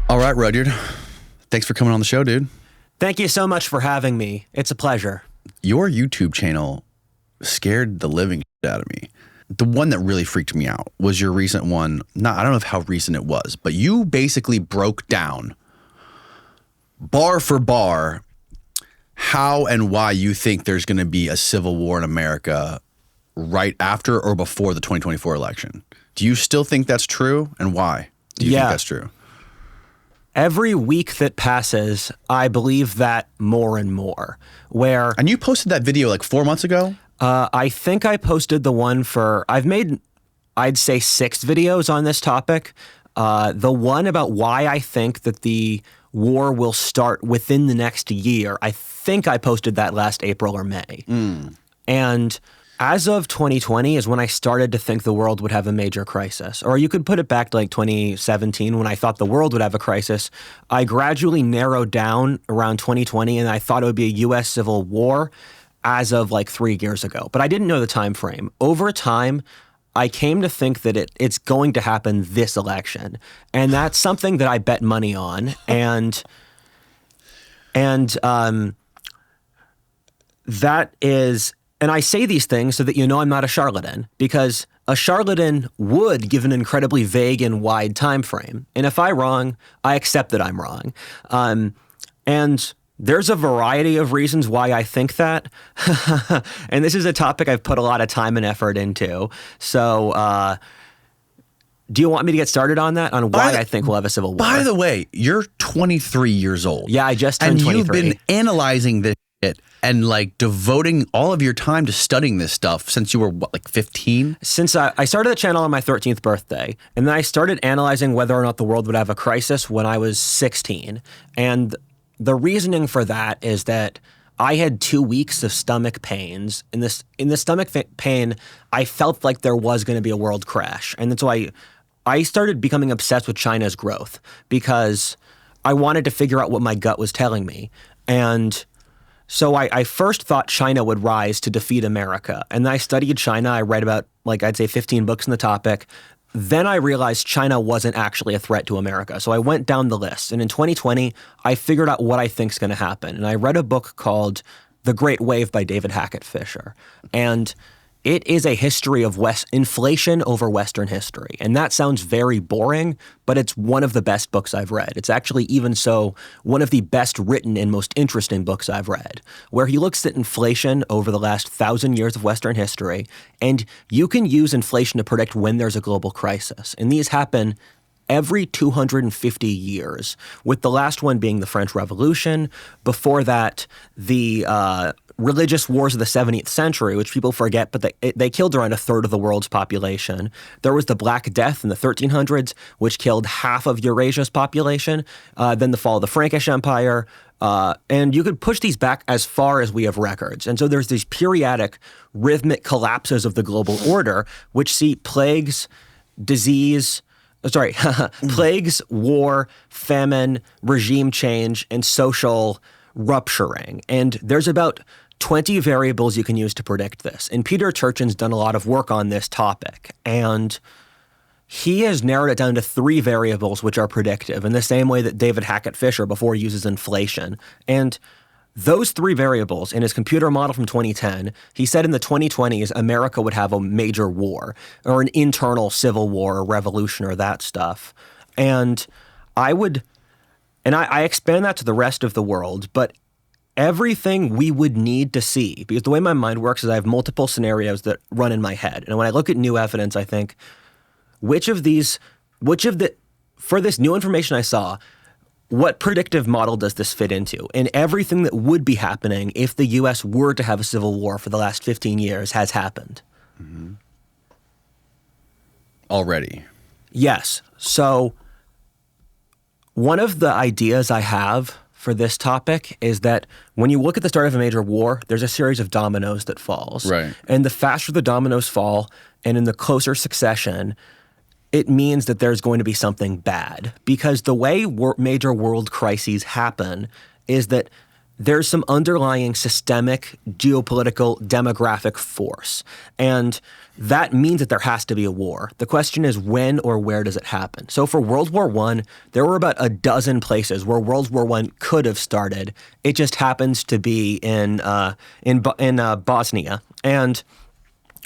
All right, Rudyard. Thanks for coming on the show, dude. Thank you so much for having me. It's a pleasure. Your YouTube channel scared the living shit out of me. The one that really freaked me out was your recent one. I don't know how recent it was, but you basically broke down bar for bar how and why you think there's going to be a civil war in America right after or before the 2024 election. Do you still think that's true, and why do you think that's true? Every week that passes, I believe that more and more. And you posted that video like 4 months ago? I think I posted the one I've made, I'd say 6 videos on this topic. The one about why I think that the war will start within the next year, I think I posted that last April or May. And as of 2020 is when I started to think the world would have a major crisis. Or you could put it back to like 2017 when I thought the world would have a crisis. I gradually narrowed down around 2020 and I thought it would be a U.S. civil war as of like 3 years ago. But I didn't know the time frame. Over time, I came to think that it's going to happen this election. And that's something that I bet money on. And that is... And I say these things so that you know I'm not a charlatan, because a charlatan would give an incredibly vague and wide time frame. And if I'm wrong, I accept that I'm wrong. And there's a variety of reasons why I think that. And this is a topic I've put a lot of time and effort into. So do you want me to get started on that, on why I think we'll have a civil war? By the way, you're 23 years old. Yeah, I just turned 23. And you've been analyzing this shit and like devoting all of your time to studying this stuff since you were, what, like 15? Since I started the channel on my 13th birthday, and then I started analyzing whether or not the world would have a crisis when I was 16. And the reasoning for that is that I had 2 weeks of stomach pains. In the stomach pain, I felt like there was going to be a world crash. And that's why I started becoming obsessed with China's growth, because I wanted to figure out what my gut was telling me. And so I first thought China would rise to defeat America. And then I studied China. I read about, like, I'd say 15 books on the topic. Then I realized China wasn't actually a threat to America. So I went down the list. And in 2020, I figured out what I think is going to happen. And I read a book called The Great Wave by David Hackett Fisher. And it is a history of inflation over Western history. And that sounds very boring, but it's one of the best books I've read. It's actually, even so, one of the best written and most interesting books I've read, where he looks at inflation over the last 1,000 years of Western history, and you can use inflation to predict when there's a global crisis. And these happen every 250 years, with the last one being the French Revolution. Before that, the religious wars of the 17th century, which people forget, but they killed around a third of the world's population. There was the Black Death in the 1300s, which killed half of Eurasia's population. Then the fall of the Frankish Empire. And you could push these back as far as we have records. And so there's these periodic rhythmic collapses of the global order, which see plagues, plagues, war, famine, regime change, and social rupturing. And there's about 20 variables you can use to predict this. And Peter Turchin's done a lot of work on this topic. And he has narrowed it down to 3 variables which are predictive, in the same way that David Hackett Fisher before uses inflation. And those 3 variables, in his computer model from 2010, he said in the 2020s, America would have a major war, or an internal civil war, or revolution, or that stuff. And I expand that to the rest of the world, but everything we would need to see, because the way my mind works is I have multiple scenarios that run in my head. And when I look at new evidence, I think, for this new information I saw, what predictive model does this fit into? And everything that would be happening if the U.S. were to have a civil war for the last 15 years has happened. Mm-hmm. Already. Yes. So one of the ideas I have for this topic is that when you look at the start of a major war, there's a series of dominoes that falls. Right. And the faster the dominoes fall, and in the closer succession, it means that there's going to be something bad. Because the way major world crises happen is that there's some underlying systemic, geopolitical, demographic force. And that means that there has to be a war. The question is when or where does it happen? So for World War I, there were about a dozen places where World War I could have started. It just happens to be in Bosnia. And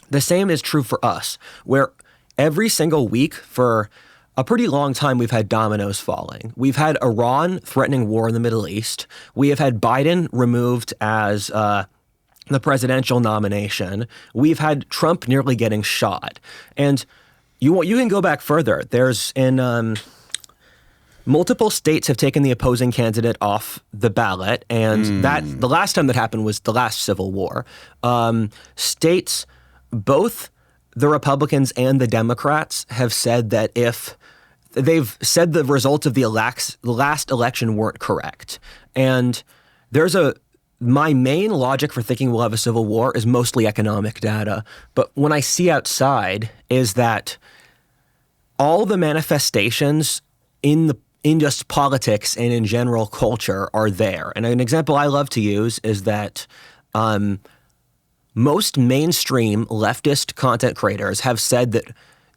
the same is true for us, where every single week for a pretty long time, we've had dominoes falling. We've had Iran threatening war in the Middle East. We have had Biden removed as the presidential nomination. We've had Trump nearly getting shot. And you can go back further. There's multiple states have taken the opposing candidate off the ballot, and the last time that happened was the last Civil War. States, both the Republicans and the Democrats, have said that if they've said the results of the last election weren't correct. And my main logic for thinking we'll have a civil war is mostly economic data. But when I see outside is that all the manifestations in just politics and in general culture are there. And an example I love to use is that most mainstream leftist content creators have said that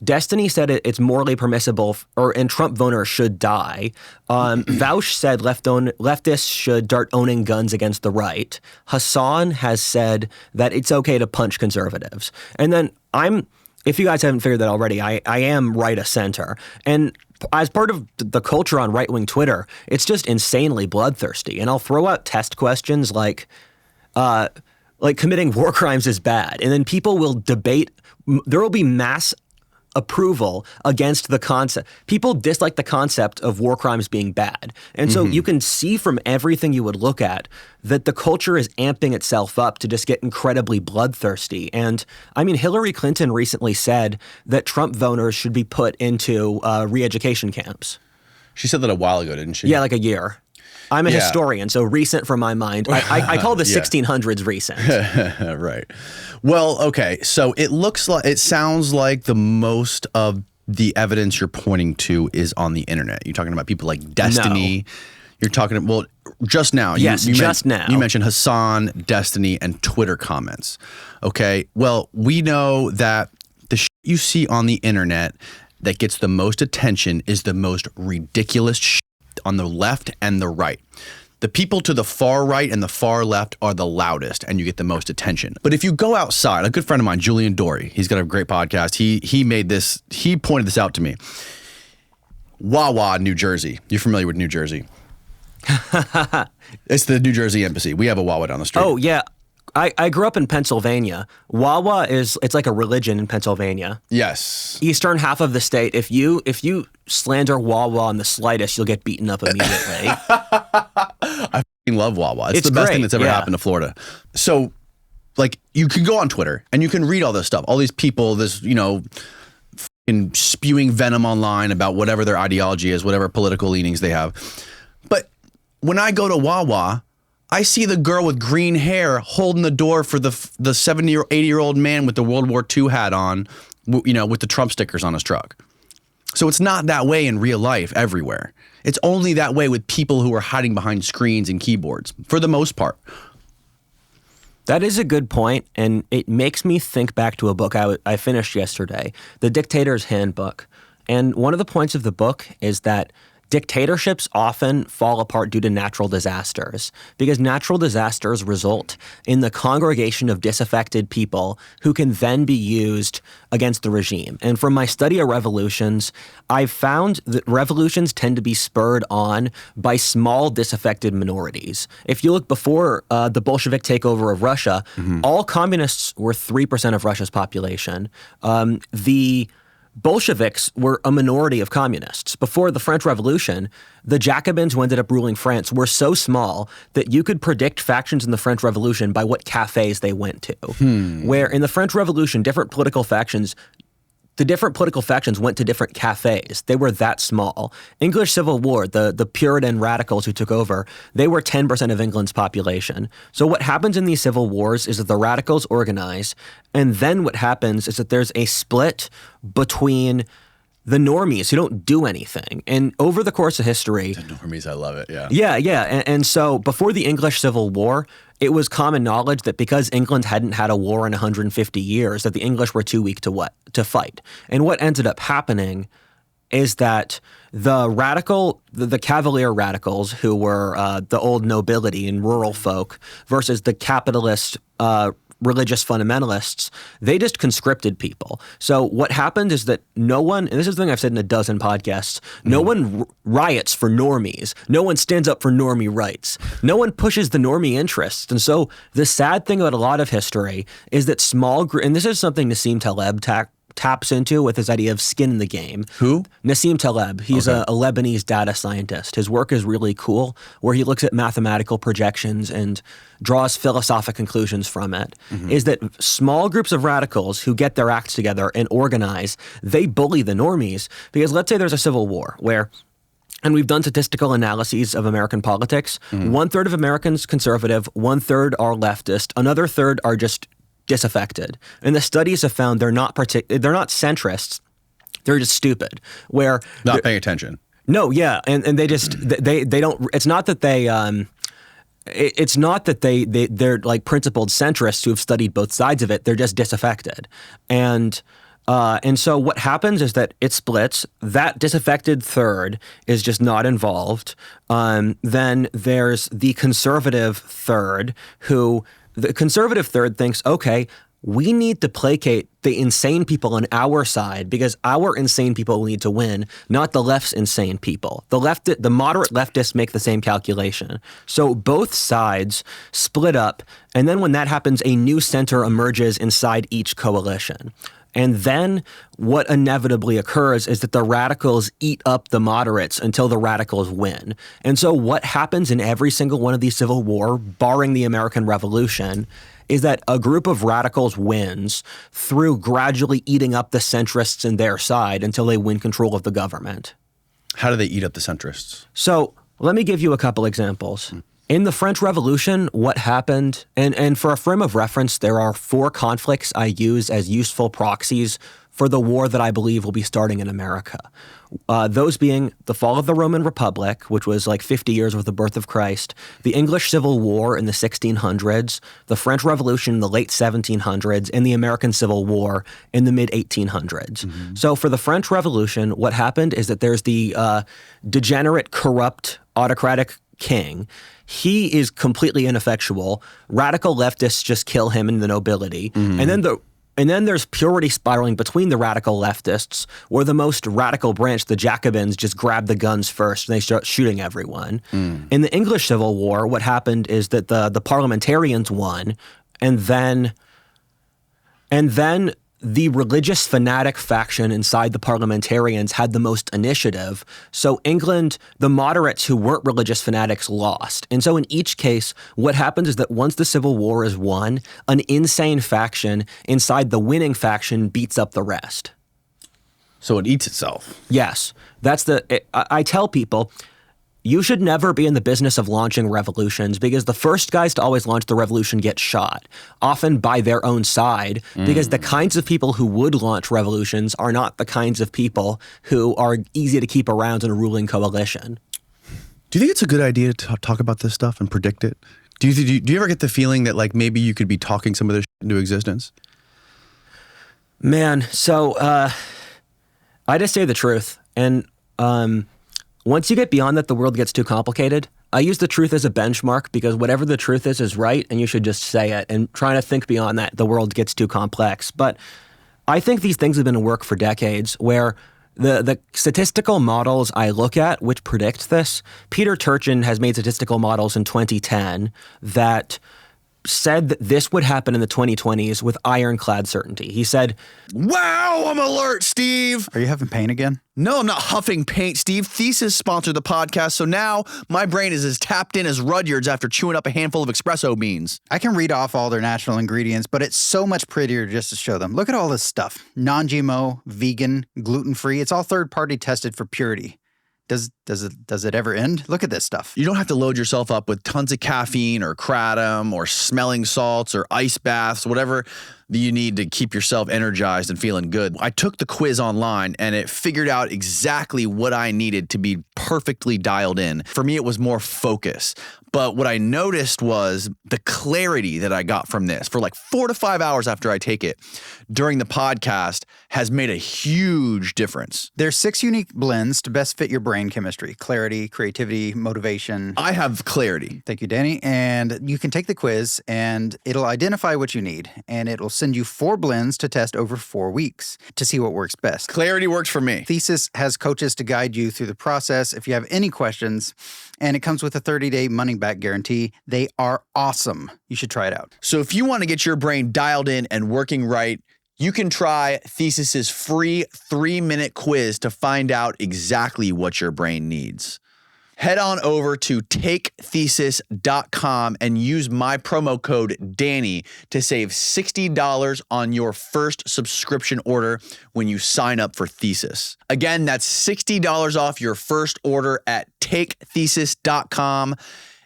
Destiny said it's morally permissible, and Trump voters should die. Vaush said leftists should start owning guns against the right. Hassan has said that it's okay to punch conservatives. And then if you guys haven't figured that already, I am right of center. And as part of the culture on right-wing Twitter, it's just insanely bloodthirsty. And I'll throw out test questions like committing war crimes is bad. And then people will debate. There will be mass approval against the concept. People dislike the concept of war crimes being bad. And so you can see from everything you would look at that the culture is amping itself up to just get incredibly bloodthirsty. And I mean, Hillary Clinton recently said that Trump voters should be put into re-education camps. She said that a while ago, didn't she? Yeah, like a year. I'm a historian, so recent from my mind. I call the 1600s recent. Right. Well, okay. So it sounds like the most of the evidence you're pointing to is on the internet. You're talking about people like Destiny. No. You're talking, well, just now. Yes, just now. You mentioned Hassan, Destiny, and Twitter comments. Okay. Well, we know that the shit you see on the internet that gets the most attention is the most ridiculous shit on the left and the right. The people to the far right and the far left are the loudest, and you get the most attention. But if you go outside, a good friend of mine, Julian Dory, he's got a great podcast. He pointed this out to me. Wawa, New Jersey. You're familiar with New Jersey? It's the New Jersey Embassy. We have a Wawa down the street. Oh, yeah. I grew up in Pennsylvania. Wawa it's like a religion in Pennsylvania. Yes. Eastern half of the state. If you slander Wawa in the slightest, you'll get beaten up immediately. I fucking love Wawa. It's the best thing that's ever happened to Florida. So, like, you can go on Twitter and you can read all this stuff. All these people, fucking spewing venom online about whatever their ideology is, whatever political leanings they have. But when I go to Wawa, I see the girl with green hair holding the door for the 70 or 80-year-old man with the World War II hat on, with the Trump stickers on his truck. So it's not that way in real life everywhere. It's only that way with people who are hiding behind screens and keyboards, for the most part. That is a good point, and it makes me think back to a book I finished yesterday, The Dictator's Handbook. And one of the points of the book is that dictatorships often fall apart due to natural disasters, because natural disasters result in the congregation of disaffected people who can then be used against the regime. And from my study of revolutions, I've found that revolutions tend to be spurred on by small disaffected minorities. If you look before the Bolshevik takeover of Russia, all communists were 3% of Russia's population. The Bolsheviks were a minority of communists. Before the French Revolution, the Jacobins who ended up ruling France were so small that you could predict factions in the French Revolution by what cafes they went to. Where in the French Revolution, the different political factions went to different cafes. They were that small. English Civil War, the Puritan radicals who took over, they were 10% of England's population. So what happens in these civil wars is that the radicals organize, and then what happens is that there's a split between the normies who don't do anything. And over the course of history, The normies, I love it. Yeah. yeah. And so before the English Civil War, it was common knowledge that because England hadn't had a war in 150 years, that the English were too weak to fight. And what ended up happening is that the Cavalier radicals, who were the old nobility and rural folk, versus the capitalist religious fundamentalists, they just conscripted people. So what happened is that no one, and this is the thing I've said in a dozen podcasts, no one riots for normies. No one stands up for normie rights. No one pushes the normie interests. And so the sad thing about a lot of history is that and this is something Nassim Taleb taps into with his idea of skin in the game. Who? Nassim Taleb. He's a Lebanese data scientist. His work is really cool, where he looks at mathematical projections and draws philosophic conclusions from it, is that small groups of radicals who get their acts together and organize, they bully the normies. Because let's say there's a civil war where, and we've done statistical analyses of American politics, 1/3 of Americans conservative, 1/3 are leftist, another third are just disaffected. And the studies have found they're not centrists. They're just stupid. Where Not paying attention. No, yeah, and they just they don't. It's not that they're like principled centrists who have studied both sides of it. They're just disaffected, and so what happens is that it splits. That disaffected third is just not involved. Then there's the conservative third who. The conservative third thinks, okay, we need to placate the insane people on our side because our insane people need to win, not the left's insane people. The moderate leftists make the same calculation. So both sides split up, and then when that happens, a new center emerges inside each coalition. And then what inevitably occurs is that the radicals eat up the moderates until the radicals win. And so what happens in every single one of these civil war, barring the American Revolution, is that a group of radicals wins through gradually eating up the centrists in their side until they win control of the government. How do they eat up the centrists? So let me give you a couple examples. In the French Revolution, what happened, and for a frame of reference, there are 4 conflicts I use as useful proxies for the war that I believe will be starting in America. Those being the fall of the Roman Republic, which was like 50 years with the birth of Christ, the English Civil War in the 1600s, the French Revolution in the late 1700s, and the American Civil War in the mid-1800s. So for the French Revolution, what happened is that there's the degenerate, corrupt, autocratic king. He is completely ineffectual. Radical leftists just kill him and the nobility. And then there's purity spiraling between the radical leftists, where the most radical branch, the Jacobins, just grab the guns first and they start shooting everyone. In the English Civil War, what happened is that the parliamentarians won, and then the religious fanatic faction inside the parliamentarians had the most initiative. So England, the moderates who weren't religious fanatics lost. And so in each case, what happens is that once the Civil War is won, an insane faction inside the winning faction beats up the rest. So it eats itself. Yes. I tell people, you should never be in the business of launching revolutions because the first guys to always launch the revolution get shot, often by their own side, because the kinds of people who would launch revolutions are not the kinds of people who are easy to keep around in a ruling coalition. Do you think it's a good idea to talk about this stuff and predict it? Do you ever get the feeling that like maybe you could be talking some of this into existence? Man, so I just say the truth. And once you get beyond that, the world gets too complicated. I use the truth as a benchmark because whatever the truth is right, and you should just say it. And trying to think beyond that, the world gets too complex. But I think these things have been in work for decades, where the statistical models I look at which predict this, Peter Turchin has made statistical models in 2010 that said that this would happen in the 2020s with ironclad certainty. He said, "Wow, I'm alert, Steve." Are you having pain again? No, I'm not huffing paint, Steve. Thesis sponsored the podcast, so now my brain is as tapped in as Rudyard's after chewing up a handful of espresso beans. I can read off all their natural ingredients, but it's so much prettier just to show them. Look at all this stuff. Non-GMO, vegan, gluten-free. It's all third-party tested for purity. does it ever end? Look at this stuff. You don't have to load yourself up with tons of caffeine or kratom or smelling salts or ice baths, whatever you need to keep yourself energized and feeling good. I took the quiz online and it figured out exactly what I needed to be perfectly dialed in. For me, it was more focus. But what I noticed was the clarity that I got from this for like 4 to 5 hours after I take it during the podcast has made a huge difference. There's 6 unique blends to best fit your brain chemistry: clarity, creativity, motivation. I have clarity. Thank you, Danny. And you can take the quiz and it'll identify what you need, and it'll send you 4 blends to test over 4 weeks to see what works best. Clarity works for me. Thesis has coaches to guide you through the process if you have any questions, and it comes with a 30-day money-back guarantee. They are awesome. You should try it out. So if you want to get your brain dialed in and working right, you can try Thesis's free 3-minute quiz to find out exactly what your brain needs. Head on over to takethesis.com and use my promo code Danny to save $60 on your first subscription order when you sign up for Thesis. Again, that's $60 off your first order at takethesis.com.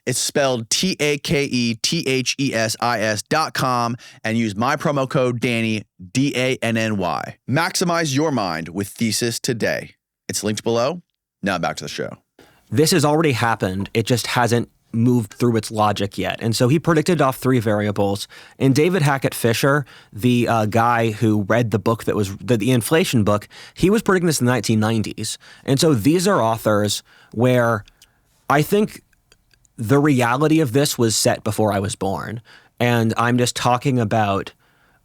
It's spelled TAKETHESIS.com, and use my promo code Danny, DANNY. Maximize your mind with Thesis today. It's linked below. Now back to the show. This has already happened. It just hasn't moved through its logic yet. And so he predicted off 3 variables. And David Hackett Fisher, the guy who read the book that was the inflation book, he was predicting this in the 1990s. And so these are authors where I think the reality of this was set before I was born. And I'm just talking about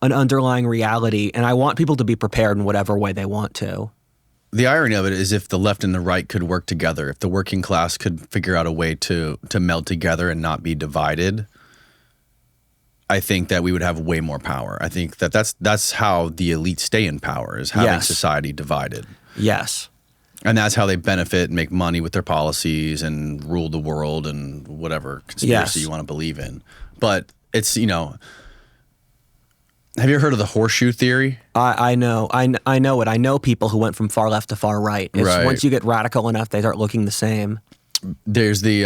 an underlying reality, and I want people to be prepared in whatever way they want to. The irony of it is if the left and the right could work together, if the working class could figure out a way to meld together and not be divided, I think that we would have way more power. I think that that's how the elite stay in power, is having society divided. Yes. And that's how they benefit and make money with their policies and rule the world and whatever conspiracy you want to believe in. But it's, have you ever heard of the horseshoe theory? I know it. I know people who went from far left to far right. Right. Once you get radical enough, they start looking the same. There's the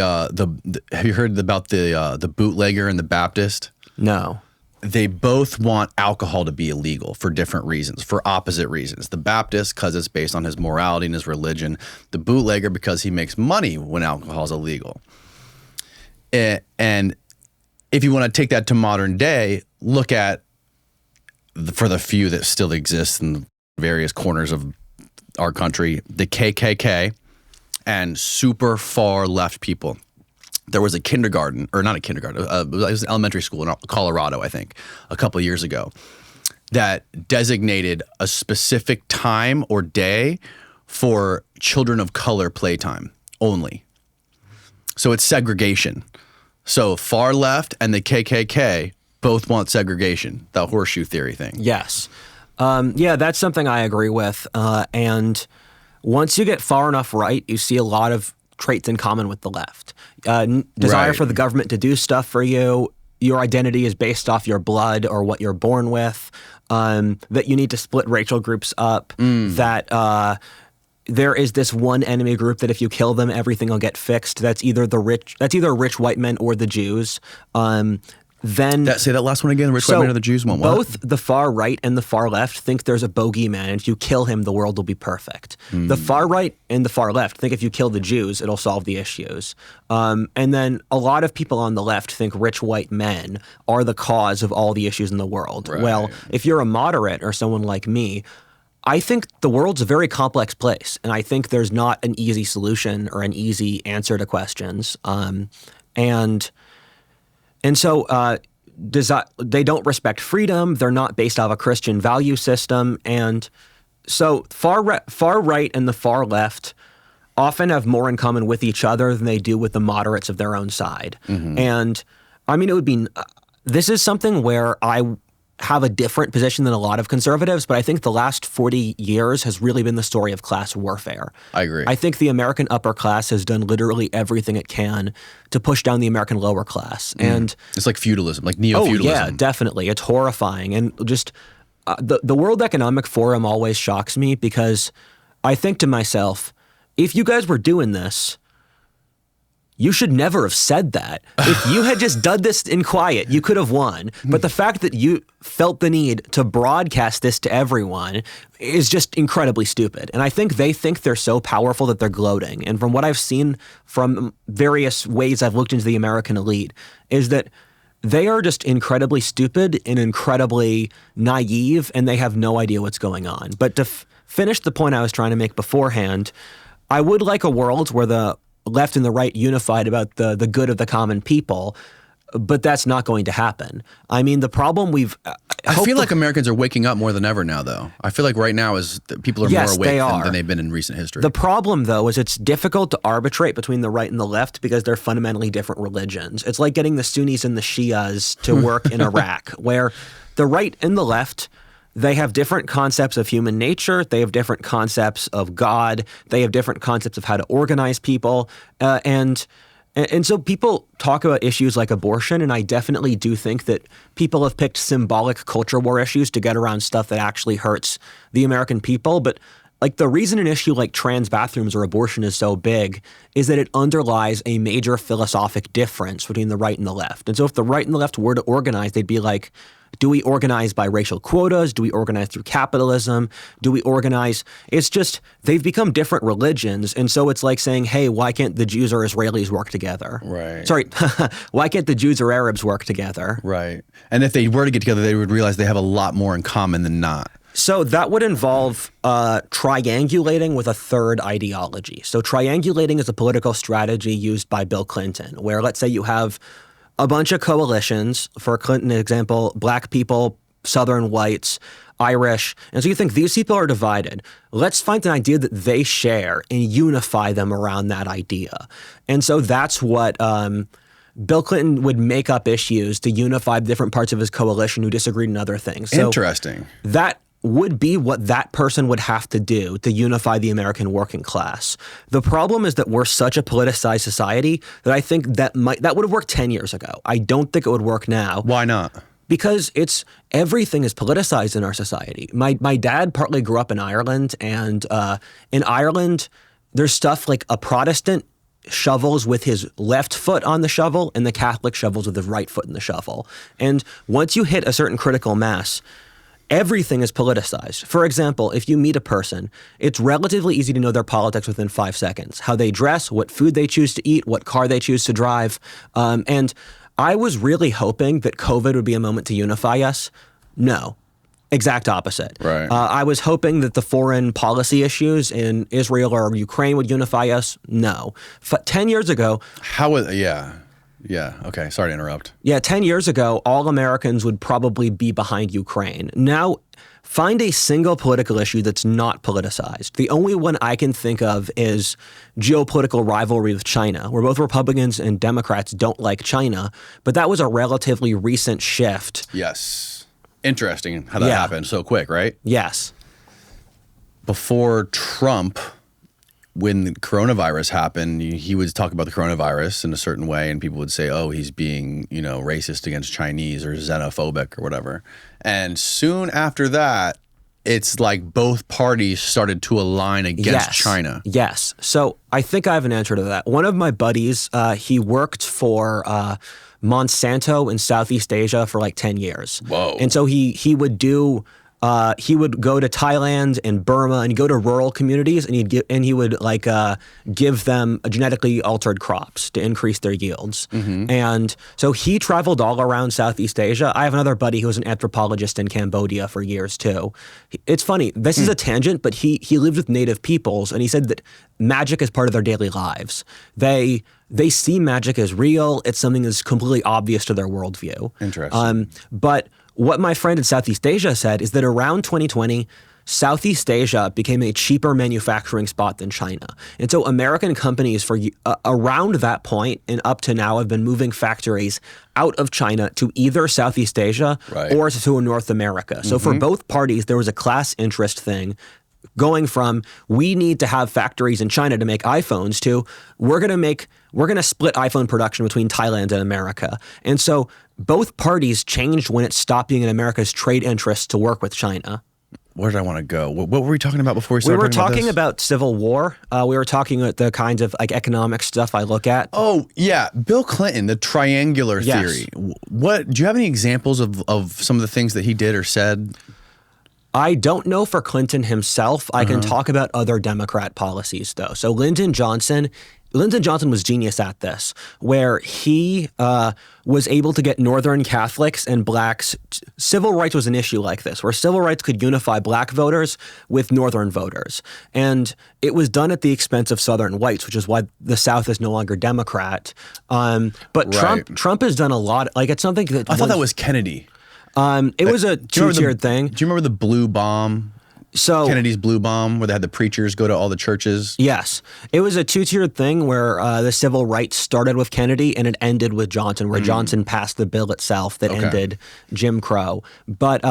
have you heard about the bootlegger and the Baptist? No. They both want alcohol to be illegal for different reasons, for opposite reasons. The Baptist, because it's based on his morality and his religion. The bootlegger, because he makes money when alcohol is illegal. And if you want to take that to modern day, look at, for the few that still exist in various corners of our country, the KKK and super far left people. There was a kindergarten, or not a kindergarten, it was an elementary school in Colorado, I think, a couple of years ago, that designated a specific time or day for children of color playtime only. So it's segregation. So far left and the KKK both want segregation, the horseshoe theory thing. Yes. Yeah, that's something I agree with. And once you get far enough right, you see a lot of traits in common with the left. Desire for the government to do stuff for you. Your identity is based off your blood or what you're born with. That you need to split racial groups up. That there is this one enemy group that if you kill them, everything will get fixed. That's either rich white men or the Jews. Say that last one again. The rich white men or the Jews want what? Both the far right and the far left think there's a bogeyman, and if you kill him, the world will be perfect. The far right and the far left think if you kill the Jews, it'll solve the issues. And then a lot of people on the left think rich white men are the cause of all the issues in the world. Right. Well, if you're a moderate or someone like me, I think the world's a very complex place, and I think there's not an easy solution or an easy answer to questions. And so they don't respect freedom. They're not based off a Christian value system. And so far right and the far left often have more in common with each other than they do with the moderates of their own side. And I mean, this is something where I have a different position than a lot of conservatives, but I think the last 40 years has really been the story of class warfare. I agree. I think the American upper class has done literally everything it can to push down the American lower class. And it's like feudalism, like neo-feudalism. Oh, yeah, definitely. It's horrifying. And just the World Economic Forum always shocks me because I think to myself, if you guys were doing this, you should never have said that. If you had just done this in quiet, you could have won. But the fact that you felt the need to broadcast this to everyone is just incredibly stupid. And I think they think they're so powerful that they're gloating. And from what I've seen from various ways I've looked into the American elite is that they are just incredibly stupid and incredibly naive, and they have no idea what's going on. But to finish the point I was trying to make beforehand, I would like a world where the left and the right unified about the good of the common people, but that's not going to happen. I mean, the problem I feel like Americans are waking up more than ever now, though. I feel like right now people are more awake than they've been in recent history. The problem, though, is it's difficult to arbitrate between the right and the left because they're fundamentally different religions. It's like getting the Sunnis and the Shias to work in Iraq, where the right and the left, they have different concepts of human nature. They have different concepts of God. They have different concepts of how to organize people. And so people talk about issues like abortion, and I definitely do think that people have picked symbolic culture war issues to get around stuff that actually hurts the American people. But like the reason an issue like trans bathrooms or abortion is so big is that it underlies a major philosophic difference between the right and the left. And so if the right and the left were to organize, they'd be like, do we organize by racial quotas? Do we organize through capitalism? Do we organize? It's just they've become different religions. And so it's like saying, hey, why can't the Jews or Israelis work together? Right. Sorry, why can't the Jews or Arabs work together? Right. And if they were to get together, they would realize they have a lot more in common than not. So that would involve triangulating with a third ideology. So triangulating is a political strategy used by Bill Clinton, where let's say you have a bunch of coalitions. For Clinton example, black people, Southern whites, Irish. And so you think these people are divided. Let's find an idea that they share and unify them around that idea. And so that's what Bill Clinton would make up issues to unify different parts of his coalition who disagreed in other things. So interesting. That would be what that person would have to do to unify the American working class. The problem is that we're such a politicized society that I think that would have worked 10 years ago. I don't think it would work now. Why not? Because everything is politicized in our society. My dad partly grew up in Ireland, and in Ireland, there's stuff like a Protestant shovels with his left foot on the shovel and the Catholic shovels with his right foot in the shovel. And once you hit a certain critical mass, everything is politicized. For example, if you meet a person, it's relatively easy to know their politics within 5 seconds. How they dress, what food they choose to eat, what car they choose to drive. And I was really hoping that COVID would be a moment to unify us. No. Exact opposite. Right. I was hoping that the foreign policy issues in Israel or Ukraine would unify us. No. 10 years ago. Yeah. Okay. Sorry to interrupt. Yeah. 10 years ago, all Americans would probably be behind Ukraine. Now, find a single political issue that's not politicized. The only one I can think of is geopolitical rivalry with China, where both Republicans and Democrats don't like China. But that was a relatively recent shift. Yes. Interesting how that happened so quick, right? Yes. Before Trump, when the coronavirus happened, he would talk about the coronavirus in a certain way, and people would say, oh, he's being, racist against Chinese or xenophobic or whatever. And soon after that, it's like both parties started to align against China. Yes. So I think I have an answer to that. One of my buddies, he worked for Monsanto in Southeast Asia for like 10 years. Whoa. And so he would do he would go to Thailand and Burma and go to rural communities, and he would give them genetically altered crops to increase their yields. Mm-hmm. And so he traveled all around Southeast Asia. I have another buddy who was an anthropologist in Cambodia for years too. It's funny. This is a tangent, but he lived with native peoples, and he said that magic is part of their daily lives. They see magic as real. It's something that's completely obvious to their worldview. Interesting. But what my friend in Southeast Asia said is that around 2020, Southeast Asia became a cheaper manufacturing spot than China. And so American companies for around that point and up to now have been moving factories out of China to either Southeast Asia or to North America. So for both parties, there was a class interest thing going from we need to have factories in China to make iPhones to we're going to split iPhone production between Thailand and America. And so both parties changed when it stopped being in America's trade interests to work with China. where did I want to go? What were we talking about before we We started were talking talking about about Civil War. We were talking about the kinds of like economic stuff I look at. Oh, yeah. Bill Clinton, the triangular Yes. theory. What do you have any examples of some of the things that he did or said? I don't know for Clinton himself. I can talk about other Democrat policies, though. So Lyndon Johnson was genius at this, where he was able to get Northern Catholics and blacks. Civil rights was an issue like this, where civil rights could unify black voters with Northern voters. And it was done at the expense of Southern whites, which is why the South is no longer Democrat. But Right. Trump has done a lot. Like, it's something that I thought that was Kennedy. it was a Do you remember two-tiered thing. Do you remember the blue bomb? So Kennedy's blue bomb, where they had the preachers go to all the churches? yes, it was a two-tiered thing where the civil rights started with Kennedy and it ended with Johnson, where Johnson passed the bill itself that ended Jim Crow. But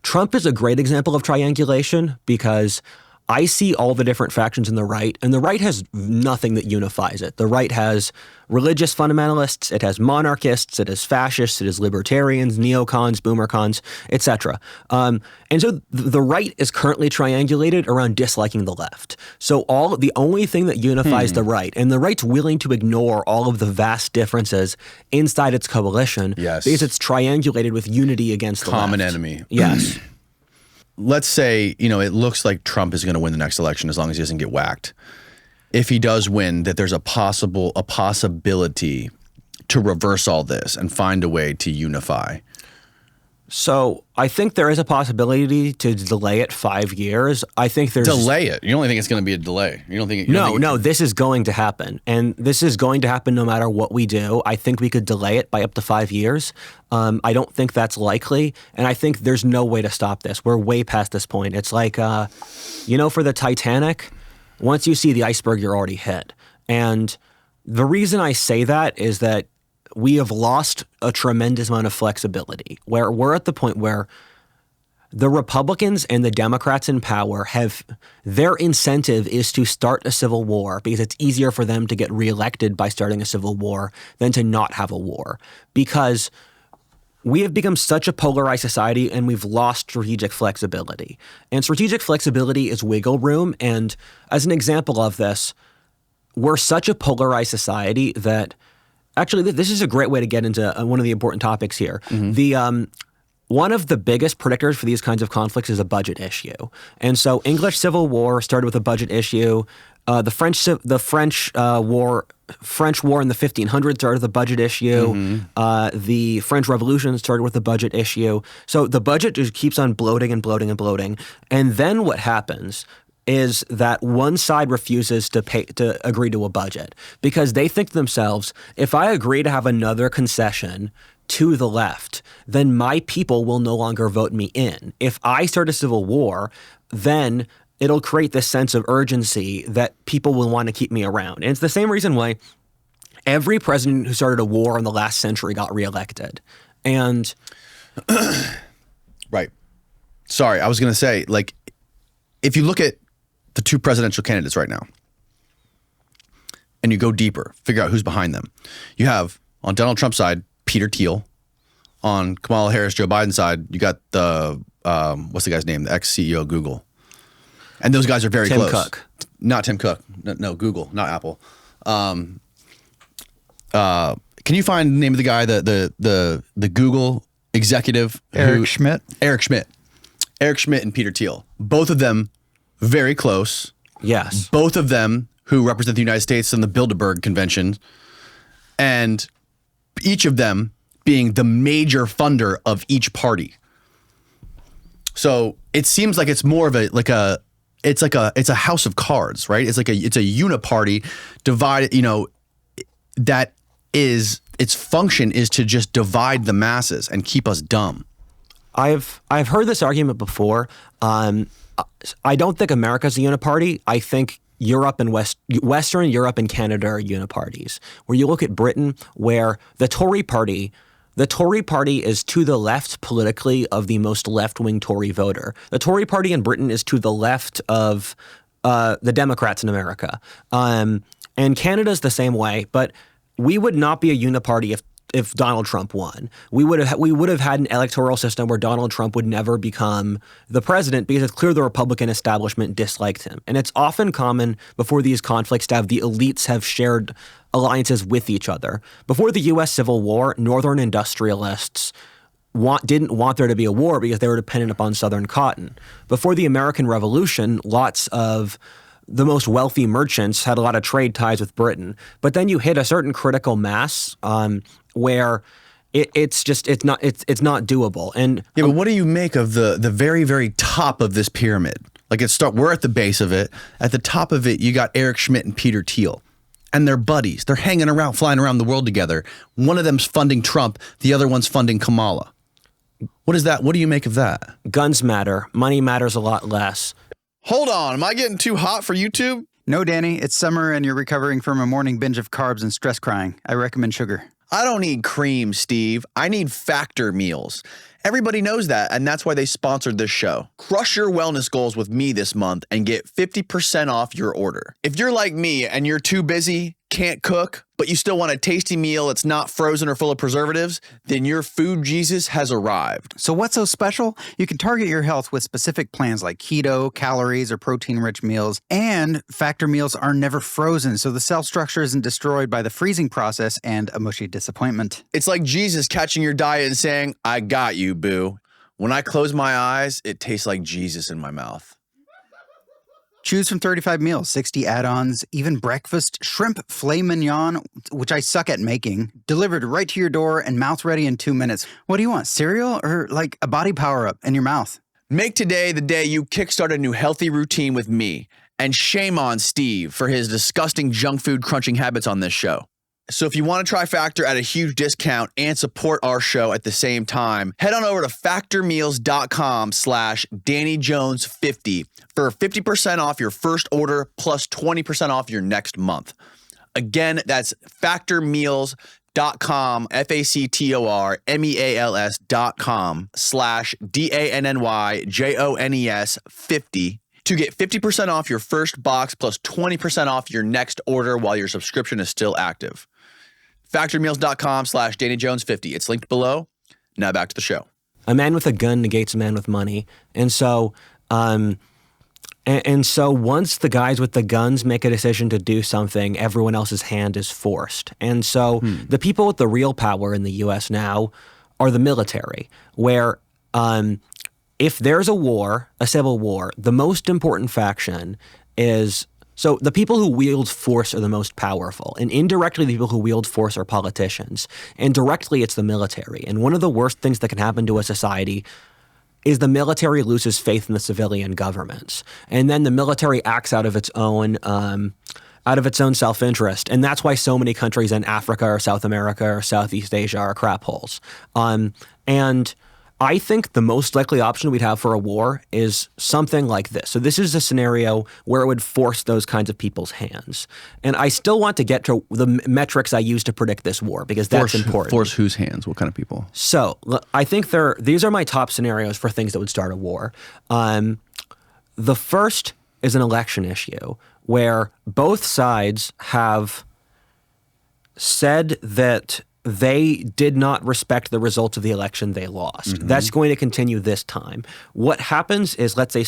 Trump is a great example of triangulation because I see all the different factions in the right, and the right has nothing that unifies it. The right has religious fundamentalists, it has monarchists, it has fascists, it has libertarians, neocons, boomercons, etc. And so the right is currently triangulated around disliking the left. So the only thing that unifies the right, and the right's willing to ignore all of the vast differences inside its coalition Yes. because it's triangulated with unity against the Common left. enemy. Yes. Let's say, it looks like Trump is going to win the next election as long as he doesn't get whacked. If he does win, that there's a possibility to reverse all this and find a way to unify. So I think there is a possibility to delay it 5 years. I think there's Delay it. You don't think it's going to be a delay. You don't think No, this is going to happen. And this is going to happen no matter what we do. I think we could delay it by up to 5 years. I don't think that's likely. And I think there's no way to stop this. We're way past this point. It's like, for the Titanic, once you see the iceberg, you're already hit. And the reason I say that is that we have lost a tremendous amount of flexibility, where we're at the point where the Republicans and the Democrats in power their incentive is to start a civil war because it's easier for them to get reelected by starting a civil war than to not have a war. Because we have become such a polarized society and we've lost strategic flexibility. And strategic flexibility is wiggle room. And as an example of this, we're such a polarized society that actually this is a great way to get into one of the important topics here. One of the biggest predictors for these kinds of conflicts is a budget issue. And so English Civil War started with a budget issue. The French War in the 1500s started with a budget issue. The French Revolution started with a budget issue. So the budget just keeps on bloating and bloating and bloating. And then what happens is that one side refuses to agree to a budget because they think to themselves, if I agree to have another concession to the left, then my people will no longer vote me in. If I start a civil war, then it'll create this sense of urgency that people will want to keep me around. And it's the same reason why every president who started a war in the last century got reelected. And Right. Sorry, I was going to say, if you look at the two presidential candidates right now, and you go deeper, figure out who's behind them. You have, on Donald Trump's side, Peter Thiel. On Kamala Harris, Joe Biden's side, you got the, what's the guy's name? The ex-CEO of Google. And those guys are very Tim close. Cook. Not Tim Cook. No, Google, not Apple. Can you find the name of the guy, the Google executive? Eric Schmidt. Eric Schmidt and Peter Thiel. Both of them very close. yes. Both of them who represent the United States in the Bilderberg Convention. And each of them being the major funder of each party. So it seems like it's more of it's a house of cards, right? It's a uniparty divided, that is, its function is to just divide the masses and keep us dumb. I've heard this argument before. I don't think America's a uniparty. I think Europe and Western Europe and Canada are uniparties. Where you look at Britain, where the Tory party is to the left politically of the most left-wing Tory voter. The Tory party in Britain is to the left of the Democrats in America. And Canada's the same way, but we would not be a uniparty if Donald Trump won. We would have had an electoral system where Donald Trump would never become the president because it's clear the Republican establishment disliked him. And it's often common before these conflicts to have the elites have shared alliances with each other. Before the U.S. Civil War, Northern industrialists didn't want there to be a war because they were dependent upon Southern cotton. Before the American Revolution, lots of the most wealthy merchants had a lot of trade ties with Britain. But then you hit a certain critical mass where it's not doable. And yeah, but what do you make of the very, very top of this pyramid? Like we're at the base of it. At the top of it, you got Eric Schmidt and Peter Thiel. And they're buddies. They're hanging around, flying around the world together. One of them's funding Trump. The other one's funding Kamala. What is that? What do you make of that? Guns matter. Money matters a lot less. Hold on. Am I getting too hot for YouTube? No, Danny, it's summer and you're recovering from a morning binge of carbs and stress crying. I recommend sugar. I don't need cream, Steve. I need Factor meals. Everybody knows that, and that's why they sponsored this show. Crush your wellness goals with me this month and get 50% off your order. If you're like me and you're too busy, can't cook, but you still want a tasty meal that's not frozen or full of preservatives, then your food Jesus has arrived. So what's so special? You can target your health with specific plans like keto, calories, or protein-rich meals. And Factor meals are never frozen, so the cell structure isn't destroyed by the freezing process and a mushy disappointment. It's like Jesus catching your diet and saying, I got you, boo. When I close my eyes, it tastes like Jesus in my mouth. Choose from 35 meals, 60 add-ons, even breakfast, shrimp filet mignon, which I suck at making, delivered right to your door and mouth ready in 2 minutes. What do you want, cereal or like a body power-up in your mouth? Make today the day you kickstart a new healthy routine with me. And shame on Steve for his disgusting junk food crunching habits on this show. So if you want to try Factor at a huge discount and support our show at the same time, head on over to factormeals.com/DannyJones50 for 50% off your first order plus 20% off your next month. Again, that's factormeals.com, factormeals.com/DANNYJONES50 to get 50% off your first box plus 20% off your next order while your subscription is still active. Factormeals.com/DannyJones50. It's linked below. Now back to the show. A man with a gun negates a man with money. And so once the guys with the guns make a decision to do something, everyone else's hand is forced. And so the people with the real power in the U.S. now are the military, where if there's a war, a civil war, the most important faction is... So the people who wield force are the most powerful, and indirectly the people who wield force are politicians, and directly it's the military. And one of the worst things that can happen to a society is the military loses faith in the civilian governments, and then the military acts out of its own self-interest. And that's why so many countries in Africa or South America or Southeast Asia are crap holes. And I think the most likely option we'd have for a war is something like this. So this is a scenario where it would force those kinds of people's hands. And I still want to get to the metrics I use to predict this war because that's important. Force whose hands? What kind of people? So I think these are my top scenarios for things that would start a war. The first is an election issue where both sides have said that they did not respect the results of the election they lost. Mm-hmm. That's going to continue this time. What happens is, let's say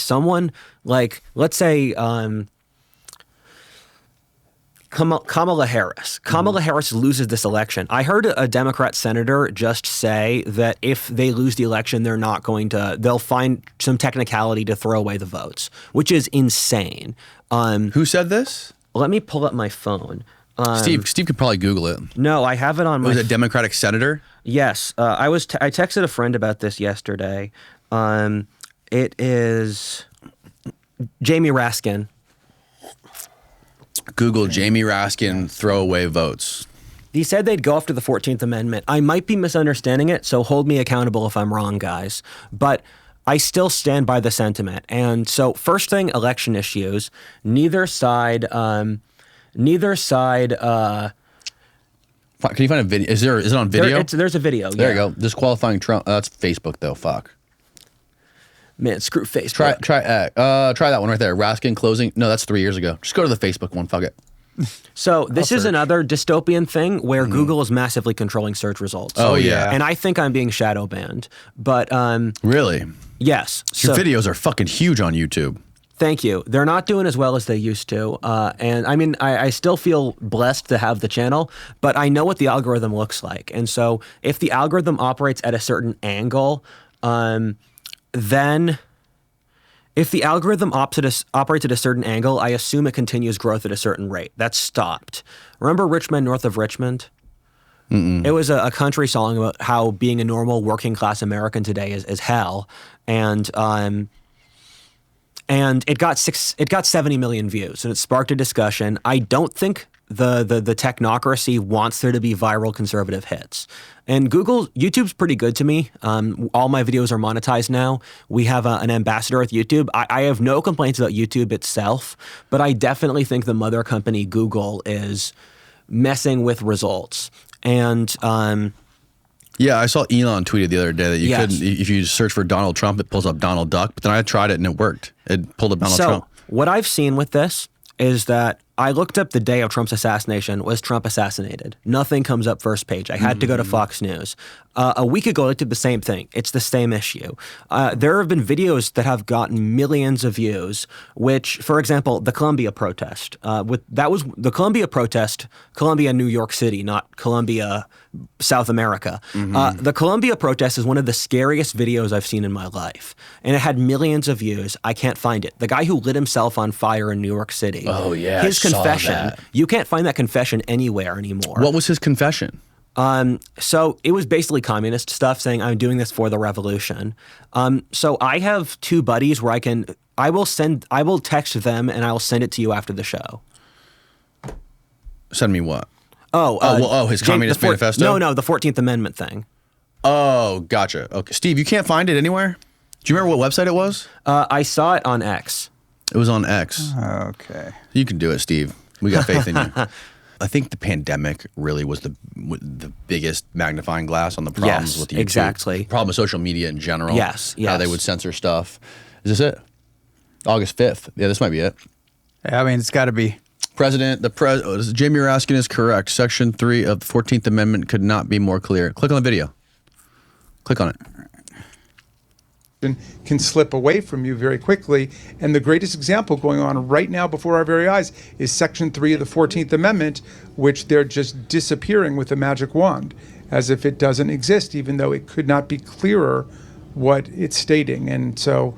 Kamala Harris. Kamala Harris loses this election. I heard a Democrat senator just say that if they lose the election, they'll find some technicality to throw away the votes, which is insane. Who said this? Let me pull up my phone. Steve could probably Google it. No, I have it on my... Was it a Democratic senator? Yes. I texted a friend about this yesterday. It is Jamie Raskin. Google Jamie Raskin throwaway votes. He said they'd go after the 14th Amendment. I might be misunderstanding it, so hold me accountable if I'm wrong, guys. But I still stand by the sentiment. And so first thing, election issues. Neither side... Can you find a video? Is it on video? There's a video. There you go. Disqualifying Trump. That's Facebook though. Fuck. Man, screw Facebook. Try that one right there. Raskin closing. No, that's 3 years ago. Just go to the Facebook one. Fuck it. So this is another dystopian thing where Google is massively controlling search results. Oh, yeah. And I think I'm being shadow banned. But Really? yes. Your videos are fucking huge on YouTube. Thank you. They're not doing as well as they used to. And I mean, I still feel blessed to have the channel, but I know what the algorithm looks like. And so if the algorithm operates at a certain angle, then if the algorithm operates at a certain angle, I assume it continues growth at a certain rate. That's stopped. Remember Rich Men North of Richmond? Mm-mm. It was a country song about how being a normal working class American today is hell. And it got 70 million views, and it sparked a discussion. I don't think the technocracy wants there to be viral conservative hits. And YouTube's pretty good to me. All my videos are monetized now. We have an ambassador with YouTube. I have no complaints about YouTube itself, but I definitely think the mother company, Google, is messing with results. And yeah, I saw Elon tweeted the other day that you Yes. couldn't, if you search for Donald Trump, it pulls up Donald Duck. But then I tried it and it worked. It pulled up Donald Trump. So what I've seen with this is that I looked up the day of Trump's assassination. Was Trump assassinated? Nothing comes up first page. I had to go to Fox News. A week ago, I did the same thing. It's the same issue. There have been videos that have gotten millions of views, which, for example, the Columbia protest. That was the Columbia protest, Columbia, New York City, not Columbia, South America. The Columbia protest is one of the scariest videos I've seen in my life. And it had millions of views. I can't find it. The guy who lit himself on fire in New York City. Oh, yeah, His I saw confession. that. You can't find that confession anywhere anymore. What was his confession? So it was basically communist stuff saying, I'm doing this for the revolution. So I have two buddies where I will text them and I'll send it to you after the show. Send me what? His Jake, Communist Manifesto? No, the 14th Amendment thing. Oh, gotcha. Okay. Steve, you can't find it anywhere? Do you remember what website it was? I saw it on X. It was on X. Okay. You can do it, Steve. We got faith in you. I think the pandemic really was the biggest magnifying glass on the problems with YouTube. Exactly. The problem with social media in general. Yes. How they would censor stuff. Is this it? August 5th. Yeah, this might be it. Yeah, I mean, it's got to be. Jamie, you're asking is correct. Section 3 of the 14th Amendment could not be more clear. Click on the video. Click on it. Can slip away from you very quickly. And the greatest example going on right now before our very eyes is Section 3 of the 14th Amendment, which they're just disappearing with a magic wand, as if it doesn't exist, even though it could not be clearer what it's stating. And so,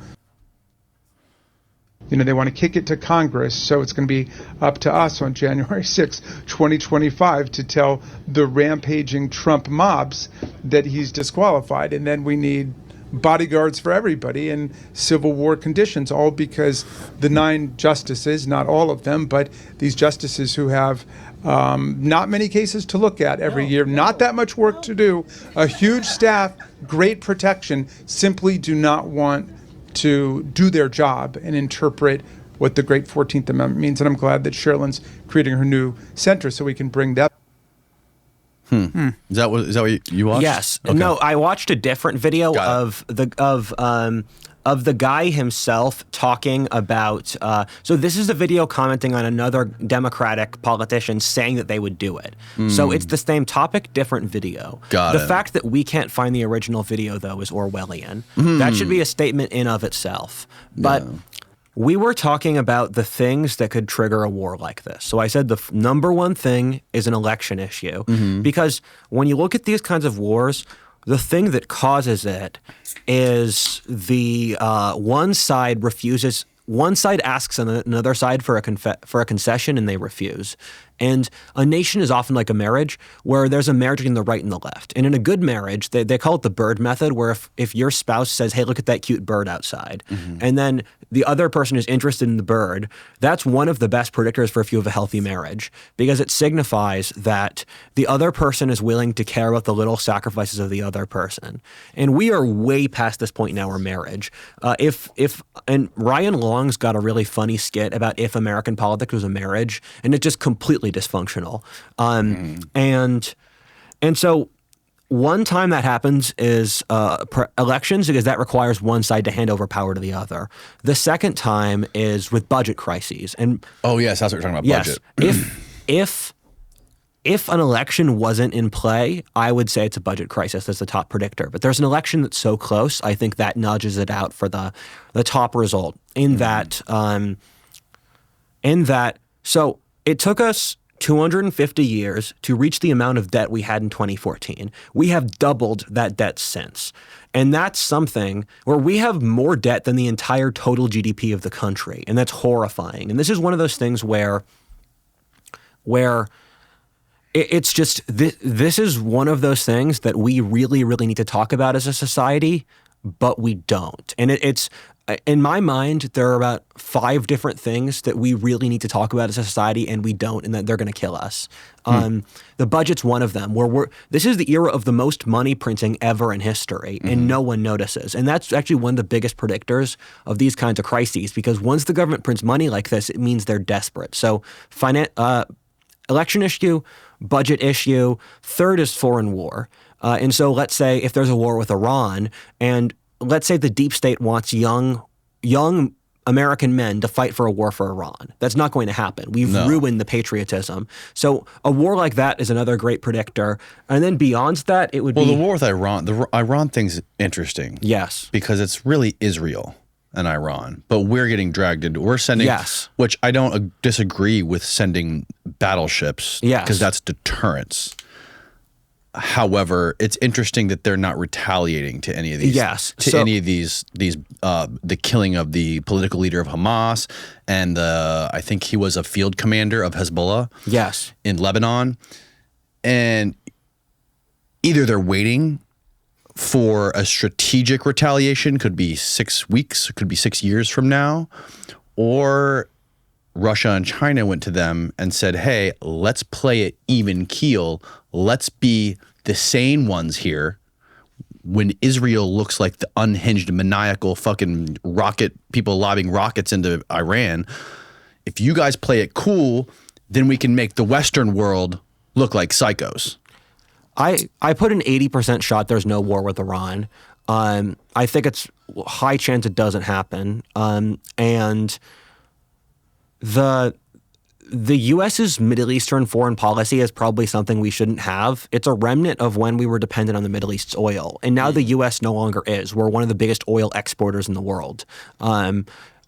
they want to kick it to Congress, so it's going to be up to us on January 6, 2025, to tell the rampaging Trump mobs that he's disqualified. And then we need bodyguards for everybody in Civil War conditions, all because the 9 justices, not all of them, but these justices who have not many cases to look at every year, not that much work to do, a huge staff, great protection, simply do not want to do their job and interpret what the great 14th Amendment means. And I'm glad that Sherilyn's creating her new center so we can bring that. Is that what you watched? Yes. Okay. No, I watched a different video Got of the guy himself talking about. So this is a video commenting on another Democratic politician saying that they would do it. So it's the same topic, different video. Got it. The fact that we can't find the original video though is Orwellian. That should be a statement in of itself. But we were talking about the things that could trigger a war like this. So I said the number one thing is an election issue. Because when you look at these kinds of wars, the thing that causes it is the one side asks another side for a concession and they refuse. And a nation is often like a marriage where there's a marriage between the right and the left. And in a good marriage, they call it the bird method, where if your spouse says, hey, look at that cute bird outside, and then the other person is interested in the bird, that's one of the best predictors for if you have a healthy marriage, because it signifies that the other person is willing to care about the little sacrifices of the other person. And we are way past this point in our marriage. And Ryan Long's got a really funny skit about if American politics was a marriage, and it's just completely dysfunctional. And so one time that happens is elections, because that requires one side to hand over power to the other. The second time is with budget crises. And oh, yes, that's what we're talking about, budget. if an election wasn't in play, I would say it's a budget crisis as the top predictor. But there's an election that's so close, I think that nudges it out for the top result. So it took us 250 years to reach the amount of debt we had in 2014. We have doubled that debt since. And that's something where we have more debt than the entire total GDP of the country. And that's horrifying. And this is one of those things where it's just, this is one of those things that we really, really need to talk about as a society, but we don't. And it's, in my mind, there are about 5 different things that we really need to talk about as a society, and we don't, and that they're going to kill us. The budget's one of them, where this is the era of the most money printing ever in history, and no one notices. And that's actually one of the biggest predictors of these kinds of crises, because once the government prints money like this, it means they're desperate. So election issue, budget issue. Third is foreign war. And so let's say if there's a war with Iran, and let's say the deep state wants young American men to fight for a war for Iran. That's not going to happen. We've ruined the patriotism. So a war like that is another great predictor. And then beyond that, it would be... Well, the war with Iran, the Iran thing's interesting. Yes. Because it's really Israel and Iran, but we're getting dragged into, we're sending, which I don't disagree with sending battleships, because that's deterrence. However, it's interesting that they're not retaliating to any of these, the killing of the political leader of Hamas, and I think he was a field commander of Hezbollah, in Lebanon, and either they're waiting for a strategic retaliation, could be 6 weeks, could be 6 years from now, or Russia and China went to them and said, hey, let's play it even keel. Let's be the sane ones here. When Israel looks like the unhinged, maniacal fucking rocket, people lobbing rockets into Iran, if you guys play it cool, then we can make the Western world look like psychos. I put an 80% shot there's no war with Iran. I think it's high chance it doesn't happen. And the U.S.'s Middle Eastern foreign policy is probably something we shouldn't have. It's a remnant of when we were dependent on the Middle East's oil. And now the U.S. no longer is. We're one of the biggest oil exporters in the world.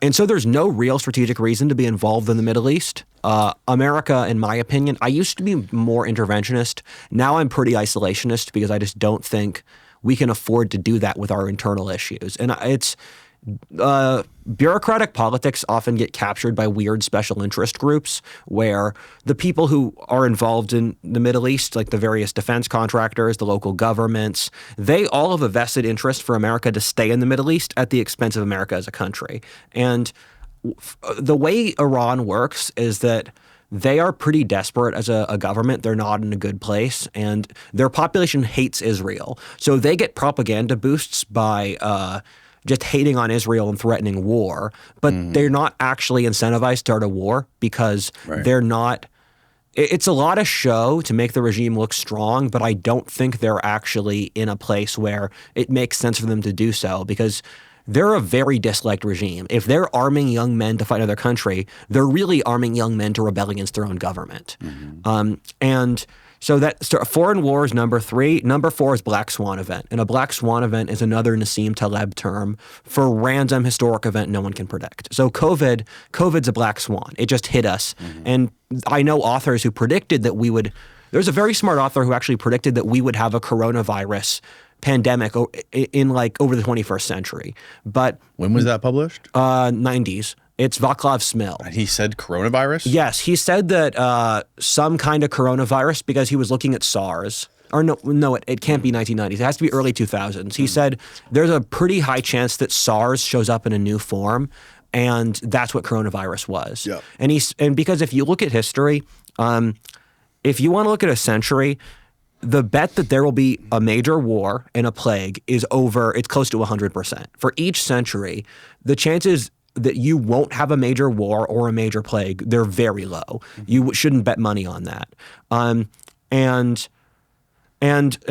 And so there's no real strategic reason to be involved in the Middle East. America, in my opinion, I used to be more interventionist. Now I'm pretty isolationist because I just don't think we can afford to do that with our internal issues. And it's bureaucratic politics often get captured by weird special interest groups where the people who are involved in the Middle East, like the various defense contractors, the local governments, they all have a vested interest for America to stay in the Middle East at the expense of America as a country. And the way Iran works is that they are pretty desperate as a government. They're not in a good place, and their population hates Israel. So they get propaganda boosts by just hating on Israel and threatening war, but they're not actually incentivized to start a war because they're not. It's a lot of show to make the regime look strong, but I don't think they're actually in a place where it makes sense for them to do so, because they're a very disliked regime. If they're arming young men to fight another country, they're really arming young men to rebel against their own government. And so foreign war is number 3. Number 4 is black swan event. And a black swan event is another Nassim Taleb term for random historic event no one can predict. So COVID's a black swan. It just hit us. And I know authors who predicted that there's a very smart author who actually predicted that we would have a coronavirus pandemic in like over the 21st century. But when was that published? 90s. It's Vaclav Smil. And he said coronavirus? Yes, he said that some kind of coronavirus, because he was looking at SARS. Or no, it can't be 1990s. It has to be early 2000s. He said there's a pretty high chance that SARS shows up in a new form, and that's what coronavirus was. Yep. And because if you look at history, if you want to look at a century, the bet that there will be a major war and a plague it's close to 100%. For each century, the chances that you won't have a major war or a major plague, they're very low. You shouldn't bet money on that. And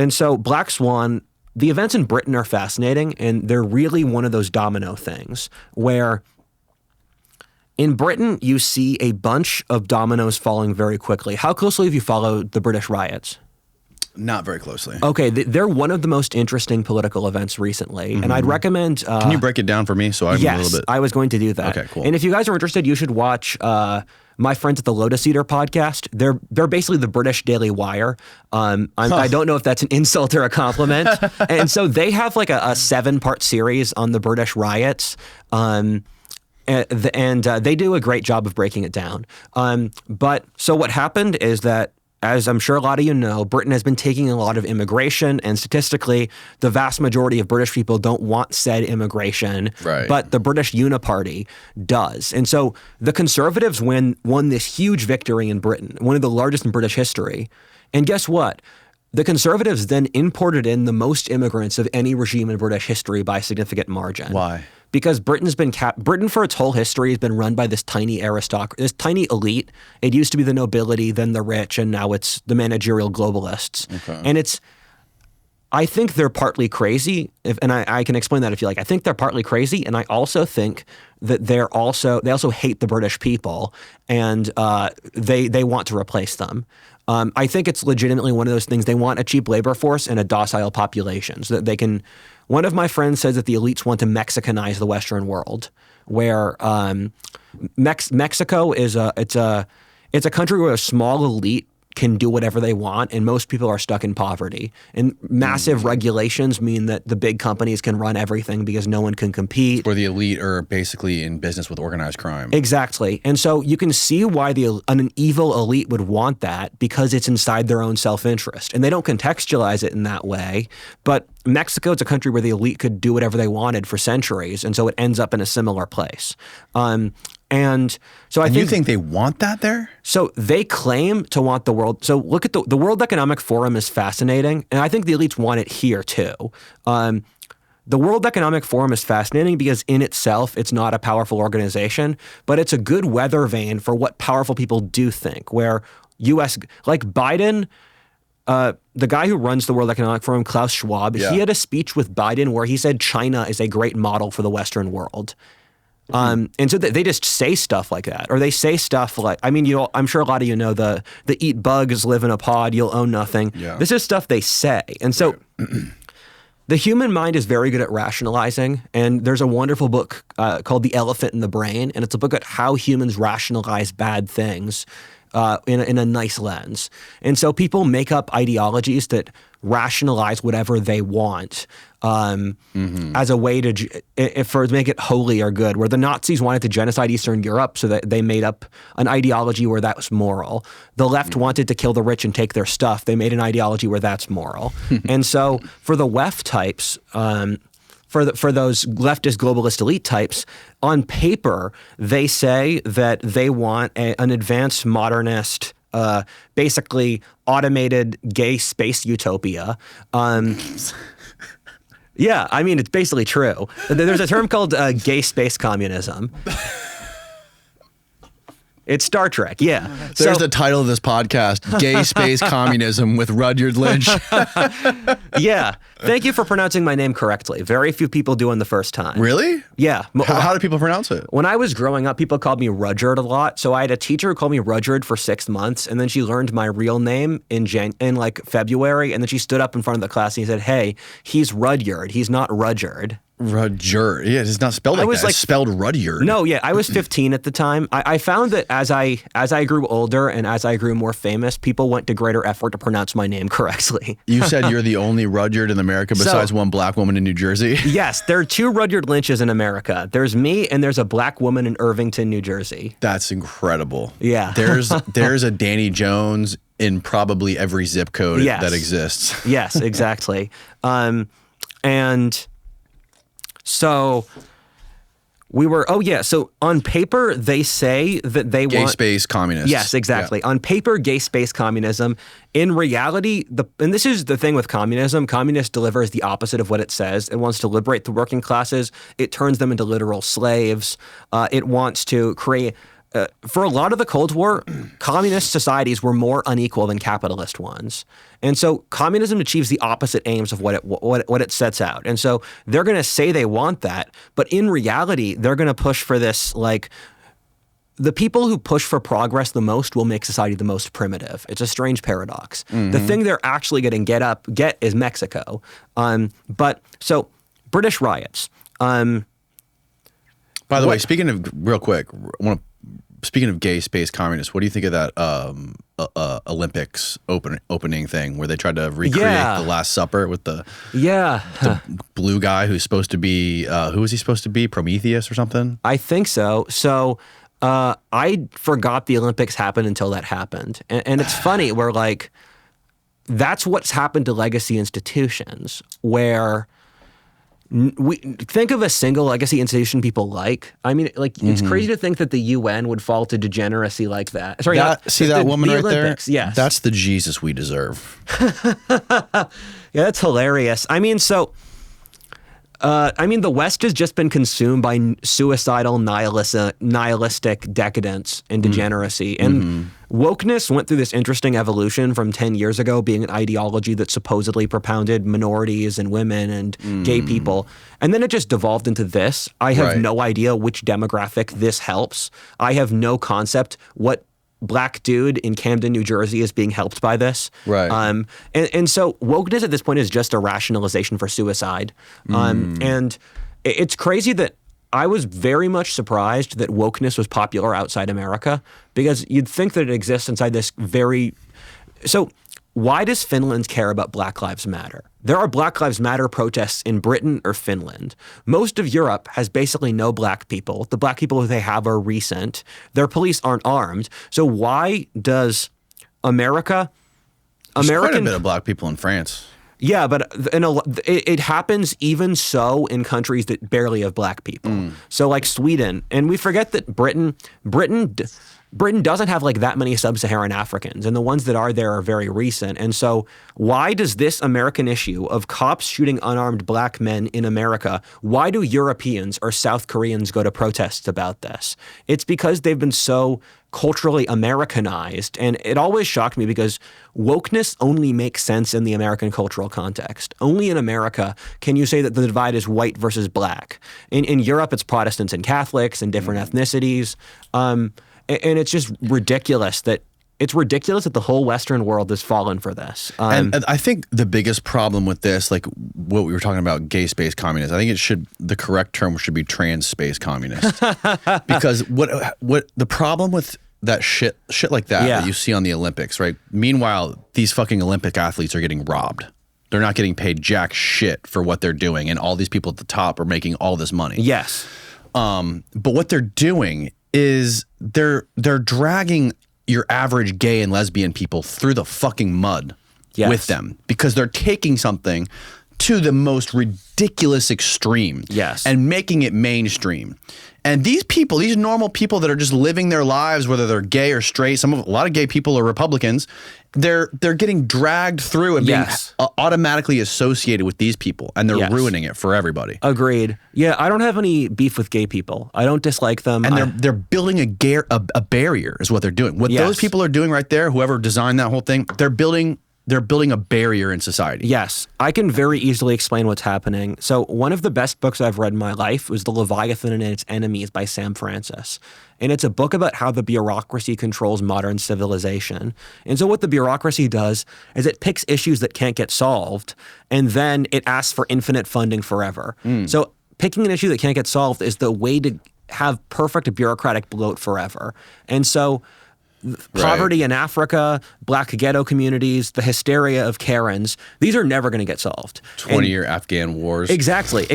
so Black Swan, the events in Britain are fascinating, and they're really one of those domino things where In Britain, you see a bunch of dominoes falling very quickly. How closely have you followed the British riots? Not very closely. Okay, they're one of the most interesting political events recently, and I'd recommend... Can you break it down for me so I'm a little bit... I was going to do that. Okay, cool. And if you guys are interested, you should watch my friends at the Lotus Eater podcast. They're basically the British Daily Wire. I don't know if that's an insult or a compliment. And so they have like a 7-part series on the British riots. And they do a great job of breaking it down. But so what happened is that, as I'm sure a lot of you know, Britain has been taking a lot of immigration, and statistically, the vast majority of British people don't want said immigration, right. But the British Uniparty does. And so the Conservatives won this huge victory in Britain, one of the largest in British history. And guess what? The Conservatives then imported in the most immigrants of any regime in British history by a significant margin. Why? Because Britain for its whole history has been run by this tiny aristocracy, this tiny elite. It used to be the nobility, then the rich, and now it's the managerial globalists. Okay. And I think they're partly crazy, and I can explain that if you like. I think they're partly crazy, and I also think that they also hate the British people, and they want to replace them. I think it's legitimately one of those things. They want a cheap labor force and a docile population so that they can. One of my friends says that the elites want to Mexicanize the Western world, where Mexico is it's a country where a small elite can do whatever they want, and most people are stuck in poverty. And massive regulations mean that the big companies can run everything because no one can compete. Where the elite are basically in business with organized crime. Exactly. And so you can see why an evil elite would want that, because it's inside their own self-interest. And they don't contextualize it in that way. But Mexico is a country where the elite could do whatever they wanted for centuries, and so it ends up in a similar place. And so I think you think they want that there? So they claim to want the world. So look at the World Economic Forum is fascinating, and I think the elites want it here too. The World Economic Forum is fascinating because in itself, it's not a powerful organization, but it's a good weather vane for what powerful people do think, where like Biden, the guy who runs the World Economic Forum, Klaus Schwab, he had a speech with Biden where he said China is a great model for the Western world. And so they just say stuff like that, or they say stuff like, I mean, I'm sure a lot of you know the eat bugs, live in a pod, you'll own nothing. Yeah. This is stuff they say. And so the human mind is very good at rationalizing. And there's a wonderful book called The Elephant in the Brain. And it's a book about how humans rationalize bad things in a nice lens. And so people make up ideologies that rationalize whatever they want as a way to make it holy or good, where the Nazis wanted to genocide Eastern Europe, so that they made up an ideology where that was moral. The left wanted to kill the rich and take their stuff. They made an ideology where that's moral. And so for the WEF types, for those leftist globalist elite types, on paper, they say that they want an advanced modernist, basically automated gay space utopia. Yeah, I mean, it's basically true. There's a term called gay space communism. It's Star Trek, yeah. There's the title of this podcast, Gay Space Communism with Rudyard Lynch. Yeah. Thank you for pronouncing my name correctly. Very few people do in the first time. Really? Yeah. How do people pronounce it? When I was growing up, people called me Rudyard a lot. So I had a teacher who called me Rudyard for 6 months, and then she learned my real name in like February, and then she stood up in front of the class and he said, "Hey, he's Rudyard. He's not Rudyard." Rudyard. Yeah, it's not spelled like that. It's spelled Rudyard. No, yeah. I was 15 at the time. I found that as I grew older and as I grew more famous, people went to greater effort to pronounce my name correctly. You said you're the only Rudyard in America besides one black woman in New Jersey? Yes, there are 2 Rudyard Lynches in America. There's me and there's a black woman in Irvington, New Jersey. That's incredible. Yeah. There's a Danny Jones in probably every zip code that exists. Yes, exactly. And so so on paper, they say that they want... Gay space communists. Yes, exactly. Yeah. On paper, gay space communism. In reality, and this is the thing with communism, communist delivers the opposite of what it says. It wants to liberate the working classes. It turns them into literal slaves. It wants to create... for a lot of the Cold War, communist societies were more unequal than capitalist ones. And so communism achieves the opposite aims of what it sets out. And so they're going to say they want that, but in reality, they're going to push for this like the people who push for progress the most will make society the most primitive. It's a strange paradox. The thing they're actually getting get is Mexico. But so British riots. By the way, speaking of real quick, speaking of gay space communists, what do you think of that Olympics opening thing where they tried to recreate the Last Supper with the blue guy who's supposed to be who was he supposed to be? Prometheus or something? I think so. So I forgot the Olympics happened until that happened, and it's funny where like that's what's happened to legacy institutions where. We think of a single legacy institution people like. I mean, like it's crazy to think that the UN would fall to degeneracy like that. Sorry, see that woman right Olympics, there? Yes, that's the Jesus we deserve. Yeah, that's hilarious. I mean, the West has just been consumed by suicidal, nihilistic decadence and degeneracy. And wokeness went through this interesting evolution from 10 years ago being an ideology that supposedly propounded minorities and women and gay people. And then it just devolved into this. I have no idea which demographic this helps. I have no concept what black dude in Camden, New Jersey is being helped by this. Right. And so wokeness at this point is just a rationalization for suicide. And it's crazy that I was very much surprised that wokeness was popular outside America because you'd think that it exists inside this so why does Finland care about Black Lives Matter? There are Black Lives Matter protests in Britain or Finland. Most of Europe has basically no black people. The black people they have are recent. Their police aren't armed. So why does America... There's quite a bit of black people in France. Yeah, but it happens even so in countries that barely have black people. So like Sweden, and we forget that Britain doesn't have like that many sub-Saharan Africans, and the ones that are there are very recent. And so why does this American issue of cops shooting unarmed black men in America, why do Europeans or South Koreans go to protests about this? It's because they've been so culturally Americanized. And it always shocked me because wokeness only makes sense in the American cultural context. Only in America can you say that the divide is white versus black. In Europe, it's Protestants and Catholics and different ethnicities. And it's just ridiculous that the whole Western world has fallen for this. And I think the biggest problem with this, like what we were talking about, gay space communists, I think the correct term should be trans space communist. Because what the problem with that shit like that you see on the Olympics, right? Meanwhile, these fucking Olympic athletes are getting robbed. They're not getting paid jack shit for what they're doing, and all these people at the top are making all this money. Yes. But what they're doing is they're dragging your average gay and lesbian people through the fucking mud with them because they're taking something to the most ridiculous extreme and making it mainstream. And these people, these normal people that are just living their lives, whether they're gay or straight, a lot of gay people are Republicans, they're getting dragged through and being automatically associated with these people, and they're ruining it for everybody. Agreed. Yeah, I don't have any beef with gay people. I don't dislike them. And they're building a barrier is what they're doing. What those people are doing right there, whoever designed that whole thing, they're building a barrier in society. Yes, I can very easily explain what's happening. So one of the best books I've read in my life was The Leviathan and Its Enemies by Sam Francis. And it's a book about how the bureaucracy controls modern civilization. And so what the bureaucracy does is it picks issues that can't get solved, and then it asks for infinite funding forever. So picking an issue that can't get solved is the way to have perfect bureaucratic bloat forever. And so poverty in Africa, black ghetto communities, the hysteria of Karens, these are never going to get solved. 20-year Afghan wars. Exactly.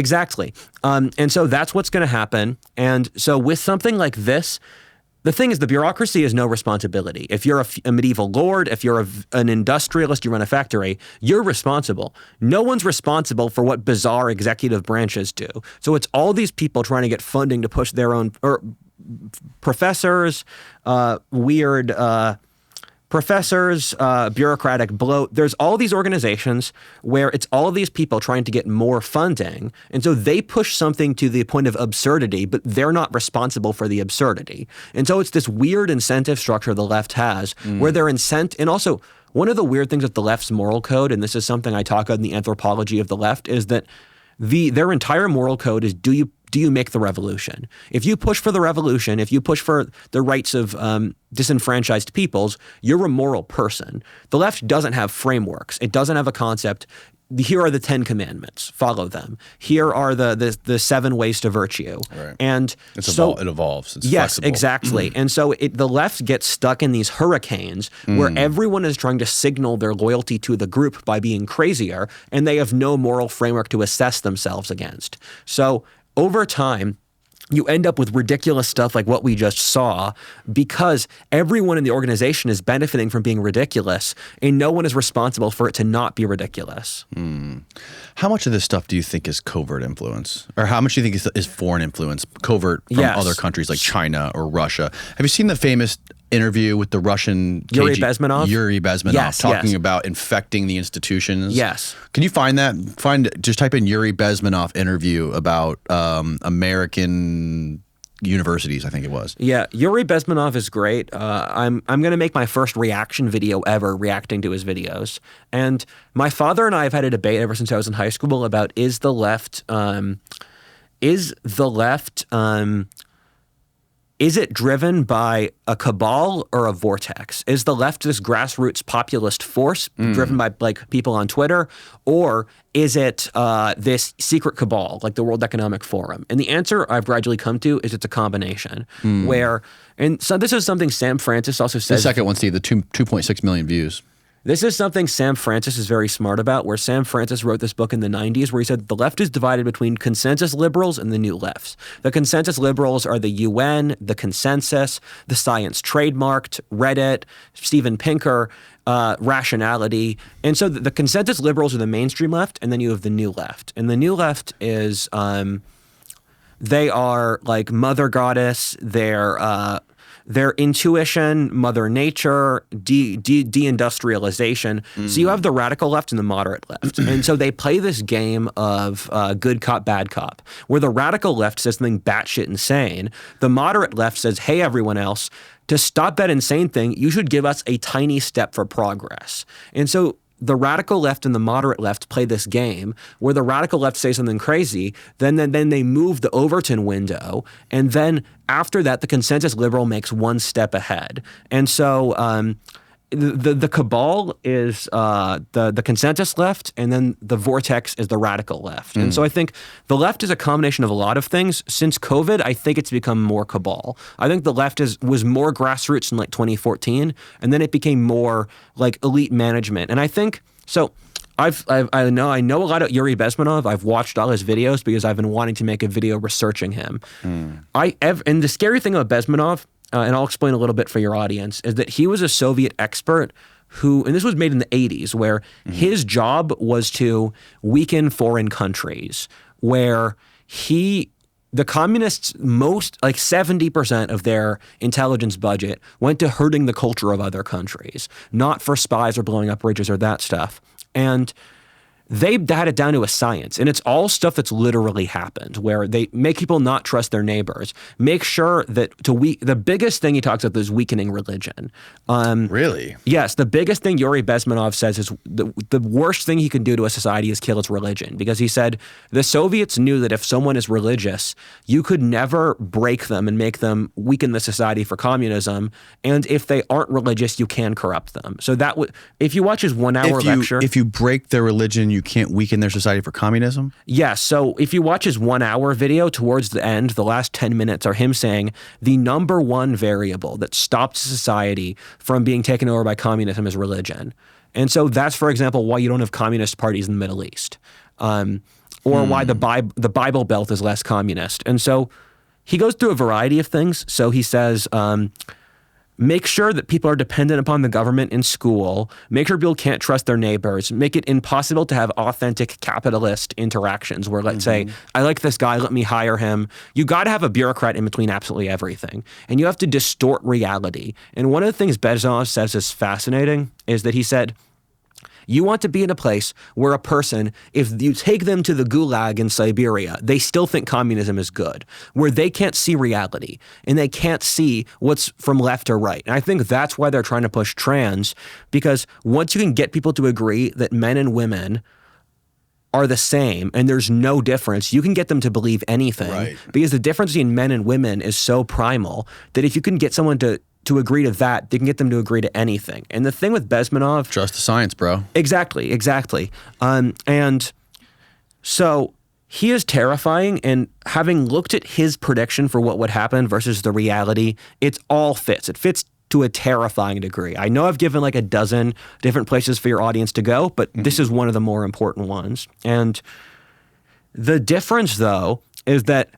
And so that's what's going to happen. And so with something like this, the thing is the bureaucracy has no responsibility. If you're a medieval lord, if you're an industrialist, you run a factory, you're responsible. No one's responsible for what bizarre executive branches do. So it's all these people trying to get funding to push their own professors, bureaucratic bloat. There's all these organizations where it's all these people trying to get more funding. And so they push something to the point of absurdity, but they're not responsible for the absurdity. And so it's this weird incentive structure the left has where they're and also one of the weird things with the left's moral code, and this is something I talk about in the anthropology of the left, is that their entire moral code is do do you make the revolution? If you push for the revolution, if you push for the rights of disenfranchised peoples, you're a moral person. The left doesn't have frameworks. It doesn't have a concept. Here are the 10 commandments. Follow them. Here are the 7 ways to virtue. Right. And it evolves. It's yes, flexible. exactly. And so the left gets stuck in these hurricanes where everyone is trying to signal their loyalty to the group by being crazier, and they have no moral framework to assess themselves against. So over time, you end up with ridiculous stuff like what we just saw because everyone in the organization is benefiting from being ridiculous and no one is responsible for it to not be ridiculous. How much of this stuff do you think is covert influence? Or how much do you think is foreign influence, covert from other countries like China or Russia? Have you seen the famous interview with the Russian Yuri Bezmenov talking about infecting the institutions? Yes. Can you find that? Just type in Yuri Bezmenov interview about American universities, I think it was. Yeah, Yuri Bezmenov is great. I'm going to make my first reaction video ever reacting to his videos. And my father and I have had a debate ever since I was in high school about is the left is it driven by a cabal or a vortex? Is the left this grassroots populist force driven by like people on Twitter, or is it this secret cabal like the World Economic Forum? And the answer I've gradually come to is it's a combination. And so this is something Sam Francis also says. The second one, Steve, the 2.6 million views. This is something Sam Francis is very smart about, where Sam Francis wrote this book in the 90s where he said the left is divided between consensus liberals and the new lefts. The consensus liberals are the UN, the consensus, the science trademarked, Reddit, Steven Pinker, rationality. And so the consensus liberals are the mainstream left, and then you have the new left. And the new left is, they are like Mother Goddess, their intuition, Mother Nature, deindustrialization. So you have the radical left and the moderate left. And so they play this game of good cop, bad cop, where the radical left says something batshit insane. The moderate left says, hey, everyone else, to stop that insane thing, you should give us a tiny step for progress. And so the radical left and the moderate left play this game where the radical left say something crazy, then they move the Overton window, and then after that, the consensus liberal makes one step ahead. And so the cabal is the consensus left, and then the vortex is the radical left. And so I think the left is a combination of a lot of things. Since COVID, I think it's become more cabal. I think the left was more grassroots in like 2014, and then it became more like elite management. And I think so. I know a lot of Yuri Bezmenov. I've watched all his videos because I've been wanting to make a video researching him. And the scary thing about Bezmenov, and I'll explain a little bit for your audience, is that he was a Soviet expert who, and this was made in the 80s, where his job was to weaken foreign countries, where the communists, like 70% of their intelligence budget went to hurting the culture of other countries, not for spies or blowing up bridges or that stuff. And they had it down to a science, and it's all stuff that's literally happened, where they make people not trust their neighbors, make sure that the biggest thing he talks about is weakening religion. Really? Yes, the biggest thing Yuri Bezmenov says is the worst thing he can do to a society is kill its religion, because he said the Soviets knew that if someone is religious, you could never break them and make them weaken the society for communism, and if they aren't religious, you can corrupt them. So that would, if you watch his 1 hour lecture, if you break their religion, you can't weaken their society for communism? Yes. So if you watch his 1 hour video, towards the end, the last 10 minutes are him saying the number one variable that stops society from being taken over by communism is religion. And so that's, for example, why you don't have communist parties in the Middle East, or why the Bible Belt is less communist. And so he goes through a variety of things. So he says, make sure that people are dependent upon the government in school. Make sure people can't trust their neighbors. Make it impossible to have authentic capitalist interactions where, let's say, I like this guy, let me hire him. You got to have a bureaucrat in between absolutely everything. And you have to distort reality. And one of the things Bezmenov says is fascinating is that he said, you want to be in a place where a person, if you take them to the gulag in Siberia, they still think communism is good, where they can't see reality and they can't see what's from left or right. And I think that's why they're trying to push trans, because once you can get people to agree that men and women are the same and there's no difference, you can get them to believe anything. Right. Because the difference between men and women is so primal that if you can get someone to agree to that, they can get them to agree to anything. And the thing with Bezmenov... Trust the science, bro. Exactly. And so he is terrifying, and having looked at his prediction for what would happen versus the reality, it all fits. It fits to a terrifying degree. I know I've given like a dozen different places for your audience to go, but this is one of the more important ones. And the difference, though, is that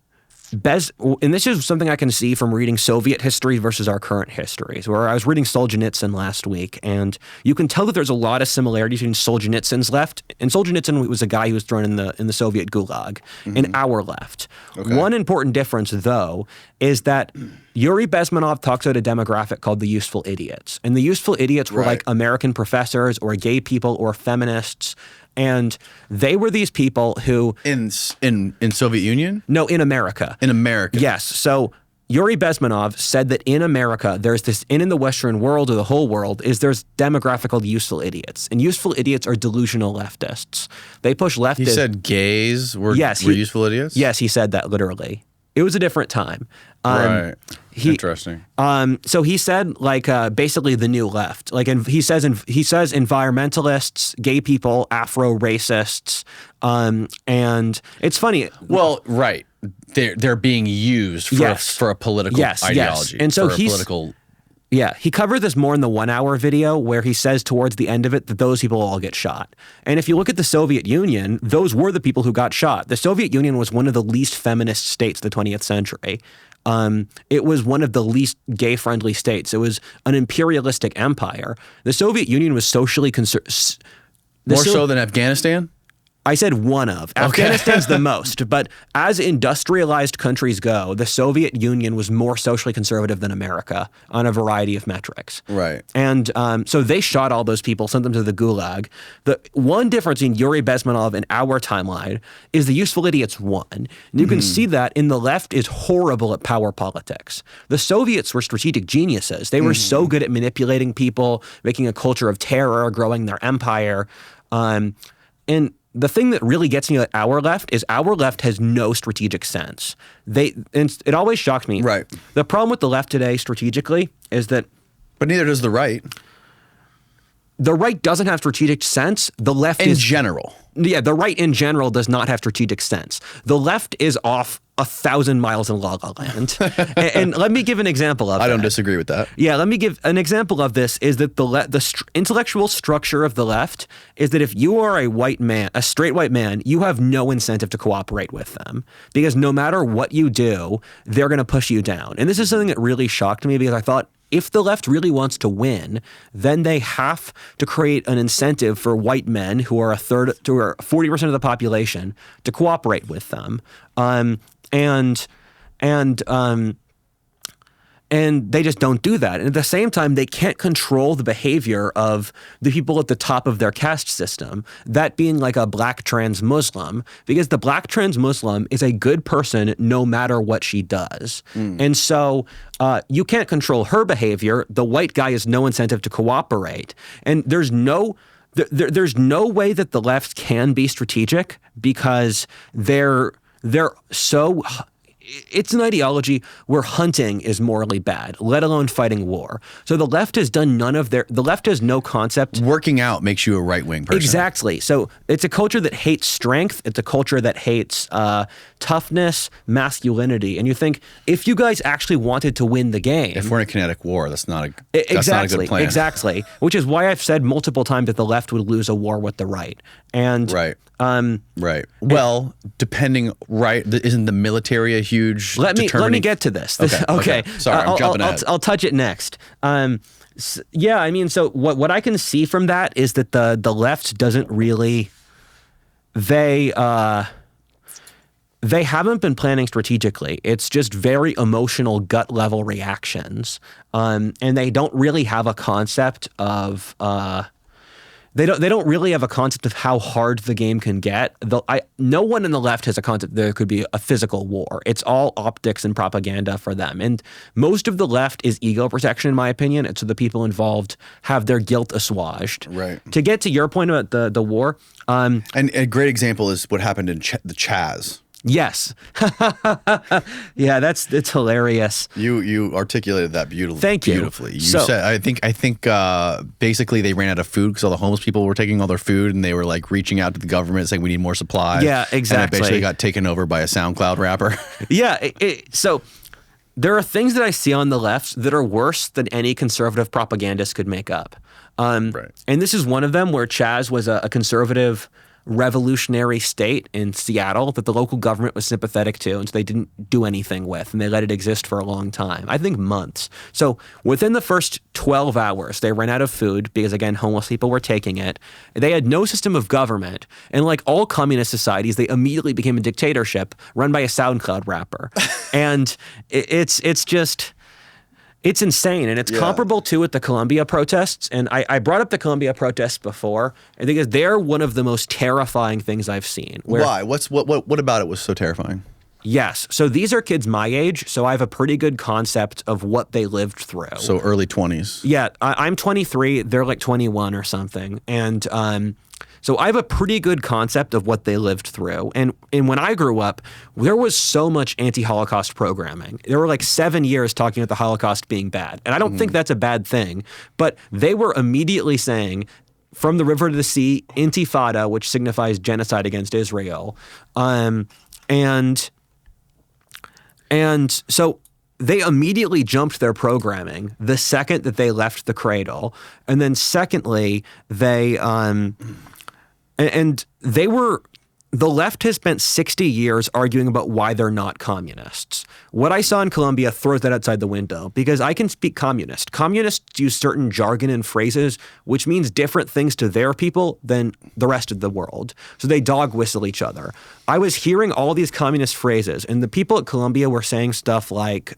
and this is something I can see from reading Soviet history versus our current histories, where I was reading Solzhenitsyn last week, and you can tell that there's a lot of similarities between Solzhenitsyn's left, and Solzhenitsyn was a guy who was thrown in the Soviet gulag, and our left. Okay. One important difference, though, is that Yuri Bezmenov talks about a demographic called the useful idiots, and the useful idiots were Right. like American professors or gay people or feminists. And they were these people who... In Soviet Union? No, in America. In America. Yes. So Yuri Bezmenov said that in America, there's this, and in the Western world or the whole world, there's demographic called useful idiots. And useful idiots are delusional leftists. They push leftists. He said gays were Yes, were useful idiots? Yes, he said that literally. It was a different time. Right. Interesting. So he said like basically the new left. Like, and he says environmentalists, gay people, Afro racists, and it's funny. Well, right. They're being used for Yes. for a political Yes, yes. ideology. And so for a he's- political. Yeah, he covered this more in the 1 hour video where he says towards the end of it that those people all get shot. And if you look at the Soviet Union, those were the people who got shot. The Soviet Union was one of the least feminist states of the 20th century. It was one of the least gay-friendly states. It was an imperialistic empire. The Soviet Union was socially conservative. More so than Afghanistan? I said one of. Afghanistan's the most. But as industrialized countries go, the Soviet Union was more socially conservative than America on a variety of metrics. Right. And so they shot all those people, sent them to the gulag. The one difference in Yuri Bezmenov and our timeline is the useful idiots won. And you can see that in the left is horrible at power politics. The Soviets were strategic geniuses. They were so good at manipulating people, making a culture of terror, growing their empire. And the thing that really gets me at our left is our left has no strategic sense. And it always shocks me. Right. The problem with the left today strategically is that But neither does the right. the right doesn't have strategic sense. The left In general. Yeah, the right in general does not have strategic sense. The left is off 1,000 miles in La La Land. and let me give an example of I don't that. disagree with that. Yeah, let me give an example of this is that the intellectual structure of the left is that if you are a white man, a straight white man, you have no incentive to cooperate with them because no matter what you do, they're going to push you down. And this is something that really shocked me because I thought if the left really wants to win, then they have to create an incentive for white men who are 40% of the population to cooperate with them. And they just don't do that. And at the same time, they can't control the behavior of the people at the top of their caste system, that being like a black trans Muslim, because the black trans Muslim is a good person no matter what she does. And so you can't control her behavior. The white guy has no incentive to cooperate. And there's no way that the left can be strategic because they're so... It's an ideology where hunting is morally bad, let alone fighting war. So the left has done the left has no concept. Working out makes you a right-wing person. Exactly. So it's a culture that hates strength. It's a culture that hates toughness, masculinity. And you think, if you guys actually wanted to win the game. If we're in a kinetic war, that's not a good plan. Exactly. Which is why I've said multiple times that the left would lose a war with the right. And Right. Right. Well, depending, right, isn't the military a huge Let me determining? get to this. Okay. Sorry, I'm jumping ahead. I'll touch it next. Yeah, I mean, so what I can see from that is that the left doesn't really they haven't been planning strategically. It's just very emotional, gut level reactions, and they don't really have a concept of They don't really have a concept of how hard the game can get. No one in the left has a concept there could be a physical war. It's all optics and propaganda for them. And most of the left is ego protection, in my opinion. And so the people involved have their guilt assuaged. Right. To get to your point about the war. And a great example is what happened in the Chaz. Yes. Yeah, it's hilarious. You articulated that beautifully. Thank you. Beautifully. You said I think basically they ran out of food because all the homeless people were taking all their food and they were like reaching out to the government saying we need more supplies. Yeah, exactly. And it basically got taken over by a SoundCloud rapper. Yeah. So there are things that I see on the left that are worse than any conservative propagandist could make up. Right. And this is one of them where Chaz was a conservative revolutionary state in Seattle that the local government was sympathetic to, and so they didn't do anything with, and they let it exist for a long time. I think months. So within the first 12 hours, they ran out of food because, again, homeless people were taking it. They had no system of government, and like all communist societies, they immediately became a dictatorship run by a SoundCloud rapper. And it's just... It's insane, and it's comparable to with the Columbia protests. And I brought up the Columbia protests before, I think they're one of the most terrifying things I've seen. Why? What about it was so terrifying? Yes. So these are kids my age, so I have a pretty good concept of what they lived through. So early 20s. Yeah, I'm 23. They're like 21 or something. And so I have a pretty good concept of what they lived through. And when I grew up, there was so much anti-Holocaust programming. There were like 7 years talking about the Holocaust being bad. And I don't think that's a bad thing. But they were immediately saying, from the river to the sea, intifada, which signifies genocide against Israel. And so they immediately jumped their programming the second that they left the cradle. And then secondly, the left has spent 60 years arguing about why they're not communists. What I saw in Colombia throws that outside the window because I can speak communist. Communists use certain jargon and phrases, which means different things to their people than the rest of the world. So they dog whistle each other. I was hearing all these communist phrases, and the people at Colombia were saying stuff like,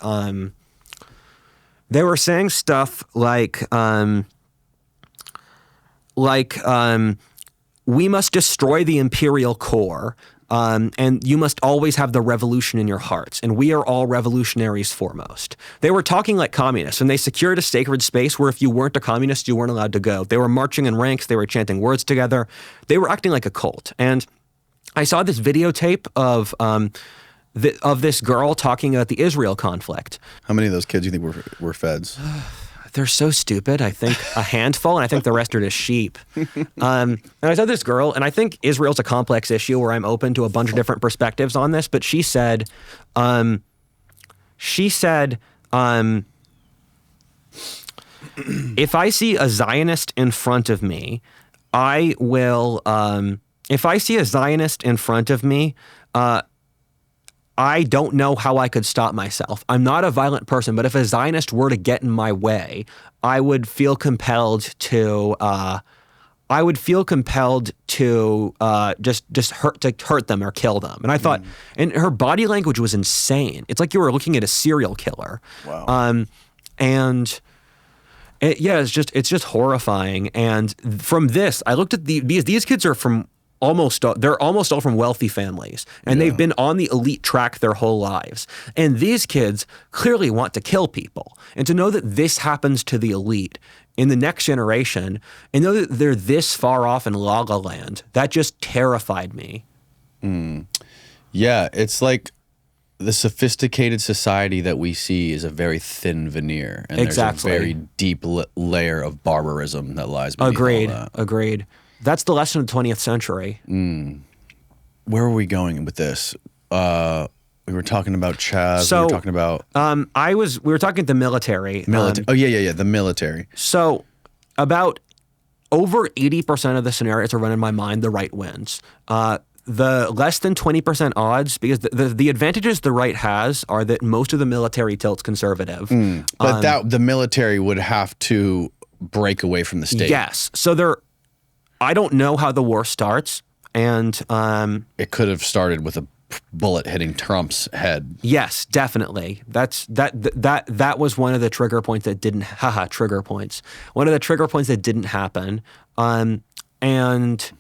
we must destroy the imperial core, and you must always have the revolution in your hearts, and we are all revolutionaries foremost. They were talking like communists, and they secured a sacred space where if you weren't a communist, you weren't allowed to go. They were marching in ranks. They were chanting words together. They were acting like a cult. And I saw this videotape of this girl talking about the Israel conflict. How many of those kids do you think were feds? They're so stupid. I think a handful, and I think the rest are just sheep. And I saw this girl, and I think Israel's a complex issue where I'm open to a bunch of different perspectives on this, but she said, if I see a Zionist in front of me, I will, I don't know how I could stop myself. I'm not a violent person, but if a Zionist were to get in my way, I would feel compelled to just hurt them or kill them. And I thought, and her body language was insane. It's like you were looking at a serial killer. Wow. It's just horrifying. And from this, I looked at these kids are from they're almost all from wealthy families, and they've been on the elite track their whole lives. And these kids clearly want to kill people. And to know that this happens to the elite in the next generation, and know that they're this far off in La La Land, that just terrified me. Yeah, it's like the sophisticated society that we see is a very thin veneer, and there's a very deep layer of barbarism that lies beneath all that. Agreed. That's the lesson of the 20th century. Where are we going with this? We were talking about Chaz. So, we were talking about... we were talking the military. The military. So about over 80% of the scenarios that run in my mind, the right wins. The less than 20% odds, because the advantages the right has are that most of the military tilts conservative. But the military would have to break away from the state. Yes. So I don't know how the war starts, and it could have started with a bullet hitting Trump's head. Yes, definitely. That was one of the trigger points that didn't. Trigger points. One of the trigger points that didn't happen. and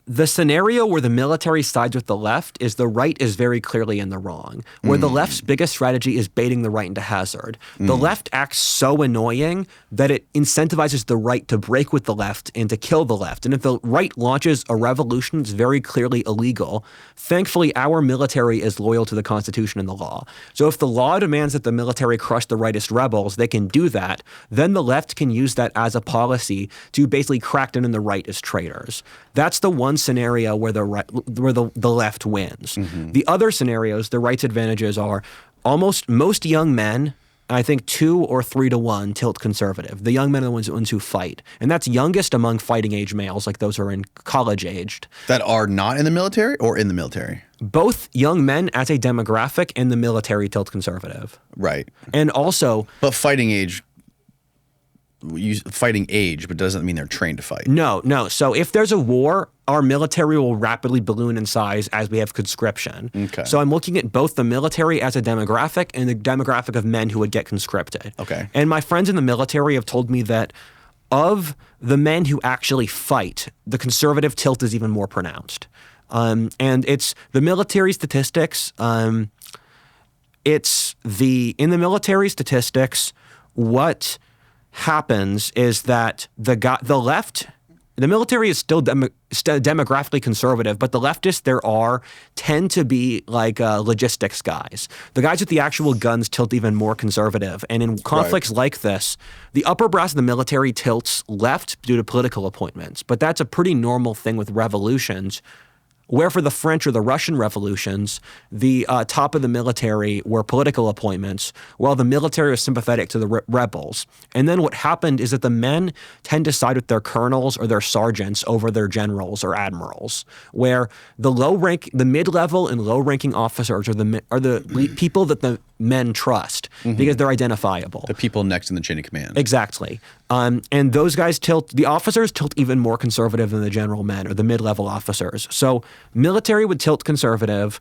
the scenario where the military sides with the left is the right is very clearly in the wrong, where the left's biggest strategy is baiting the right into hazard. The left acts so annoying that it incentivizes the right to break with the left and to kill the left. And if the right launches a revolution, it's very clearly illegal. Thankfully, our military is loyal to the Constitution and the law. So if the law demands that the military crush the rightist rebels, they can do that. Then the left can use that as a policy to basically crack down on the right as traitors. That's the one scenario where the left wins. The other scenarios, the right's advantages are most young men, I think 2 or 3 to 1 tilt conservative. The young men are the ones who fight. And that's youngest among fighting age males, like those who are in college aged. That are not in the military or in the military? Both young men as a demographic and the military tilt conservative. Right. And also... But fighting age, but doesn't mean they're trained to fight. No. So if there's a war, our military will rapidly balloon in size as we have conscription. Okay. So I'm looking at both the military as a demographic and the demographic of men who would get conscripted. Okay. And my friends in the military have told me that of the men who actually fight, the conservative tilt is even more pronounced. And it's the military statistics. In the military statistics, what happens is that the left, the military is still demographically conservative, but the leftists tend to be like logistics guys. The guys with the actual guns tilt even more conservative. And in conflicts like this, the upper brass of the military tilts left due to political appointments. But that's a pretty normal thing with revolutions, where for the French or the Russian revolutions, the top of the military were political appointments, while the military was sympathetic to the rebels. And then what happened is that the men tend to side with their colonels or their sergeants over their generals or admirals, where the mid-level and low-ranking officers are the people that the men trust because they're identifiable. The people next in the chain of command. Exactly. And those guys the officers tilt even more conservative than the general men or the mid-level officers. So military would tilt conservative.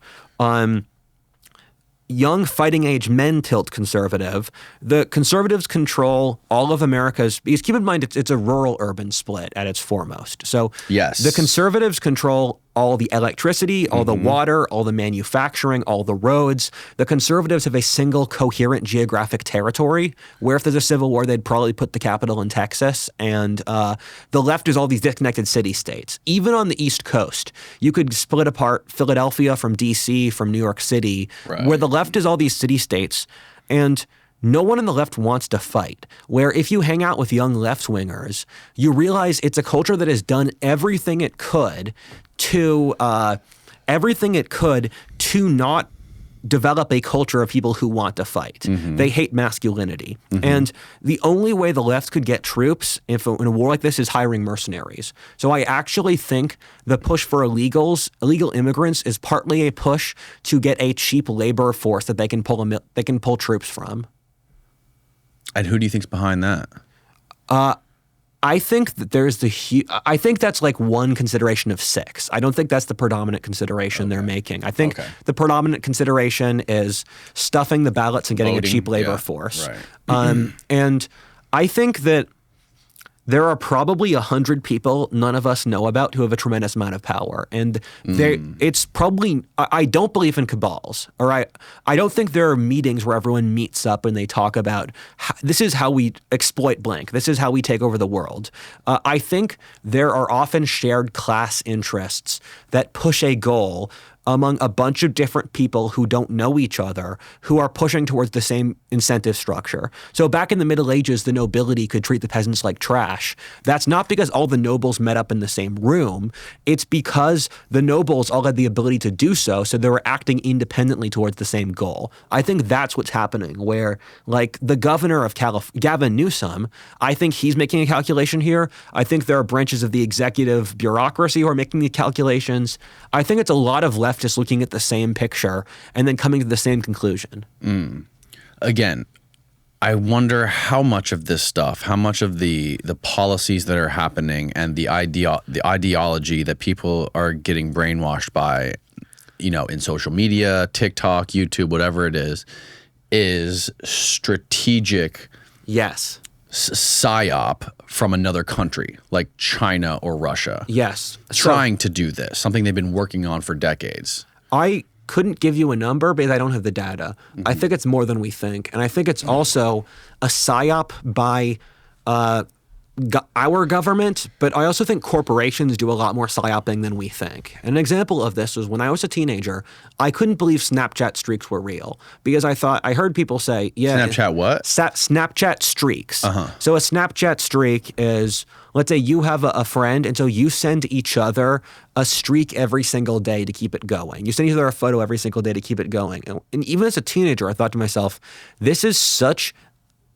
Young fighting age men tilt conservative. The conservatives control all of America's, because keep in mind it's a rural-urban split at its foremost. So yes, the conservatives control all the electricity, all the water, all the manufacturing, all the roads. The conservatives have a single coherent geographic territory where if there's a civil war, they'd probably put the capital in Texas. And the left is all these disconnected city-states. Even on the East Coast, you could split apart Philadelphia from D.C., from New York City, where the left is all these city-states. And no one on the left wants to fight, where if you hang out with young left-wingers, you realize it's a culture that has done everything it could to not develop a culture of people who want to fight. They hate masculinity. And the only way the left could get troops in a war like this is hiring mercenaries. So I actually think the push for illegal immigrants is partly a push to get a cheap labor force that they can pull troops from. And who do you think's behind that? I think that I think that's like one consideration of 6. I don't think that's the predominant consideration they're making. I think the predominant consideration is stuffing the ballots and getting a cheap labor force. Right. And I think that there are probably 100 people none of us know about who have a tremendous amount of power. And it's probably, I don't believe in cabals, or I don't think there are meetings where everyone meets up and they talk about, this is how we exploit blank. This is how we take over the world. I think there are often shared class interests that push a goal among a bunch of different people who don't know each other, who are pushing towards the same incentive structure. So back in the Middle Ages, the nobility could treat the peasants like trash. That's not because all the nobles met up in the same room. It's because the nobles all had the ability to do so they were acting independently towards the same goal. I think that's what's happening, where like the governor of Gavin Newsom, I think he's making a calculation here. I think there are branches of the executive bureaucracy who are making the calculations. I think it's a lot of leftists looking at the same picture and then coming to the same conclusion. Again, I wonder how much of this stuff, how much of the policies that are happening and the ideology that people are getting brainwashed by, in social media, TikTok, YouTube, whatever it is is strategic Yes. psyop from another country, like China or Russia. Yes. Trying to do this, something they've been working on for decades. I couldn't give you a number because I don't have the data. I think it's more than we think. And I think it's also a psyop by our government, but I also think corporations do a lot more psyoping than we think. An example of this was when I was a teenager, I couldn't believe Snapchat streaks were real because I heard people say, yeah. Snapchat what? Snapchat streaks. So a Snapchat streak is, let's say you have a friend, and so you send each other a streak every single day to keep it going. You send each other a photo every single day to keep it going. And even as a teenager, I thought to myself, this is such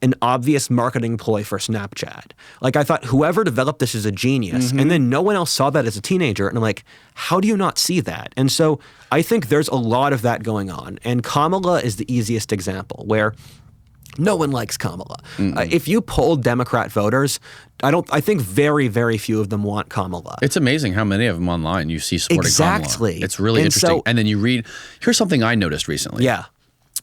an obvious marketing ploy for Snapchat. Like, I thought whoever developed this is a genius. And then no one else saw that as a teenager. And I'm like, how do you not see that? And so I think there's a lot of that going on. And Kamala is the easiest example where no one likes Kamala. If you polled Democrat voters, I think very, very few of them want Kamala. It's amazing how many of them online you see supporting Kamala. Exactly. It's really interesting. So, and then you read, here's something I noticed recently. Yeah.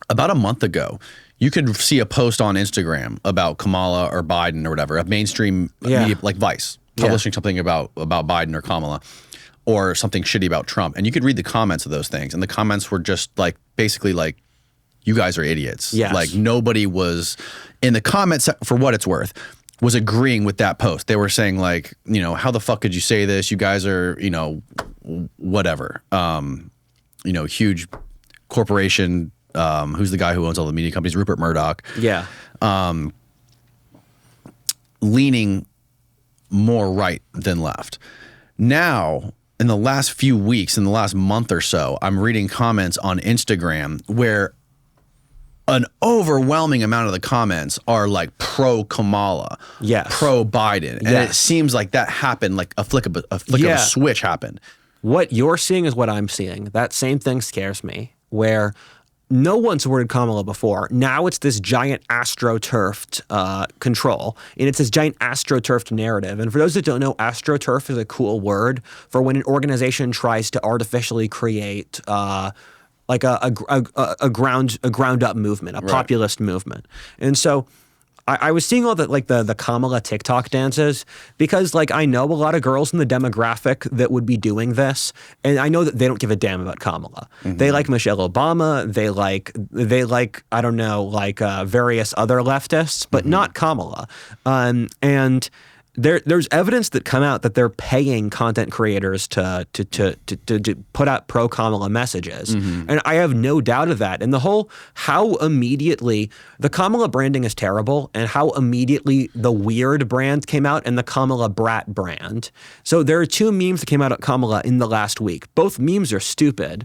About a month ago, you could see a post on Instagram about Kamala or Biden or whatever, a mainstream media like Vice publishing something about Biden or Kamala, or something shitty about Trump. And you could read the comments of those things. And the comments were just like, basically like, you guys are idiots. Yes. Like, nobody was in the comments, for what it's worth, was agreeing with that post. They were saying like, you know, how the fuck could you say this? You guys are, you know, whatever. You know, huge corporation. Who's the guy who owns all the media companies? Rupert Murdoch. Yeah. Leaning more right than left. Now, in the last few weeks, in the last month or so, I'm reading comments on Instagram where an overwhelming amount of the comments are like pro Kamala, pro Biden. And it seems like that happened, like a flick of a switch happened. What you're seeing is what I'm seeing. That same thing scares me, where no one supported Kamala before. Now it's this giant astroturfed control, and it's this giant astroturfed narrative. And for those that don't know, astroturf is a cool word for when an organization tries to artificially create like a ground up movement, a populist movement. And so I was seeing all the Kamala TikTok dances because like I know a lot of girls in the demographic that would be doing this, and I know that they don't give a damn about Kamala. They like Michelle Obama, they like I don't know, like various other leftists, but not Kamala. And there's evidence that come out that they're paying content creators to put out pro Kamala messages, and I have no doubt of that. And the whole how immediately the Kamala branding is terrible, and how immediately the weird brand came out and the Kamala brat brand. So there are two memes that came out at Kamala in the last week. Both memes are stupid,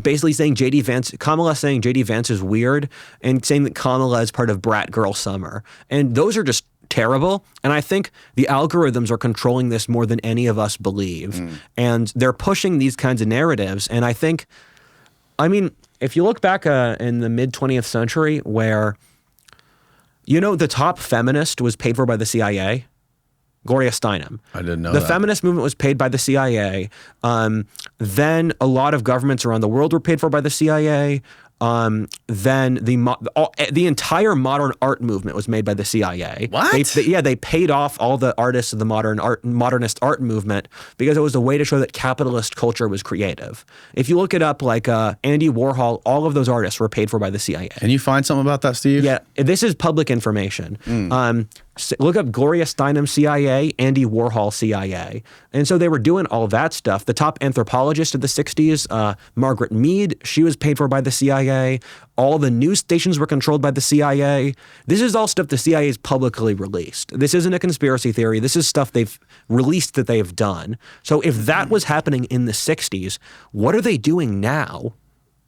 basically saying Kamala saying JD Vance is weird, and saying that Kamala is part of Brat Girl Summer, and those are just terrible. And I think the algorithms are controlling this more than any of us believe. And they're pushing these kinds of narratives. And I think, I mean, if you look back in the mid 20th century where, you know, the top feminist was paid for by the CIA, Gloria Steinem. I didn't know the that. feminist movement was paid by the CIA. Then a lot of governments around the world were paid for by the CIA. Then the entire modern art movement was made by the CIA. What? They paid off all the artists of the modernist art movement because it was a way to show that capitalist culture was creative. If you look it up, like Andy Warhol, all of those artists were paid for by the CIA. Can you find something about that, Steve? Yeah, this is public information. Look up Gloria Steinem CIA, Andy Warhol CIA. And so they were doing all of that stuff. The top anthropologist of the 60s, Margaret Mead, she was paid for by the CIA. All the news stations were controlled by the CIA. This is all stuff the CIA has publicly released. This isn't a conspiracy theory. This is stuff they've released that they've done. So if that was happening in the 60s, what are they doing now?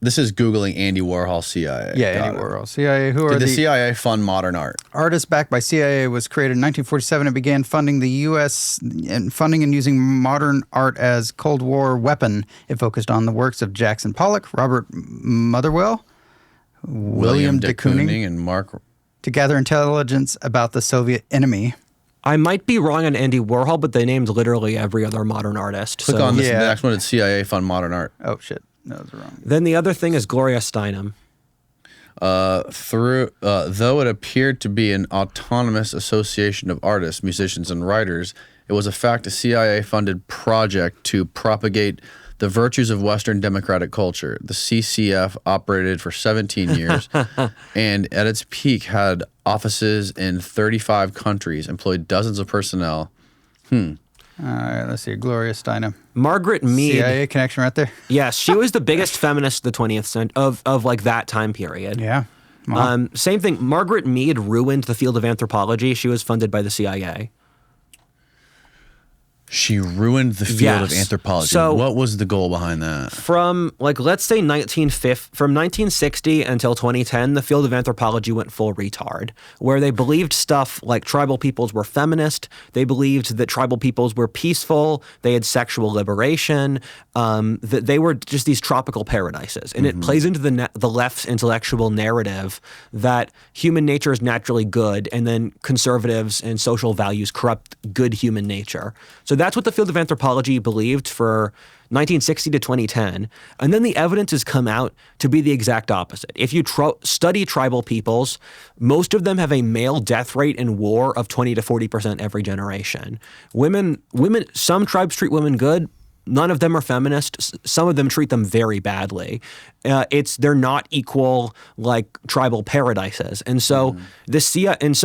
This is Googling Andy Warhol CIA. Yeah, Andy Warhol CIA. Who are Did the CIA fund modern art? Artists backed by CIA was created in 1947 and began funding the U.S. and funding and using modern art as Cold War weapon. It focused on the works of Jackson Pollock, Robert Motherwell, William de Kooning, and Mark to gather intelligence about the Soviet enemy. I might be wrong on Andy Warhol, but they named literally every other modern artist. Click on this. The next one. Did CIA fund modern art? Oh shit. No, that's wrong. Then the other thing is Gloria Steinem. Though it appeared to be an autonomous association of artists, musicians, and writers, it was a fact a CIA-funded project to propagate the virtues of Western democratic culture. The CCF operated for 17 years and at its peak had offices in 35 countries, employed dozens of personnel. All right, let's see. Gloria Steinem. Margaret Mead. CIA connection right there. Yes, she was the biggest feminist of the 20th century, of like that time period. Yeah. Wow. Same thing. Margaret Mead ruined the field of anthropology. She was funded by the CIA. She ruined the field of Yes. anthropology. So- What was the goal behind that? From like let's say 1960 until 2010, the field of anthropology went full retard, where they believed stuff like tribal peoples were feminist. They believed that tribal peoples were peaceful. They had sexual liberation. That they were just these tropical paradises, and it plays into the left's intellectual narrative that human nature is naturally good, and then conservatives and social values corrupt good human nature. So that's what the field of anthropology believed for 1960 to 2010. And then the evidence has come out to be the exact opposite. If you study tribal peoples, most of them have a male death rate in war of 20 to 40% every generation. Women, some tribes treat women good. None of them are feminist. Some of them treat them very badly. They're not equal like tribal paradises. And so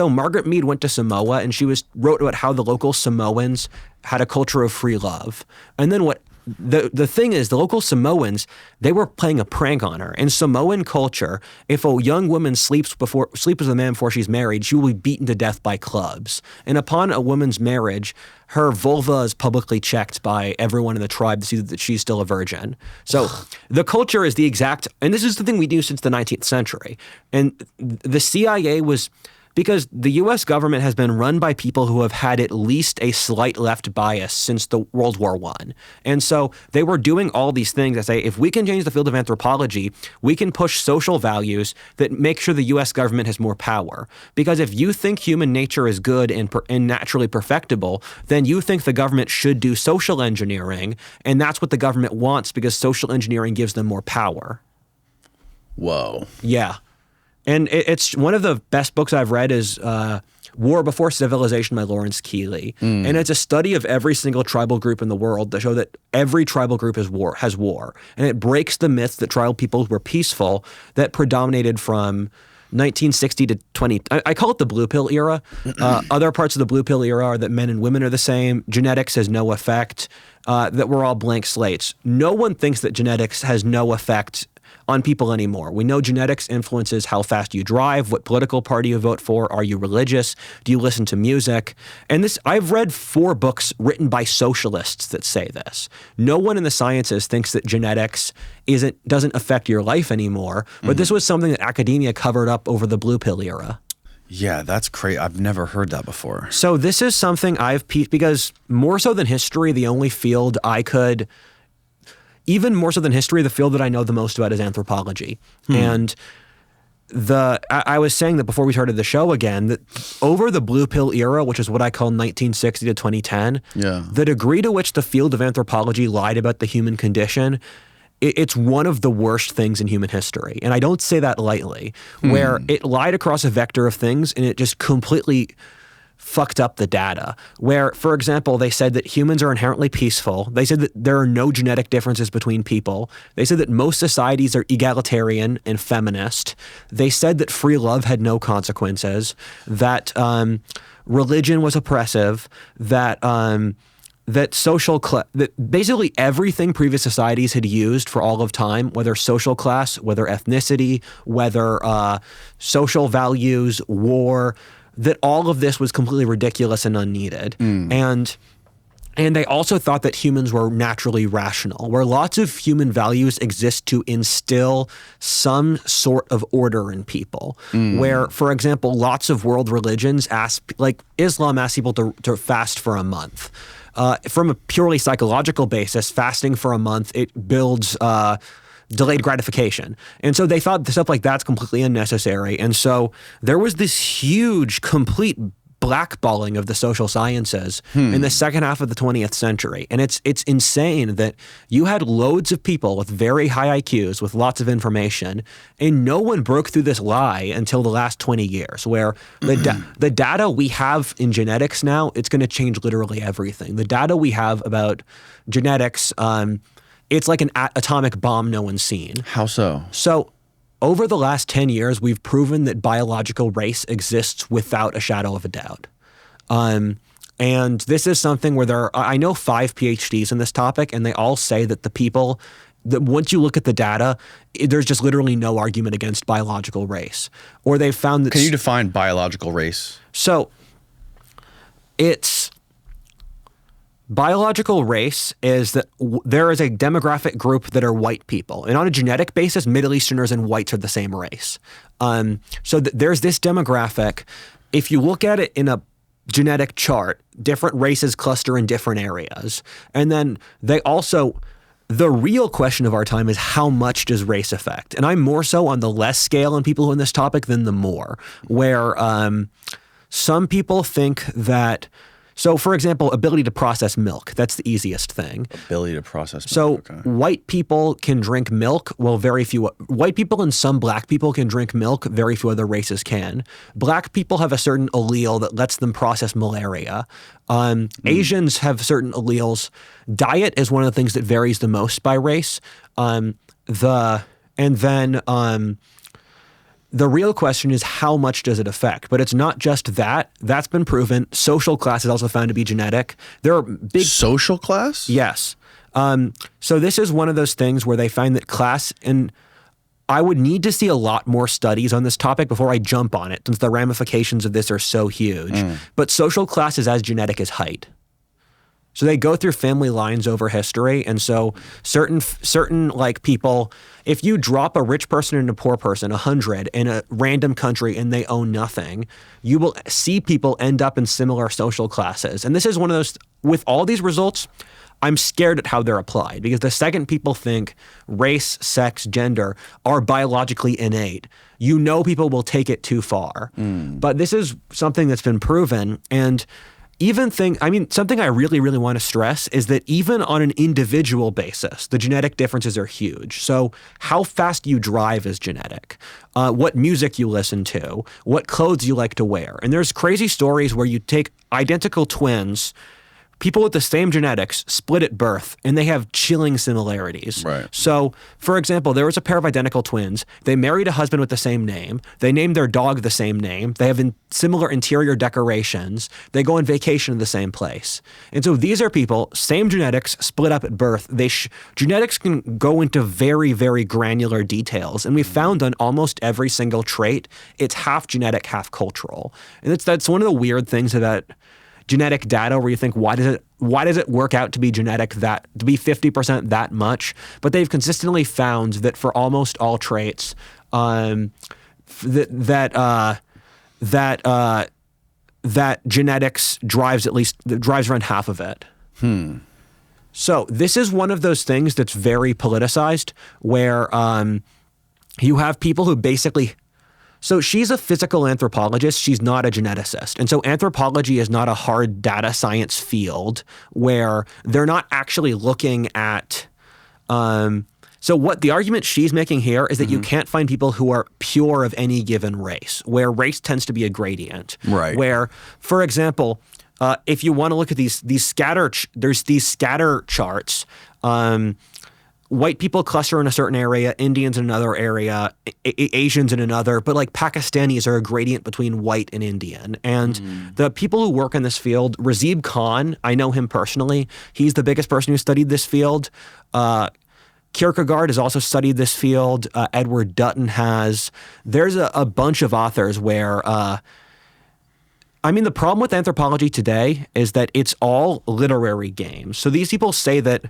Margaret Mead went to Samoa and she wrote about how the local Samoans had a culture of free love. And then the thing is, the local Samoans, they were playing a prank on her. In Samoan culture, if a young woman sleeps with a man before she's married, she will be beaten to death by clubs. And upon a woman's marriage, her vulva is publicly checked by everyone in the tribe to see that she's still a virgin. So the culture is the exact, and this is the thing we do since the 19th century. And the CIA was, because the U.S. government has been run by people who have had at least a slight left bias since the World War I. And so they were doing all these things that say, if we can change the field of anthropology, we can push social values that make sure the U.S. government has more power. Because if you think human nature is good and naturally perfectible, then you think the government should do social engineering, and that's what the government wants because social engineering gives them more power. Whoa. Yeah. And it's one of the best books I've read is War Before Civilization by Lawrence Keeley. And it's a study of every single tribal group in the world to show that every tribal group has war. And it breaks the myth that tribal peoples were peaceful that predominated from 1960 to 20. I call it the blue pill era. Other parts of the blue pill era are that men and women are the same. Genetics has no effect. That we're all blank slates. No one thinks that genetics has no effect on people anymore. We know genetics influences how fast you drive, what political party you vote for, are you religious, do you listen to music? And I've read 4 books written by socialists that say this. No one in the sciences thinks that genetics doesn't affect your life anymore, but this was something that academia covered up over the blue pill era. Yeah, that's crazy. I've never heard that before. So this is something because more so than history, the only field even more so than history, the field that I know the most about is anthropology. And I was saying that before we started the show again, that over the blue pill era, which is what I call 1960 to 2010, the degree to which the field of anthropology lied about the human condition, it's one of the worst things in human history. And I don't say that lightly, where it lied across a vector of things and it just completely fucked up the data, where, for example, they said that humans are inherently peaceful. They said that there are no genetic differences between people. They said that most societies are egalitarian and feminist. They said that free love had no consequences, that religion was oppressive, that that basically everything previous societies had used for all of time, whether social class, whether ethnicity, whether social values, war, that all of this was completely ridiculous and unneeded. And they also thought that humans were naturally rational, where lots of human values exist to instill some sort of order in people. Where, for example, lots of world religions Islam asks people to fast for a month. From a purely psychological basis, fasting for a month, it builds delayed gratification. And so they thought stuff like that's completely unnecessary. And so there was this huge, complete blackballing of the social sciences in the second half of the 20th century. And it's insane that you had loads of people with very high IQs, with lots of information, and no one broke through this lie until the last 20 years, where the data we have in genetics now, it's going to change literally everything. The data we have about genetics, it's like an atomic bomb no one's seen. How so? So over the last 10 years, we've proven that biological race exists without a shadow of a doubt. And this is something where I know 5 PhDs in this topic, and they all say that that once you look at the data, there's just literally no argument against biological race. Or they've found that... Can you define biological race? So biological race is that there is a demographic group that are white people. And on a genetic basis, Middle Easterners and whites are the same race. So there's this demographic. If you look at it in a genetic chart, different races cluster in different areas. And then the real question of our time is how much does race affect? And I'm more so on the less scale on people in this topic than the more, where some people think that... So, for example, ability to process milk. That's the easiest thing. Ability to process milk. So, okay. White people can drink milk. Well, very few. White people and some black people can drink milk. Very few other races can. Black people have a certain allele that lets them process malaria. Asians have certain alleles. Diet is one of the things that varies the most by race. The real question is how much does it affect? But it's not just that. That's been proven. Social class is also found to be genetic. There are big... Social class? Yes. So this is one of those things where they find that class, and I would need to see a lot more studies on this topic before I jump on it, since the ramifications of this are so huge. But social class is as genetic as height. So they go through family lines over history, and so certain like people, if you drop a rich person and a poor person, 100 in a random country and they own nothing, you will see people end up in similar social classes. And this is one of those, with all these results, I'm scared at how they're applied, because the second people think race, sex, gender are biologically innate, people will take it too far. But this is something that's been proven, and something I really, really want to stress is that even on an individual basis, the genetic differences are huge. So how fast you drive is genetic. What music you listen to, what clothes you like to wear. And there's crazy stories where you take identical twins, people with the same genetics, split at birth, and they have chilling similarities. Right. So, for example, there was a pair of identical twins. They married a husband with the same name. They named their dog the same name. They have similar interior decorations. They go on vacation in the same place. And so these are people, same genetics, split up at birth. Genetics can go into very, very granular details. And we found on almost every single trait, it's half genetic, half cultural. And that's one of the weird things about genetic data, where you think, why does it work out to be genetic, to be 50% that much? But they've consistently found that for almost all traits, that genetics drives around half of it. So this is one of those things that's very politicized, where you have people who basically... So she's a physical anthropologist. She's not a geneticist. And so anthropology is not a hard data science field where they're not actually looking at... So what the argument she's making here is that you can't find people who are pure of any given race, where race tends to be a gradient. Right. Where, for example, if you want to look at there's these scatter charts. White people cluster in a certain area, Indians in another area, Asians in another, but like Pakistanis are a gradient between white and Indian. And the people who work in this field, Razib Khan, I know him personally. He's the biggest person who studied this field. Kierkegaard has also studied this field. Edward Dutton has. There's a bunch of authors where... the problem with anthropology today is that it's all literary games. So these people say that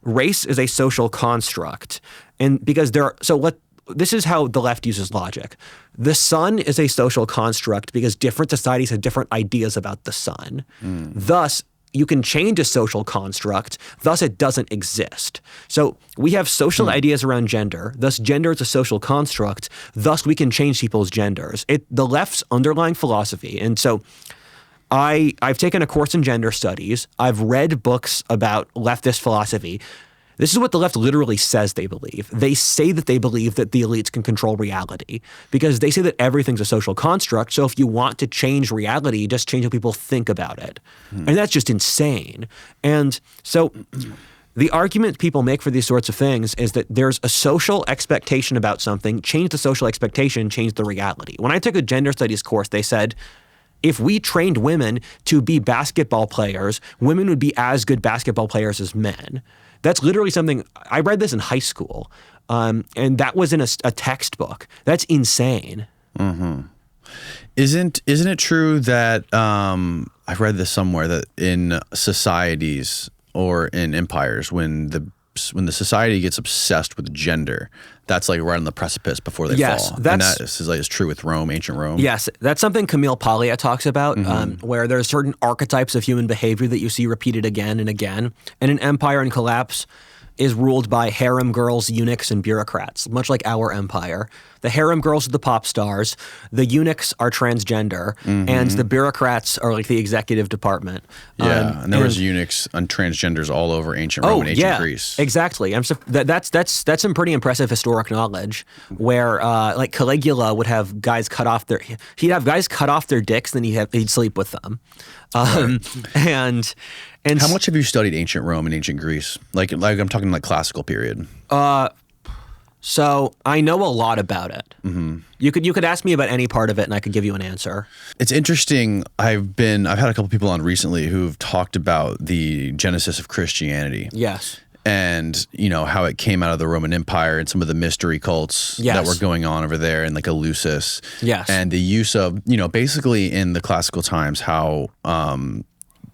race is a social construct, and because this is how the left uses logic. The sun is a social construct because different societies have different ideas about the sun. Thus, you can change a social construct, thus it doesn't exist. So we have social ideas around gender, thus gender is a social construct, thus we can change people's genders. The left's underlying philosophy, and so I've taken a course in gender studies. I've read books about leftist philosophy. This is what the left literally says they believe. They say that they believe that the elites can control reality because they say that everything's a social construct. So if you want to change reality, just change how people think about it. And that's just insane. And so the argument people make for these sorts of things is that there's a social expectation about something, change the social expectation, change the reality. When I took a gender studies course, they said, if we trained women to be basketball players, women would be as good basketball players as men. That's literally something, I read this in high school, and that was in a textbook. That's insane. Isn't it true that I read this somewhere that in societies or in empires, when the society gets obsessed with gender, that's like right on the precipice before they fall. And that is true with Rome, ancient Rome. Yes, that's something Camille Paglia talks about, where there's certain archetypes of human behavior that you see repeated again and again. And an empire in collapse is ruled by harem girls, eunuchs, and bureaucrats, much like our empire. The harem girls are the pop stars, the eunuchs are transgender, and the bureaucrats are like the executive department. Yeah, and there was eunuchs and transgenders all over ancient Rome and ancient Greece. Exactly. That's some pretty impressive historic knowledge. Where like Caligula would have guys cut off their dicks, then he'd sleep with them. And how much have you studied ancient Rome and ancient Greece? Like I'm talking like classical period. So I know a lot about it. You could ask me about any part of it, and I could give you an answer. It's interesting. I've had a couple people on recently who've talked about the genesis of Christianity. Yes. And how it came out of the Roman Empire and some of the mystery cults that were going on over there, and like Eleusis. Yes. And the use of basically in the classical times how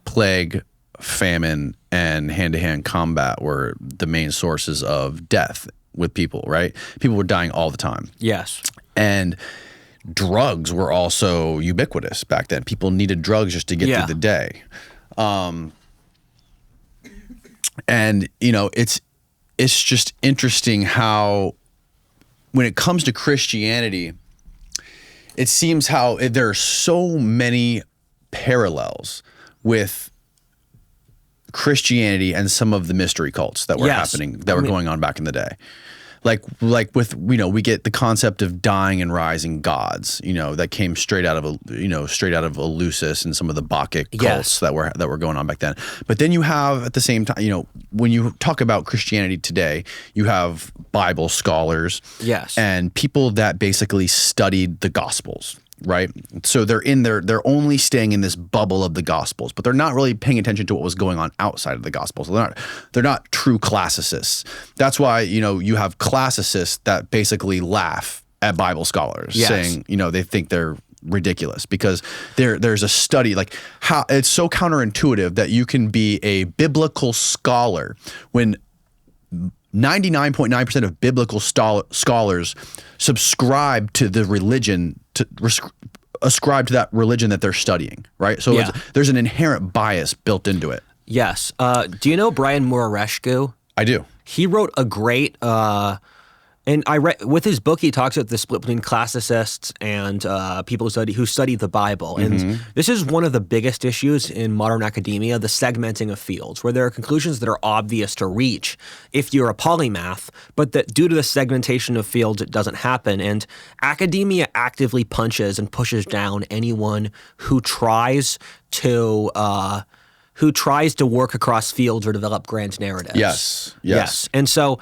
plague, famine, and hand-to-hand combat were the main sources of death with people, right? People were dying all the time. Yes. And drugs were also ubiquitous back then. People needed drugs just to get through the day. And it's just interesting how when it comes to Christianity, it seems how there are so many parallels with Christianity and some of the mystery cults that were happening, that were going on back in the day. Like with, we get the concept of dying and rising gods, that came straight out of Eleusis and some of the Bacchic cults that were going on back then. But then you have at the same time, when you talk about Christianity today, you have Bible scholars and people that basically studied the Gospels. Right. So they're only staying in this bubble of the Gospels, but they're not really paying attention to what was going on outside of the Gospels. They're not true classicists. That's why, you have classicists that basically laugh at Bible scholars saying, they think they're ridiculous because there's a study like how it's so counterintuitive that you can be a biblical scholar when 99.9% of biblical scholars subscribe to the religion, ascribe to that religion that they're studying, right? So there's an inherent bias built into it. Yes. Do you know Brian Murarescu? I do. He wrote a great, and I read with his book. He talks about the split between classicists and people who study the Bible. And this is one of the biggest issues in modern academia: the segmenting of fields, where there are conclusions that are obvious to reach if you're a polymath, but that due to the segmentation of fields, it doesn't happen. And academia actively punches and pushes down anyone who tries to work across fields or develop grand narratives. Yes. And so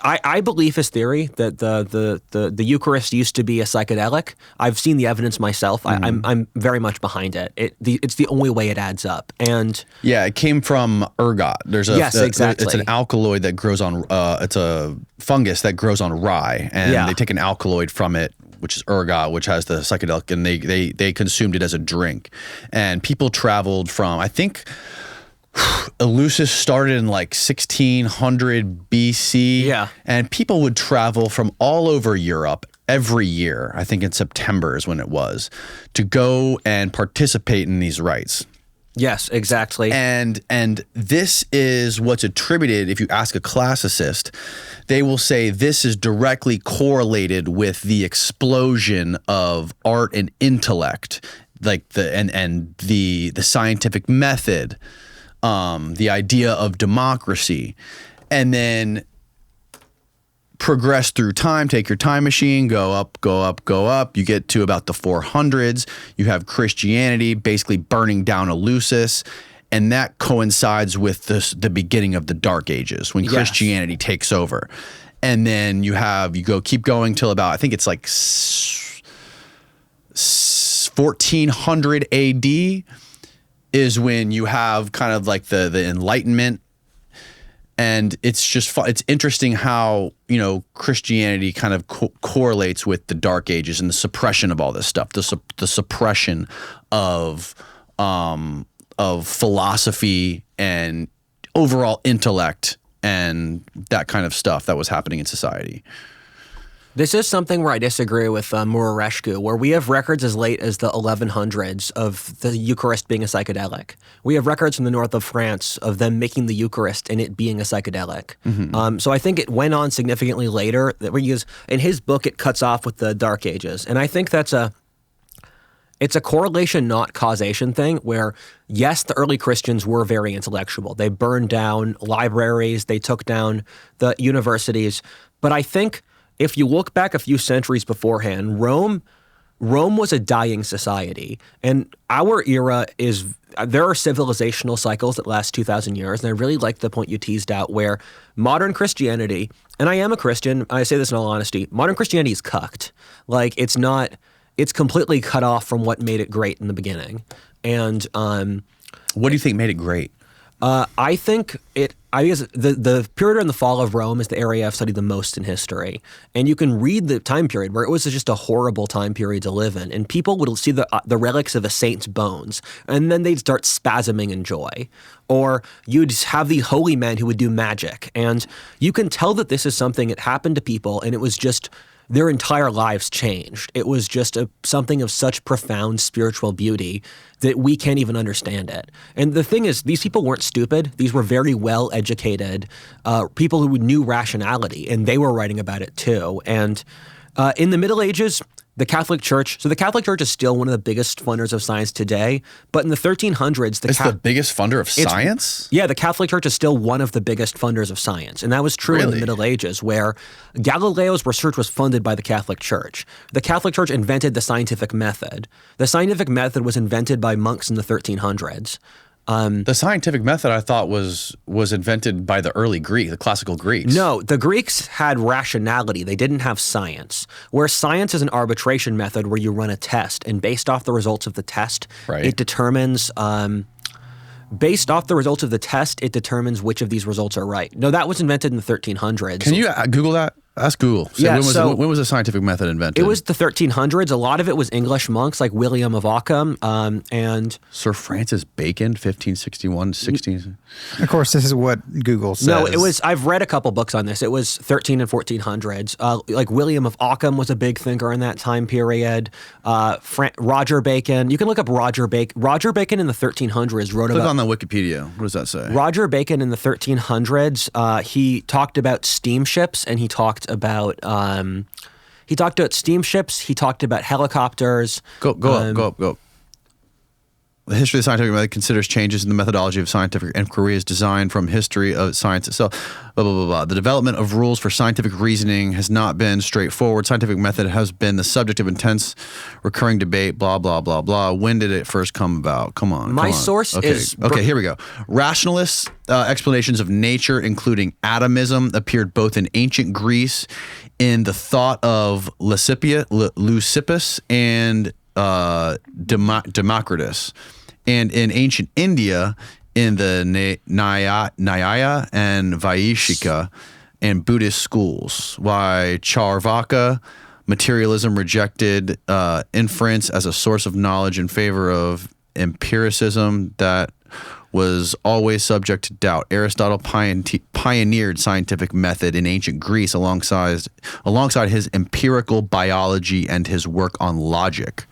I believe his theory that the Eucharist used to be a psychedelic. I've seen the evidence myself. I'm very much behind it. It's the only way it adds up. And it came from ergot. Exactly. It's an alkaloid that grows on. It's a fungus that grows on rye, and they take an alkaloid from it, which is ergot, which has the psychedelic, and they consumed it as a drink. And people traveled from, I think, Eleusis started in like 1600 BC. And people would travel from all over Europe every year, I think in September is when it was, to go and participate in these rites. Yes, exactly. And this is what's attributed. If you ask a classicist, they will say this is directly correlated with the explosion of art and intellect like the scientific method, the idea of democracy, and then progress through time, take your time machine, go up, go up, go up. You get to about the 400s. You have Christianity basically burning down Eleusis. And that coincides with the beginning of the Dark Ages when Christianity takes over. And then you keep going till about, I think it's like 1400 AD is when you have kind of like the Enlightenment. And it's just it's interesting how, Christianity kind of correlates with the Dark Ages and the suppression of all this stuff, the suppression of philosophy and overall intellect and that kind of stuff that was happening in society. This is something where I disagree with Morescu, where we have records as late as the 1100s of the Eucharist being a psychedelic. We have records from the north of France of them making the Eucharist and it being a psychedelic. Mm-hmm. So I think it went on significantly later. In his book, it cuts off with the Dark Ages. And I think it's a correlation, not causation thing where, yes, the early Christians were very intellectual. They burned down libraries. They took down the universities. But I think if you look back a few centuries beforehand, Rome was a dying society. And our era there are civilizational cycles that last 2,000 years. And I really like the point you teased out where modern Christianity, and I am a Christian, I say this in all honesty, modern Christianity is cucked. Like it's completely cut off from what made it great in the beginning. And what do you think made it great? I think the period in the fall of Rome is the area I've studied the most in history. And you can read the time period where it was just a horrible time period to live in. And people would see the relics of a saint's bones, and then they'd start spasming in joy. Or you'd have the holy men who would do magic. And you can tell that this is something that happened to people, and it was just their entire lives changed. It was just something of such profound spiritual beauty that we can't even understand it. And the thing is, these people weren't stupid. These were very well-educated people who knew rationality, and they were writing about it too. And in the Middle Ages, the Catholic Church is still one of the biggest funders of science today, but in the 1300s... It's the biggest funder of science? Yeah, the Catholic Church is still one of the biggest funders of science, and that was true in the Middle Ages, where Galileo's research was funded by the Catholic Church. The Catholic Church invented the scientific method. The scientific method was invented by monks in the 1300s. The scientific method, I thought, was invented by the early Greeks, the classical Greeks. No, the Greeks had rationality. They didn't have science. Where science is an arbitration method where you run a test, and based off the results of the test, it determines... based off the results of the test, it determines which of these results are right. No, that was invented in the 1300s. Can you Google that? Ask Google. When was the scientific method invented? It was the 1300s. A lot of it was English monks like William of Ockham and... Sir Francis Bacon, 1561, 16... Of course, this is what Google says. No, it was... I've read a couple books on this. It was 13 and 1400s. Like William of Ockham was a big thinker in that time period. Roger Bacon. You can look up Roger Bacon. Roger Bacon in the 1300s wrote about... Click on the Wikipedia. What does that say? Roger Bacon in the 1300s, he talked about steamships, and he talked about steamships. He talked about helicopters. Go up. The history of the scientific method considers changes in the methodology of scientific inquiry as designed from history of science itself. Blah, blah, blah, blah. The development of rules for scientific reasoning has not been straightforward. Scientific method has been the subject of intense recurring debate, blah, blah, blah, blah. When did it first come about? Come on. My source is... Okay, here we go. Rationalists' explanations of nature, including atomism, appeared both in ancient Greece in the thought of Leucippus and Democritus, and in ancient India in the Nyaya and Vaishika and Buddhist schools. Why Charvaka materialism rejected inference as a source of knowledge in favor of empiricism that was always subject to doubt. Aristotle pioneered scientific method in ancient Greece alongside his empirical biology and his work on logic.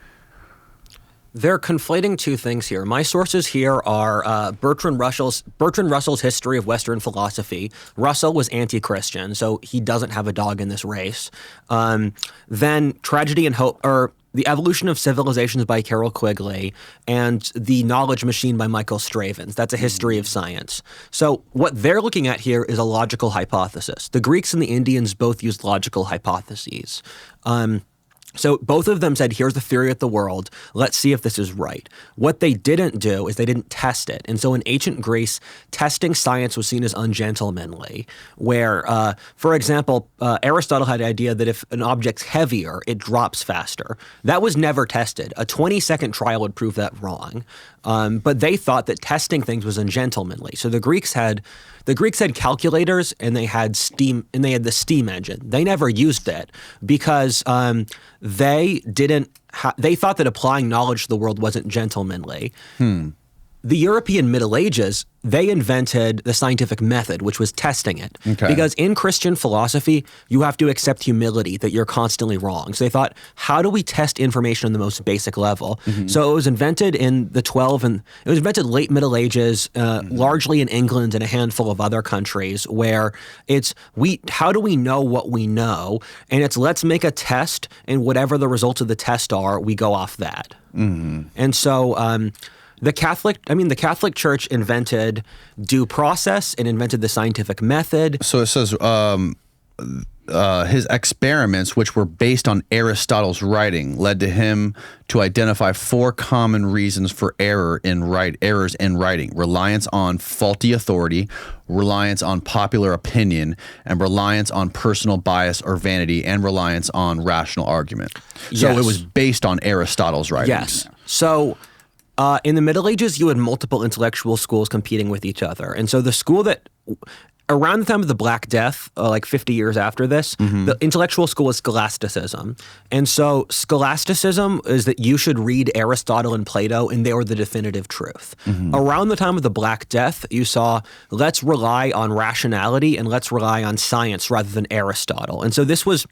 They're conflating two things here. My sources here are Bertrand Russell's History of Western Philosophy. Russell was anti-Christian, so he doesn't have a dog in this race. Then Tragedy and Hope, or The Evolution of Civilizations by Carol Quigley and The Knowledge Machine by Michael Stravens. That's a history of science. So what they're looking at here is a logical hypothesis. The Greeks and the Indians both used logical hypotheses. So both of them said, here's the theory of the world. Let's see if this is right. What they didn't do is they didn't test it. And so in ancient Greece, testing science was seen as ungentlemanly, where, for example, Aristotle had the idea that if an object's heavier, it drops faster. That was never tested. A 20-second trial would prove that wrong. But they thought that testing things was ungentlemanly. So the Greeks had calculators, and they had the steam engine. They never used it because they thought that applying knowledge to the world wasn't gentlemanly. The European Middle Ages, they invented the scientific method, which was testing it. Okay. Because in Christian philosophy, you have to accept humility, that you're constantly wrong. So they thought, how do we test information on the most basic level? So it was invented in it was invented late Middle Ages, largely in England and a handful of other countries, where how do we know what we know? And it's let's make a test, and whatever the results of the test are, we go off that. And so the Catholic Church invented due process and invented the scientific method. So it says his experiments, which were based on Aristotle's writing, led to him to identify 4 common reasons for errors in writing: reliance on faulty authority, reliance on popular opinion, and reliance on personal bias or vanity, and reliance on rational argument. So it was based on Aristotle's writings. Yes. So in the Middle Ages, you had multiple intellectual schools competing with each other. And so the school that, around the time of the Black Death, like 50 years after this, the intellectual school was scholasticism. And so scholasticism is that you should read Aristotle and Plato, and they were the definitive truth. Around the time of the Black Death, you saw, let's rely on rationality and let's rely on science rather than Aristotle. And so this was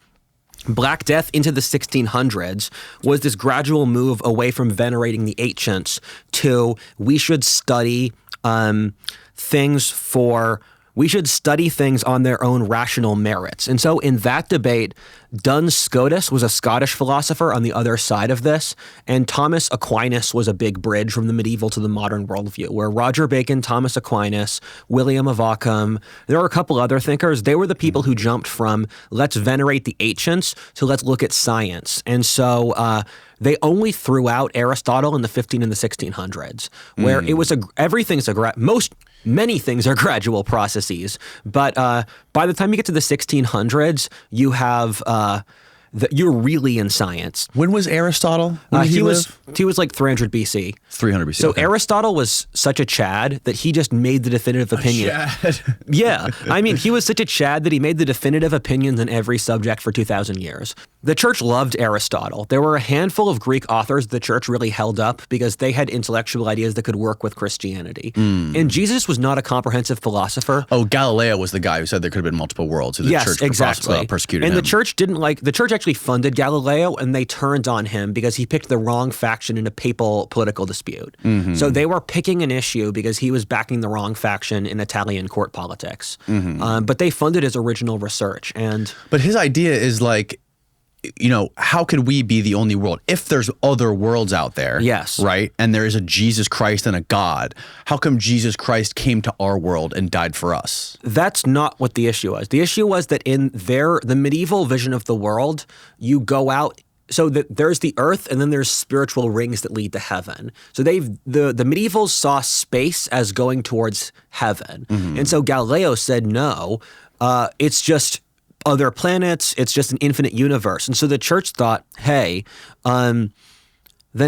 Black Death into the 1600s was this gradual move away from venerating the ancients to we should study things on their own rational merits. And so in that debate, Duns Scotus was a Scottish philosopher on the other side of this, and Thomas Aquinas was a big bridge from the medieval to the modern worldview, where Roger Bacon, Thomas Aquinas, William of Ockham, there were a couple other thinkers. They were the people who jumped from let's venerate the ancients to let's look at science. And so they only threw out Aristotle in the 15 and the 1600s, where it was many things are gradual processes, but by the time you get to the 1600s, you have you're really in science. When was Aristotle? When did he live? He was like 300 BC. 300 BC. So okay. Aristotle was such a Chad that he just made the definitive opinion. Chad. Yeah. I mean, he was such a Chad that he made the definitive opinions in every subject for 2,000 years. The church loved Aristotle. There were a handful of Greek authors the church really held up because they had intellectual ideas that could work with Christianity. And Jesus was not a comprehensive philosopher. Oh, Galileo was the guy who said there could have been multiple worlds. The church persecuted him. And the church actually funded Galileo, and they turned on him because he picked the wrong faction in a papal political dispute. So they were picking an issue because he was backing the wrong faction in Italian court politics. But they funded his original research. But his idea is like, how could we be the only world? If there's other worlds out there, yes, right? And there is a Jesus Christ and a God, how come Jesus Christ came to our world and died for us? That's not what the issue was. The issue was that in the medieval vision of the world, you go out, so that there's the earth and then there's spiritual rings that lead to heaven. So the medievals saw space as going towards heaven. And so Galileo said, no, it's just other planets, it's just an infinite universe. And so the church thought, hey, then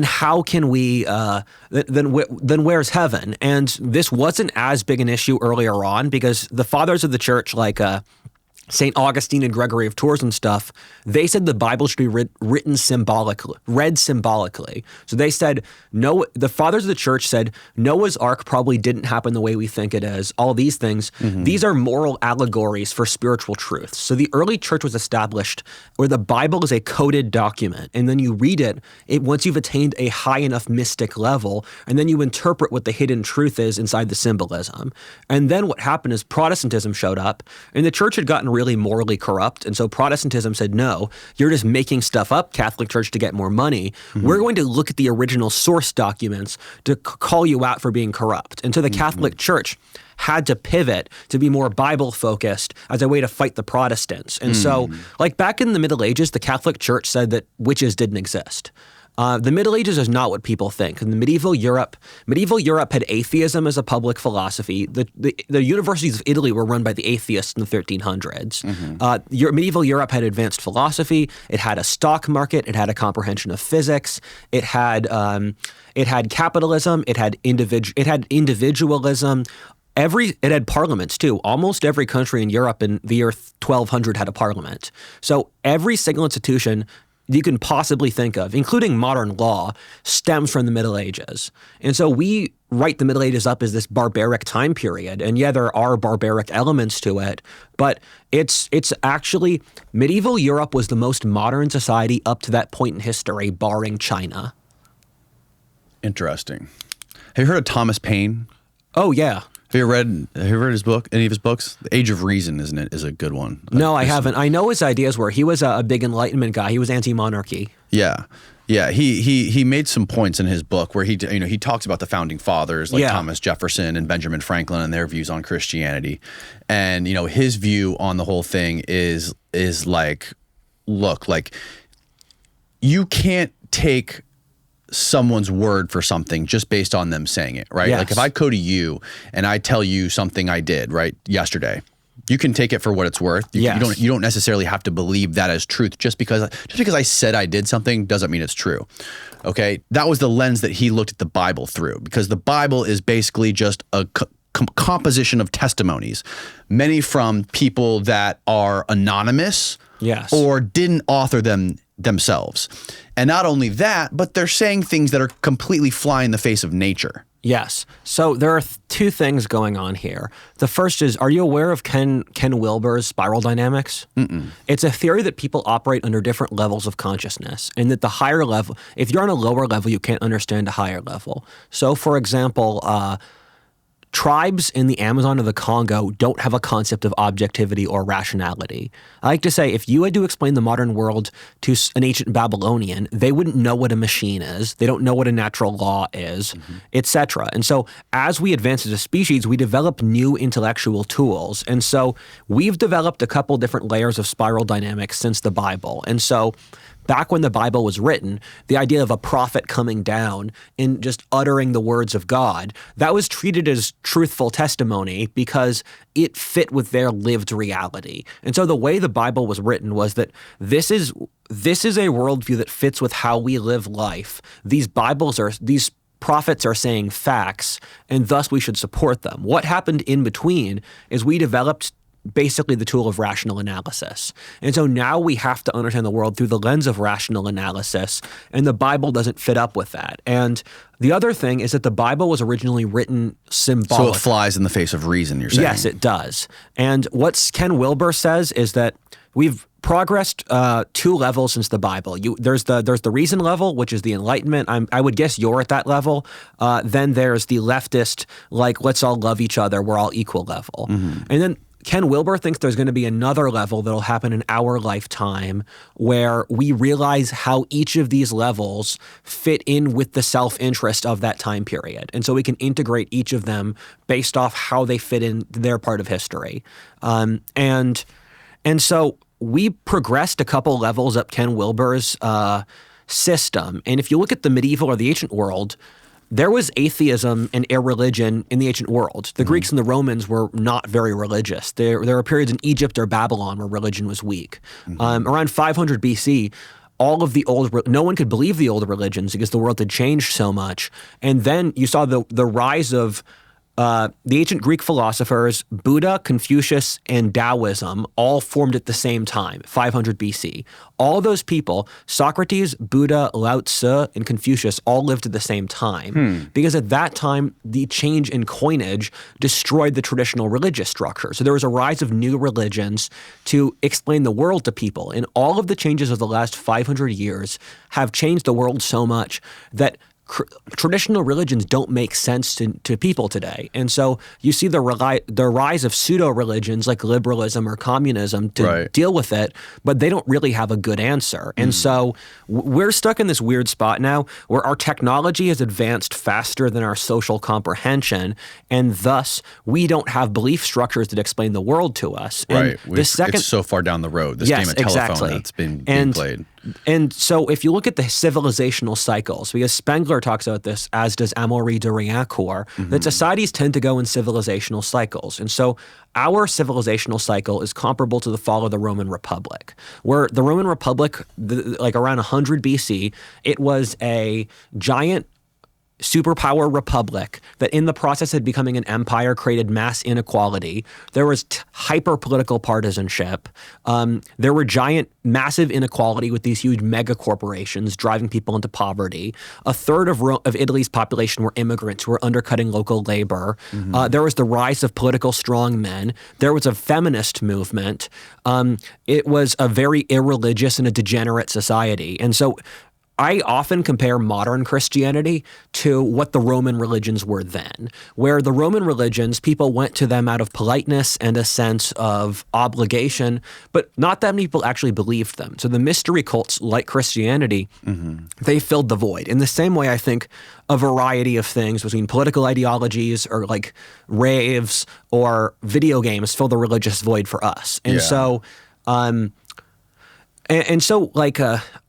how can we, then where's heaven? And this wasn't as big an issue earlier on because the fathers of the church, like St. Augustine and Gregory of Tours and stuff, they said the Bible should be read symbolically. So they said, the fathers of the church said, Noah's Ark probably didn't happen the way we think it is. All these things, these are moral allegories for spiritual truths. So the early church was established where the Bible is a coded document, and then you read it once you've attained a high enough mystic level, and then you interpret what the hidden truth is inside the symbolism. And then what happened is Protestantism showed up, and the church had gotten really morally corrupt. And so Protestantism said, no, you're just making stuff up, Catholic Church, to get more money. We're going to look at the original source documents to call you out for being corrupt. And so the Catholic Church had to pivot to be more Bible focused as a way to fight the Protestants. And so, like back in the Middle Ages, the Catholic Church said that witches didn't exist. The Middle Ages is not what people think. In the medieval Europe had atheism as a public philosophy. The universities of Italy were run by the atheists in the 1300s. Medieval Europe had advanced philosophy. It had a stock market. It had a comprehension of physics. It had capitalism. It had individualism. It had parliaments too. Almost every country in Europe in the year 1200 had a parliament. So every single institution you can possibly think of, including modern law, stems from the Middle Ages. And so we write the Middle Ages up as this barbaric time period. And yeah, there are barbaric elements to it, but it's actually, medieval Europe was the most modern society up to that point in history, barring China. Interesting. Have you heard of Thomas Paine? Oh, yeah. Have you read his book? Any of his books? The Age of Reason, isn't it? Is a good one. No, I haven't. I know his ideas were he was a big Enlightenment guy. He was anti-monarchy. Yeah. He made some points in his book where he talks about the founding fathers like Thomas Jefferson and Benjamin Franklin and their views on Christianity, and his view on the whole thing is like, look, like you can't take someone's word for something just based on them saying it, right? Yes. Like if I go to you and I tell you something I did, right, yesterday, you can take it for what it's worth. You don't necessarily have to believe that as truth. Just because I said I did something doesn't mean it's true. Okay? That was the lens that he looked at the Bible through, because the Bible is basically just a composition of testimonies, many from people that are anonymous or didn't author them themselves. And not only that, but they're saying things that are completely fly in the face of nature. Yes. So there are two things going on here. The first is, are you aware of Ken Wilber's spiral dynamics? Mm-mm. It's a theory that people operate under different levels of consciousness, and that the higher level, if you're on a lower level, you can't understand a higher level. So for example, tribes in the Amazon or the Congo don't have a concept of objectivity or rationality. I like to say, if you had to explain the modern world to an ancient Babylonian, they wouldn't know what a machine is. They don't know what a natural law is, etc. And so as we advance as a species, we develop new intellectual tools. And so we've developed a couple different layers of spiral dynamics since the Bible. And so back when the Bible was written, the idea of a prophet coming down and just uttering the words of God, that was treated as truthful testimony because it fit with their lived reality. And so the way the Bible was written was that this is a worldview that fits with how we live life. These prophets are saying facts, and thus we should support them. What happened in between is we developed basically the tool of rational analysis. And so now we have to understand the world through the lens of rational analysis, and the Bible doesn't fit up with that. And the other thing is that the Bible was originally written symbolically. So it flies in the face of reason, you're saying? Yes, it does. And what Ken Wilber says is that we've progressed two levels since the Bible. There's the reason level, which is the Enlightenment. I would guess you're at that level. Then there's the leftist, like, let's all love each other, we're all equal level. And then Ken Wilber thinks there's going to be another level that'll happen in our lifetime where we realize how each of these levels fit in with the self-interest of that time period. And so we can integrate each of them based off how they fit in their part of history. And so we progressed a couple levels up Ken Wilber's system. And if you look at the medieval or the ancient world, there was atheism and irreligion in the ancient world. The Greeks and the Romans were not very religious. There were periods in Egypt or Babylon where religion was weak. Around 500 BC, no one could believe the old religions because the world had changed so much. And then you saw the rise of the ancient Greek philosophers, Buddha, Confucius, and Taoism all formed at the same time, 500 BC. All those people, Socrates, Buddha, Lao Tzu, and Confucius, all lived at the same time because at that time, the change in coinage destroyed the traditional religious structure. So there was a rise of new religions to explain the world to people. And all of the changes of the last 500 years have changed the world so much that traditional religions don't make sense to people today. And so you see the rise of pseudo-religions like liberalism or communism to deal with it, but they don't really have a good answer. And so we're stuck in this weird spot now where our technology has advanced faster than our social comprehension, and thus we don't have belief structures that explain the world to us. Right. It's so far down the road, this game of telephone that's been played. And so if you look at the civilizational cycles, because Spengler talks about this, as does Amaury de Riencourt, that societies tend to go in civilizational cycles. And so our civilizational cycle is comparable to the fall of the Roman Republic, where the Roman Republic, like around 100 BC, it was a giant superpower republic that in the process of becoming an empire created mass inequality. There was hyper-political partisanship. There were massive inequality with these huge mega corporations driving people into poverty. A third of Italy's population were immigrants who were undercutting local labor. There was the rise of political strongmen. There was a feminist movement. It was a very irreligious and a degenerate society. And so I often compare modern Christianity to what the Roman religions were then, where the Roman religions, people went to them out of politeness and a sense of obligation, but not that many people actually believed them. So the mystery cults, like Christianity, they filled the void. In the same way, I think a variety of things between political ideologies or like raves or video games fill the religious void for us. And so like,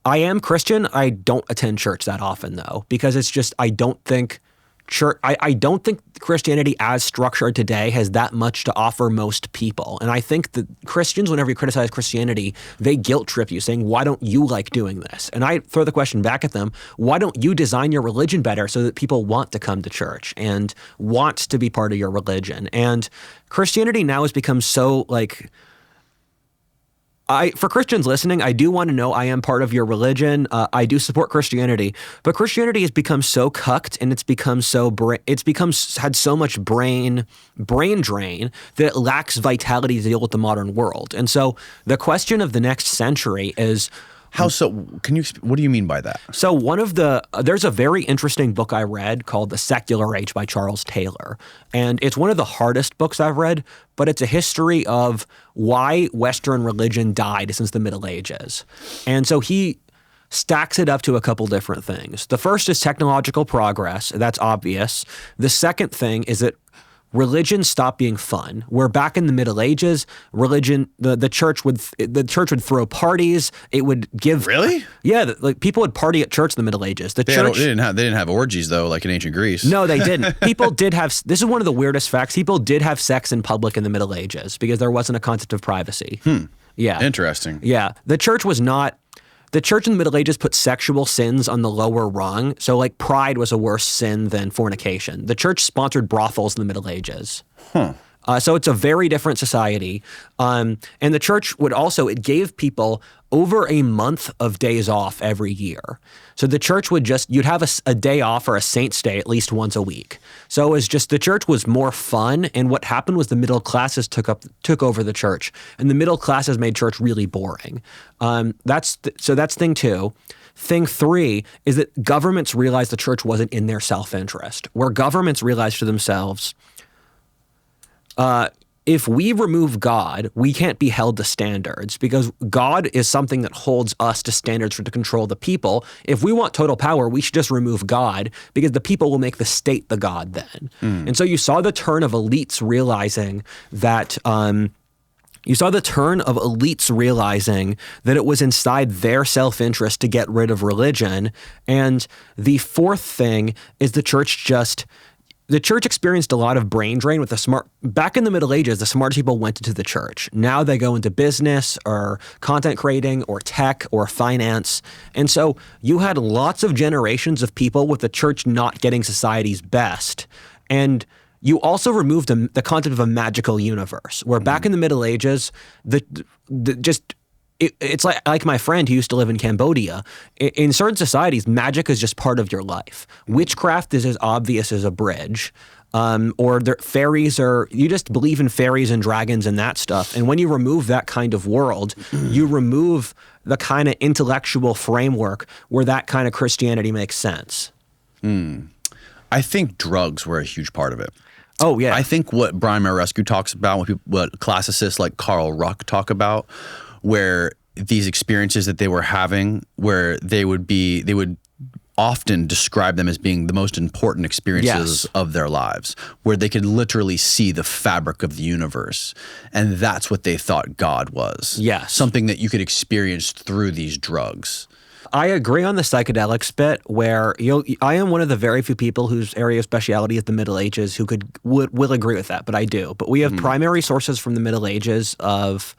I am Christian. I don't attend church that often, though, because it's just I don't think Christianity as structured today has that much to offer most people. And I think that Christians, whenever you criticize Christianity, they guilt trip you, saying, why don't you like doing this? And I throw the question back at them, why don't you design your religion better so that people want to come to church and want to be part of your religion? And Christianity now has become so like... for Christians listening, I do want to know I am part of your religion. I do support Christianity, but Christianity has become so cucked and had so much brain drain that it lacks vitality to deal with the modern world. And so the question of the next century is, how so? What do you mean by that? So there's a very interesting book I read called The Secular Age by Charles Taylor. And it's one of the hardest books I've read, but it's a history of why Western religion died since the Middle Ages. And so he stacks it up to a couple different things. The first is technological progress. That's obvious. The second thing is that religion stopped being fun. Where back in the Middle Ages, the church would throw parties. It would give like people would party at church in the Middle Ages. They didn't have orgies though, like in ancient Greece. No, they didn't. People did have. This is one of the weirdest facts. People did have sex in public in the Middle Ages because there wasn't a concept of privacy. Yeah, interesting. Yeah, the church was not. The church in the Middle Ages put sexual sins on the lower rung. So like pride was a worse sin than fornication. The church sponsored brothels in the Middle Ages. So it's a very different society. And the church it gave people over a month of days off every year. So the church you'd have a day off or a saint's day at least once a week. So it was just, the church was more fun. And what happened was the middle classes took over the church, and the middle classes made church really boring. That's thing two. Thing three is that governments realized the church wasn't in their self-interest, where governments realized to themselves, if we remove God, we can't be held to standards because God is something that holds us to standards to control the people. If we want total power, we should just remove God because the people will make the state the God then. And so you saw the turn of elites realizing that it was inside their self-interest to get rid of religion. And the fourth thing is the church experienced a lot of brain drain with back in the Middle Ages, the smartest people went into the church. Now they go into business or content creating or tech or finance. And so you had lots of generations of people with the church not getting society's best. And you also removed the concept of a magical universe, where back in the Middle Ages, it's like my friend who used to live in Cambodia. In certain societies, magic is just part of your life. Witchcraft is as obvious as a bridge. Fairies you just believe in fairies and dragons and that stuff. And when you remove that kind of world, you remove the kind of intellectual framework where that kind of Christianity makes sense. I think drugs were a huge part of it. Oh, yeah. I think what Brian Marescu talks about, what classicists like Carl Ruck talk about, where these experiences that they were having, where they would often describe them as being the most important experiences of their lives, where they could literally see the fabric of the universe. And that's what they thought God was. Yes. Something that you could experience through these drugs. I agree on the psychedelics bit, where I am one of the very few people whose area of speciality is the Middle Ages who will agree with that, but I do. But we have primary sources from the Middle Ages of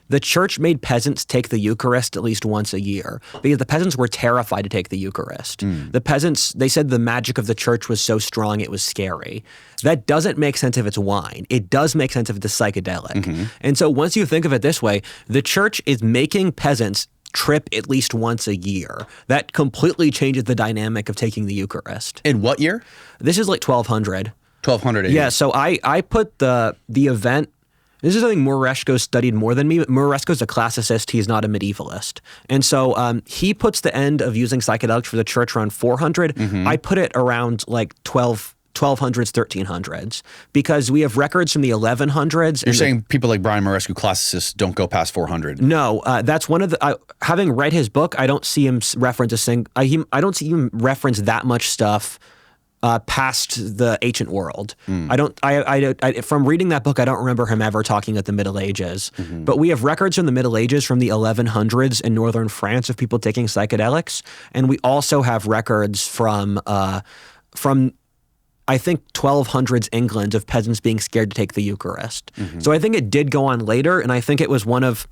the church made peasants take the Eucharist at least once a year because the peasants were terrified to take the Eucharist. The peasants, they said the magic of the church was so strong it was scary. That doesn't make sense if it's wine. It does make sense if it's psychedelic. And so once you think of it this way, the church is making peasants trip at least once a year. That completely changes the dynamic of taking the Eucharist. In what year? This is like 1200. 1200 AD. Yeah, so I put the event. This is something Maresco studied more than me, but Maresco's a classicist. He's not a medievalist. And so he puts the end of using psychedelics for the church around 400. I put it around like 1200s, 1300s, because we have records from the 1100s. You're saying people like Brian Marescu, classicists, don't go past 400? No, that's one of the. Having read his book, I don't see him reference I don't see him reference that much stuff past the ancient world. From reading that book, I don't remember him ever talking at the Middle Ages. But we have records from the Middle Ages from the 1100s in northern France of people taking psychedelics, and we also have records from I think 1200s England of peasants being scared to take the Eucharist. So I think it did go on later, and I think it was one of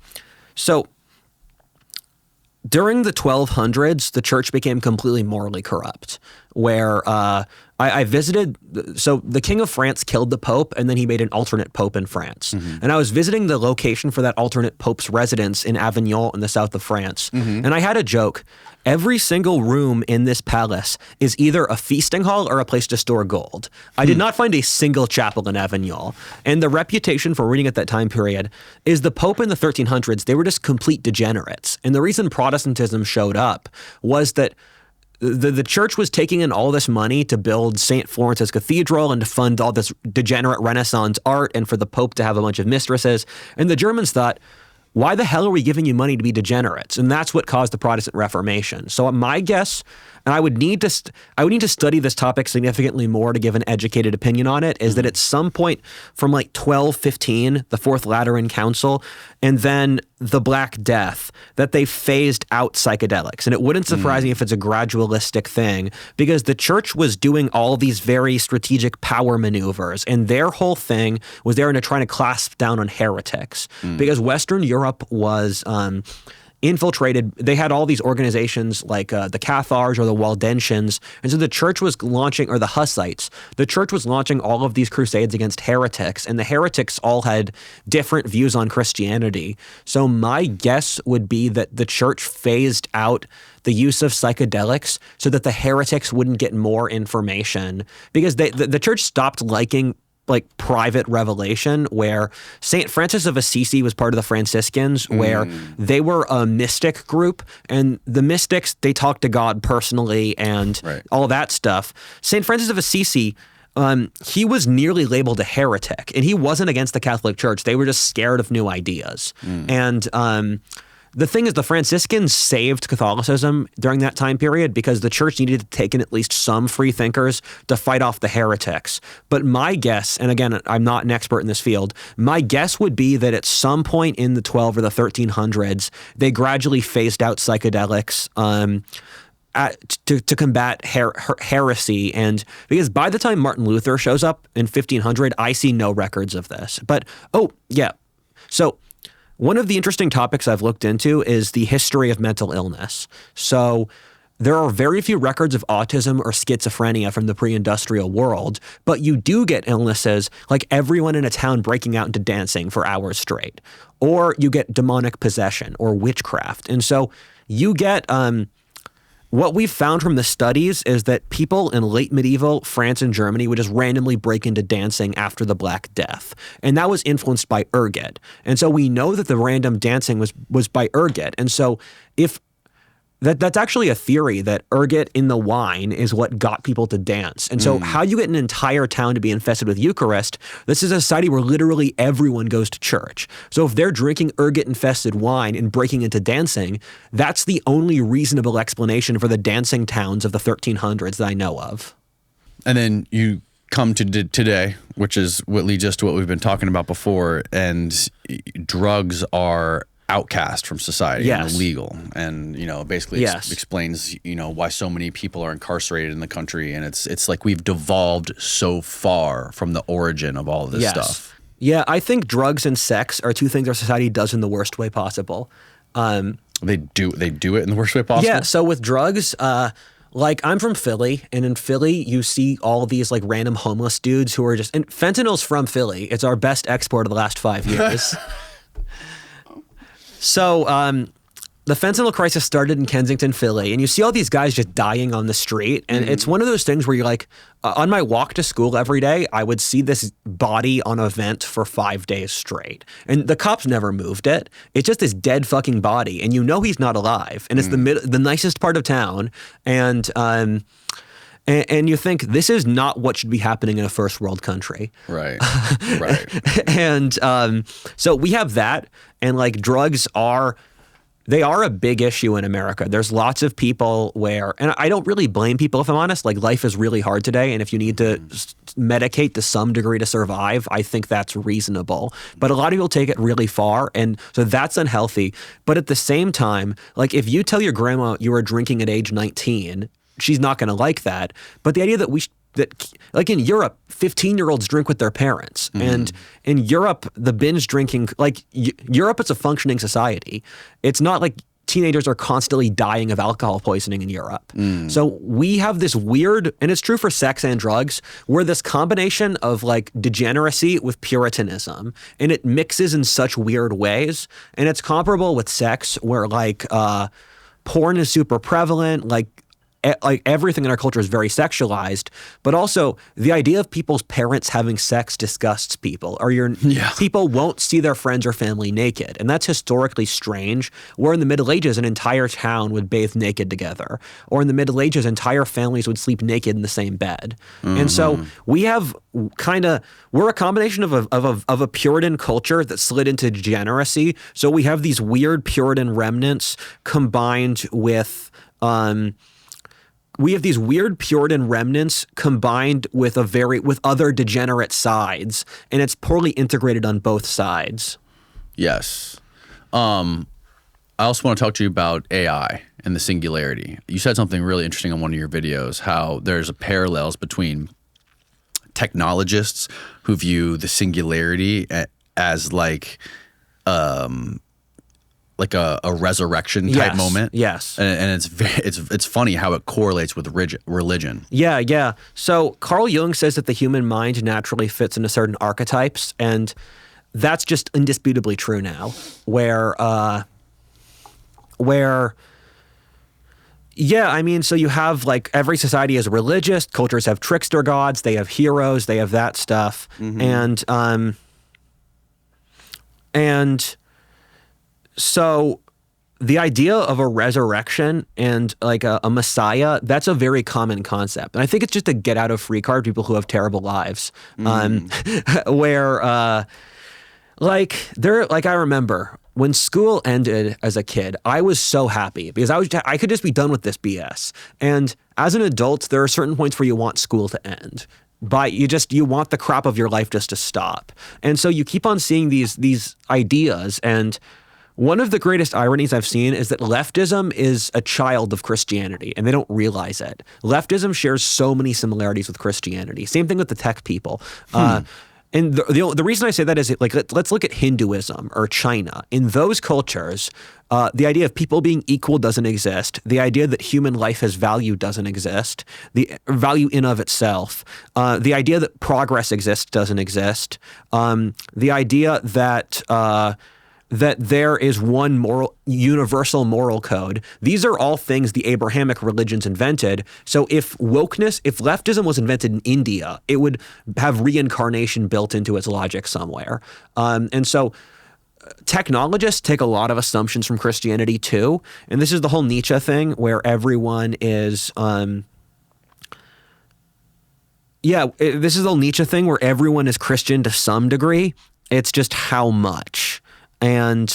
during the 1200s, the church became completely morally corrupt, where I visited, so the King of France killed the Pope, and then he made an alternate Pope in France. And I was visiting the location for that alternate Pope's residence in Avignon in the south of France. And I had a joke. Every single room in this palace is either a feasting hall or a place to store gold. I did not find a single chapel in Avignon. And the reputation for reading at that time period is the Pope in the 1300s, they were just complete degenerates. And the reason Protestantism showed up was that the church was taking in all this money to build St. Florence's Cathedral and to fund all this degenerate Renaissance art and for the Pope to have a bunch of mistresses. And the Germans thought, why the hell are we giving you money to be degenerates? And that's what caused the Protestant Reformation. So my guess, and I would need to study this topic significantly more to give an educated opinion on it, is that at some point from like 1215, the Fourth Lateran Council, and then the Black Death, that they phased out psychedelics. And it wouldn't surprise me if it's a gradualistic thing, because the church was doing all these very strategic power maneuvers, and their whole thing was they're trying to clasp down on heretics, because Western Europe was infiltrated. They had all these organizations like the Cathars or the Waldensians. And so the church was launching, or the Hussites, the church was launching all of these crusades against heretics. And the heretics all had different views on Christianity. So my guess would be that the church phased out the use of psychedelics so that the heretics wouldn't get more information, because the church stopped liking like private revelation, where St. Francis of Assisi was part of the Franciscans, where they were a mystic group, and the mystics, they talked to God personally and all that stuff. St. Francis of Assisi, he was nearly labeled a heretic, and he wasn't against the Catholic Church. They were just scared of new ideas. And the thing is, the Franciscans saved Catholicism during that time period because the church needed to take in at least some free thinkers to fight off the heretics. But my guess, and again, I'm not an expert in this field, my guess would be that at some point in the 12 or the 1300s, they gradually phased out psychedelics to combat heresy. And because by the time Martin Luther shows up in 1500, I see no records of this. But, so one of the interesting topics I've looked into is the history of mental illness. So there are very few records of autism or schizophrenia from the pre-industrial world, but you do get illnesses like everyone in a town breaking out into dancing for hours straight, or you get demonic possession or witchcraft. And so you get what we've found from the studies is that people in late medieval France and Germany would just randomly break into dancing after the Black Death. And that was influenced by ergot. And so we know that the random dancing was by ergot. And so if That's actually a theory, that ergot in the wine is what got people to dance. And so how you get an entire town to be infested with Eucharist, this is a society where literally everyone goes to church. So if they're drinking ergot-infested wine and breaking into dancing, that's the only reasonable explanation for the dancing towns of the 1300s that I know of. And then you come to today, which is what leads us to what we've been talking about before, and drugs are outcast from society and illegal, and basically explains why so many people are incarcerated in the country, and it's like we've devolved so far from the origin of all of this stuff. Yeah, I think drugs and sex are two things our society does in the worst way possible. They do it in the worst way possible. Yeah, so with drugs, like I'm from Philly, and in Philly you see all these like random homeless dudes who are just, and fentanyl's from Philly. It's our best export of the last 5 years. So the fentanyl crisis started in Kensington, Philly, and you see all these guys just dying on the street. And it's one of those things where you're like, on my walk to school every day, I would see this body on a vent for 5 days straight. And the cops never moved it. It's just this dead fucking body. And he's not alive. And it's the nicest part of town. And you think this is not what should be happening in a first world country. Right. And so we have that, and like drugs are a big issue in America. There's lots of people where, and I don't really blame people if I'm honest, like life is really hard today, and if you need to medicate to some degree to survive, I think that's reasonable. But a lot of people take it really far, and so that's unhealthy. But at the same time, like if you tell your grandma you were drinking at age 19, she's not going to like that. But the idea that like in Europe, 15-year-olds drink with their parents. And in Europe, the binge drinking, like Europe is a functioning society. It's not like teenagers are constantly dying of alcohol poisoning in Europe. So we have this weird, and it's true for sex and drugs, we're this combination of like degeneracy with Puritanism. And it mixes in such weird ways. And it's comparable with sex, where like porn is super prevalent, like everything in our culture is very sexualized, but also the idea of people's parents having sex disgusts people, or people won't see their friends or family naked. And that's historically strange, where in the Middle Ages, an entire town would bathe naked together, or in the Middle Ages, entire families would sleep naked in the same bed. And so we have we're a combination of a Puritan culture that slid into degeneracy. So we have these weird Puritan remnants combined with, with other degenerate sides, and it's poorly integrated on both sides. Yes. I also want to talk to you about AI and the singularity. You said something really interesting on one of your videos, how there's parallels between technologists who view the singularity as like a resurrection type moment. Yes. And it's funny how it correlates with religion. Yeah. So Carl Jung says that the human mind naturally fits into certain archetypes, and that's just indisputably true now, where so you have like every society is religious, cultures have trickster gods, they have heroes, they have that stuff. And so the idea of a resurrection and like a messiah, that's a very common concept. And I think it's just a get out of free card, people who have terrible lives. Where I remember when school ended as a kid, I was so happy because I could just be done with this BS. And as an adult, there are certain points where you want school to end. But you want the crap of your life just to stop. And so you keep on seeing these ideas, and one of the greatest ironies I've seen is that leftism is a child of Christianity, and they don't realize it. Leftism shares so many similarities with Christianity. Same thing with the tech people. And the reason I say that is, like, let's look at Hinduism or China. In those cultures, the idea of people being equal doesn't exist. The idea that human life has value doesn't exist. The value in of itself. The idea that progress exists doesn't exist. The idea that there is one universal moral code. These are all things the Abrahamic religions invented. So if leftism was invented in India, it would have reincarnation built into its logic somewhere. And so technologists take a lot of assumptions from Christianity too, and this is the whole Nietzsche thing where everyone is. This is the whole Nietzsche thing where everyone is Christian to some degree. It's just how much, and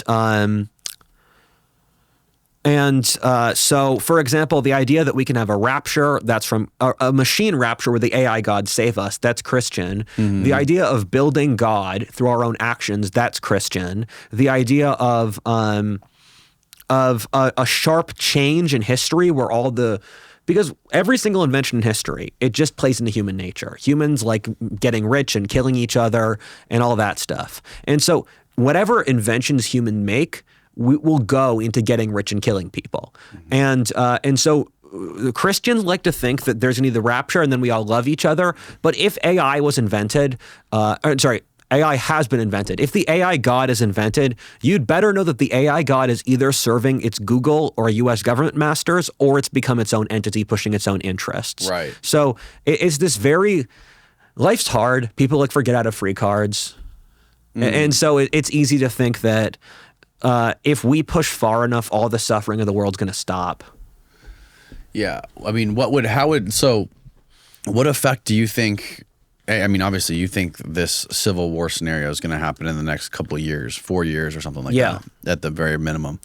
so, for example, the idea that we can have a rapture, that's from a machine rapture where the AI gods save us, that's Christian. The idea of building God through our own actions, that's Christian. The idea of a sharp change in history where because every single invention in history, it just plays into human nature. Humans like getting rich and killing each other and all that stuff. And so whatever inventions humans make, we will go into getting rich and killing people. And so Christians like to think that there's going to be the rapture and then we all love each other. But if AI was invented, AI has been invented. If the AI God is invented, you'd better know that the AI God is either serving its Google or US government masters, or it's become its own entity pushing its own interests. Right. So it's this life's hard. People look for get out of free cards. And so it's easy to think that if we push far enough, all the suffering of the world's going to stop. Yeah. I mean, what effect do you think, I mean, obviously you think this civil war scenario is going to happen in the next couple of years, 4 years or something like that, at the very minimum.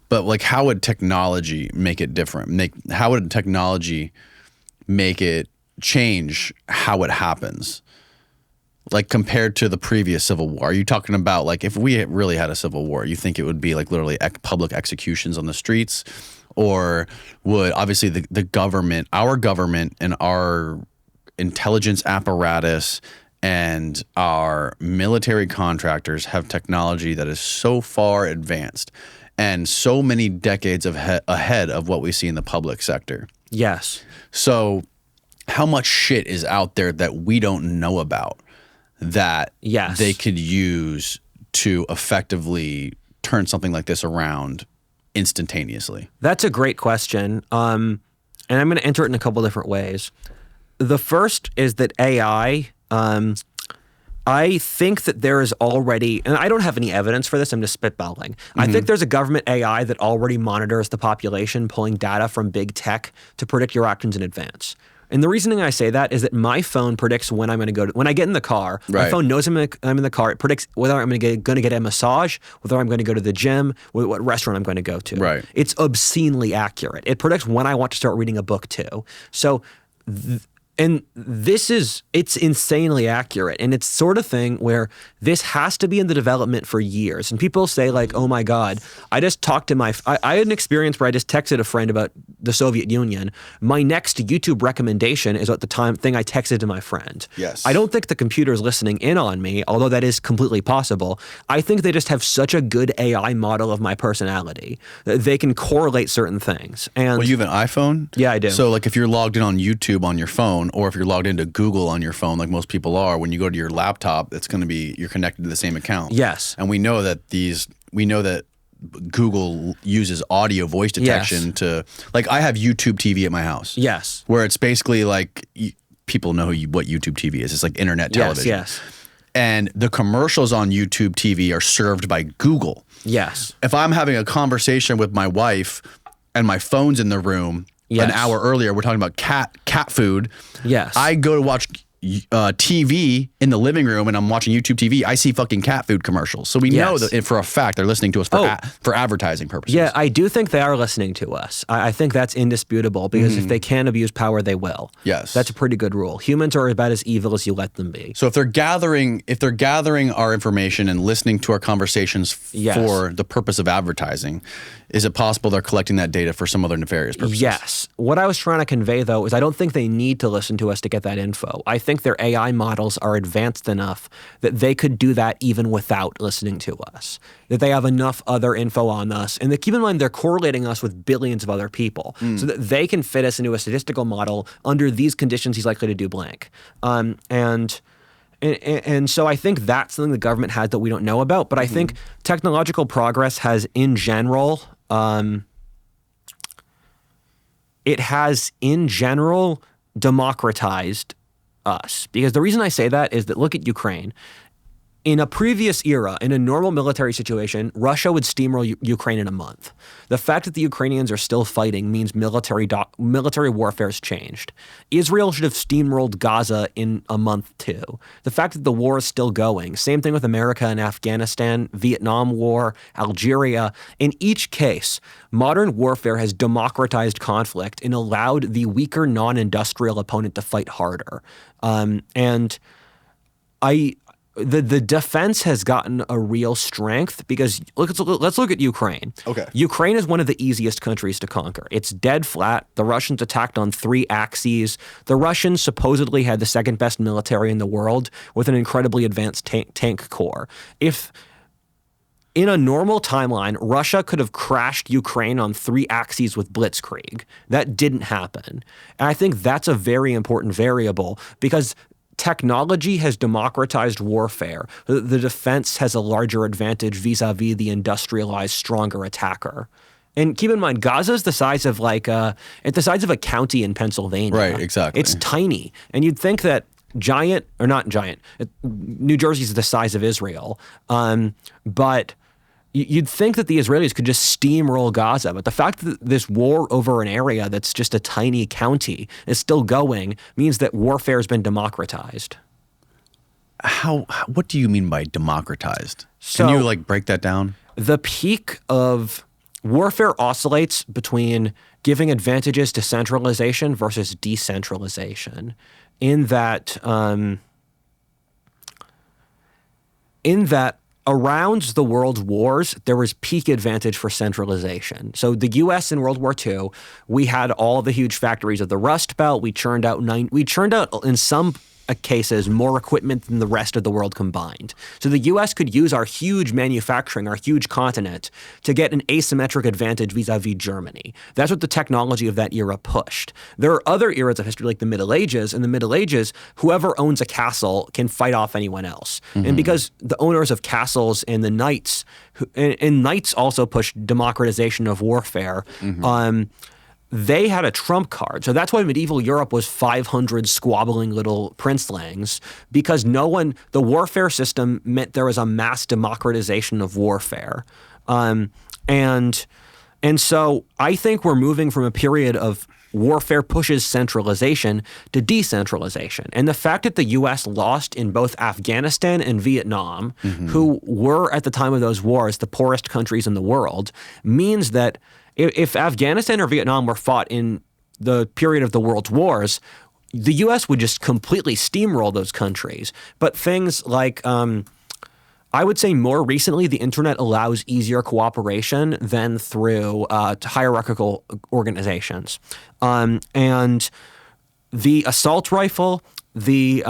But like, how would technology make it different? How would technology make it change how it happens? Like compared to the previous civil war, are you talking about like if we really had a civil war, you think it would be like literally public executions on the streets? Or would obviously the government, our government and our intelligence apparatus and our military contractors have technology that is so far advanced and so many decades ahead of what we see in the public sector? Yes. So how much shit is out there that we don't know about that they could use to effectively turn something like this around instantaneously? That's a great question. And I'm going to enter it in a couple different ways. The first is that AI, I think that there is already, and I don't have any evidence for this, I'm just spitballing. I think there's a government AI that already monitors the population, pulling data from big tech to predict your actions in advance. And the reasoning I say that is that my phone predicts when I'm going to go to, when I get in the car, my phone knows I'm in the car. It predicts whether I'm going to get a massage, whether I'm going to go to the gym, what restaurant I'm going to go to. Right. It's obscenely accurate. It predicts when I want to start reading a book too. So, and it's insanely accurate. And it's sort of thing where this has to be in the development for years. And people say like, oh my God, I just talked to I had an experience where I just texted a friend about the Soviet Union. My next YouTube recommendation is at the thing I texted to my friend. Yes. I don't think the computer's listening in on me, although that is completely possible. I think they just have such a good AI model of my personality that they can correlate certain things. And well, you have an iPhone? Yeah, I do. So like if you're logged in on YouTube on your phone, or if you're logged into Google on your phone, like most people are, when you go to your laptop, it's going to be, you're connected to the same account. Yes. And we know that Google uses audio voice detection to, like I have YouTube TV at my house. Yes. Where it's basically like, people know what YouTube TV is. It's like internet television. Yes. And the commercials on YouTube TV are served by Google. Yes. If I'm having a conversation with my wife and my phone's in the room, an hour earlier, we're talking about cat food. Yes. I go to watch TV in the living room and I'm watching YouTube TV. I see fucking cat food commercials. So we know that for a fact they're listening to us for advertising purposes. Yeah, I do think they are listening to us. I think that's indisputable because if they can abuse power, they will. Yes. That's a pretty good rule. Humans are about as evil as you let them be. So if they're gathering our information and listening to our conversations for the purpose of advertising, is it possible they're collecting that data for some other nefarious purposes? Yes. What I was trying to convey, though, is I don't think they need to listen to us to get that info. I think their AI models are advanced enough that they could do that even without listening to us, that they have enough other info on us. And keep in mind, they're correlating us with billions of other people so that they can fit us into a statistical model. Under these conditions, he's likely to do blank. And so I think that's something the government has that we don't know about. But I think technological progress has, in general, democratized us. Because the reason I say that is that look at Ukraine. in a previous era, in a normal military situation, Russia would steamroll Ukraine in a month. The fact that the Ukrainians are still fighting means military warfare has changed. Israel should have steamrolled Gaza in a month too. The fact that the war is still going, same thing with America and Afghanistan, Vietnam War, Algeria. In each case, modern warfare has democratized conflict and allowed the weaker non-industrial opponent to fight harder. The defense has gotten a real strength because let's look at Ukraine. Okay. Ukraine is one of the easiest countries to conquer. It's dead flat. The Russians attacked on 3 axes. The Russians supposedly had the second best military in the world with an incredibly advanced tank corps. If in a normal timeline, Russia could have crashed Ukraine on 3 axes with blitzkrieg. That didn't happen. And I think that's a very important variable because technology has democratized warfare. The defense has a larger advantage vis-a-vis the industrialized, stronger attacker. And keep in mind, Gaza is the size of it's the size of a county in Pennsylvania. Right, exactly. It's tiny. And you'd think that New Jersey's the size of Israel. But you'd think that the Israelis could just steamroll Gaza, but the fact that this war over an area that's just a tiny county is still going means that warfare has been democratized. What do you mean by democratized? So, can you break that down? The peak of warfare oscillates between giving advantages to centralization versus decentralization in that around the world wars, there was peak advantage for centralization. So the U.S. in World War II, we had all the huge factories of the Rust Belt. We churned out in some cases more equipment than the rest of the world combined. So the U.S. could use our huge manufacturing, our huge continent, to get an asymmetric advantage vis-a-vis Germany. That's what the technology of that era pushed. There are other eras of history like the Middle Ages. In the Middle Ages, whoever owns a castle can fight off anyone else. Mm-hmm. And because the owners of castles and the knights, and knights also pushed democratization of warfare, mm-hmm. They had a trump card. So that's why medieval Europe was 500 squabbling little princelings, because the warfare system meant there was a mass democratization of warfare. And so I think we're moving from a period of warfare pushes centralization to decentralization. And the fact that the U.S. lost in both Afghanistan and Vietnam, mm-hmm. who were at the time of those wars the poorest countries in the world, means that if Afghanistan or Vietnam were fought in the period of the world's wars, the U.S. would just completely steamroll those countries. But things like, I would say more recently, the internet allows easier cooperation than through hierarchical organizations. And the assault rifle, the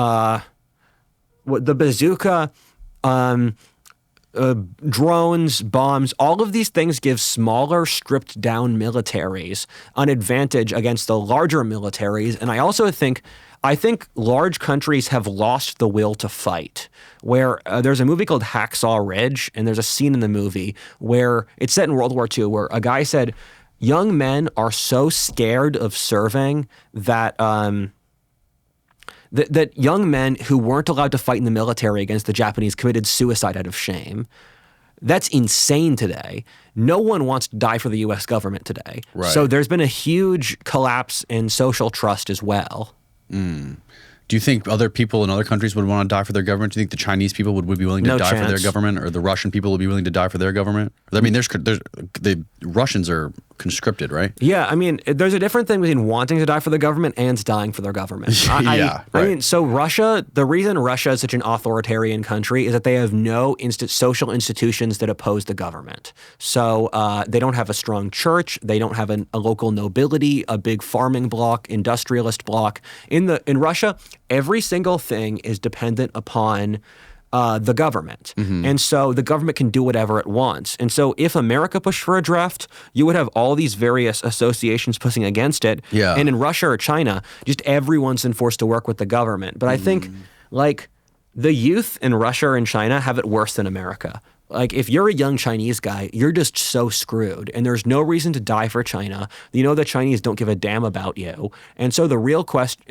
bazooka, drones, bombs, all of these things give smaller, stripped down militaries an advantage against the larger militaries. And I also think large countries have lost the will to fight. Where there's a movie called Hacksaw Ridge, and there's a scene in the movie where it's set in World War II, where a guy said, young men are so scared of serving that that young men who weren't allowed to fight in the military against the Japanese committed suicide out of shame. That's insane today. No one wants to die for the U.S. government today. Right. So there's been a huge collapse in social trust as well. Mm. Do you think other people in other countries would want to die for their government? Do you think the Chinese people would be willing to die for their government, or the Russian people would be willing to die for their government? I mean, the Russians are conscripted, right? Yeah, I mean, there's a different thing between wanting to die for the government and dying for their government. Right. I mean, so Russia, the reason Russia is such an authoritarian country is that they have no social institutions that oppose the government. So they don't have a strong church, they don't have a local nobility, a big farming bloc, industrialist bloc. In Russia, every single thing is dependent upon the government. Mm-hmm. And so the government can do whatever it wants. And so if America pushed for a draft, you would have all these various associations pushing against it. Yeah. And in Russia or China, just everyone's enforced to work with the government. But I think the youth in Russia and China have it worse than America. Like, if you're a young Chinese guy, you're just so screwed, and there's no reason to die for China. You know the Chinese don't give a damn about you. And so the real question,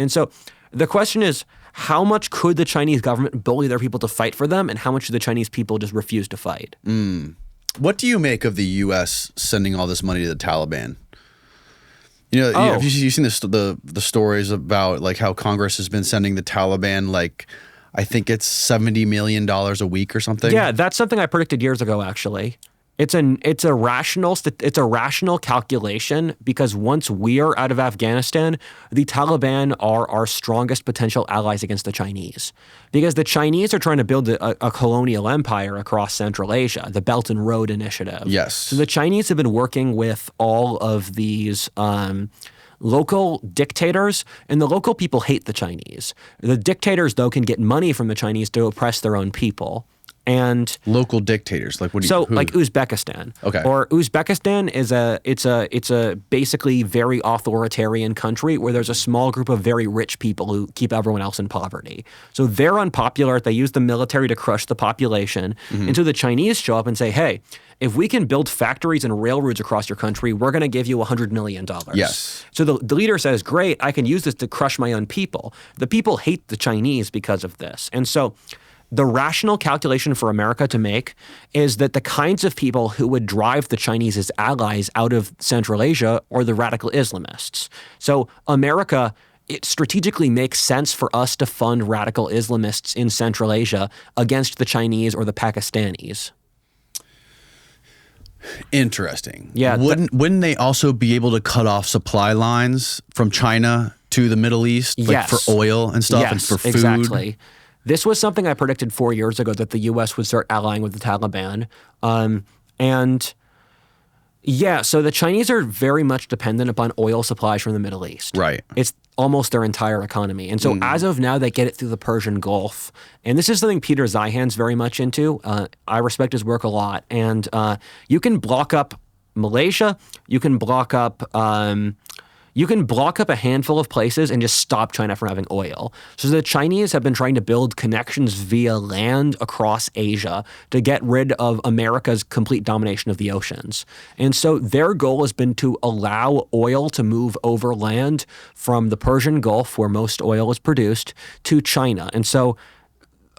the question is, how much could the Chinese government bully their people to fight for them, and how much do the Chinese people just refuse to fight? What do you make of the U.S. sending all this money to the Taliban? Have you seen the stories about like how Congress has been sending the Taliban like I think it's $70 million a week or something? Yeah, that's something I predicted years ago. Actually, it's a rational calculation because once we are out of Afghanistan, the Taliban are our strongest potential allies against the Chinese, because the Chinese are trying to build a colonial empire across Central Asia, the Belt and Road Initiative. Yes. So the Chinese have been working with all of these local dictators, and the local people hate the Chinese. The dictators, though, can get money from the Chinese to oppress their own people. And local dictators, like what do you? So, like Uzbekistan. Okay. Or Uzbekistan is a basically very authoritarian country where there's a small group of very rich people who keep everyone else in poverty. So they're unpopular. They use the military to crush the population. And so the Chinese show up and say, "Hey, if we can build factories and railroads across your country, we're going to give you $100 million." Yes. So the leader says, "Great, I can use this to crush my own people." The people hate the Chinese because of this, and so. The rational calculation for America to make is that the kinds of people who would drive the Chinese as allies out of Central Asia are the radical Islamists. So America, it strategically makes sense for us to fund radical Islamists in Central Asia against the Chinese or the Pakistanis. Interesting. Yeah. Wouldn't they also be able to cut off supply lines from China to the Middle East, like Yes. for oil and stuff, and Yes, for food? exactly. This was something I predicted 4 years ago, that the U.S. would start allying with the Taliban. So the Chinese are very much dependent upon oil supplies from the Middle East. Right. It's almost their entire economy. And so as of now, they get it through the Persian Gulf. And this is something Peter Zeihan's very much into. I respect his work a lot. And you can block up Malaysia. You can block up a handful of places and just stop China from having oil. So the Chinese have been trying to build connections via land across Asia to get rid of America's complete domination of the oceans. And so their goal has been to allow oil to move over land from the Persian Gulf, where most oil is produced, to China. And so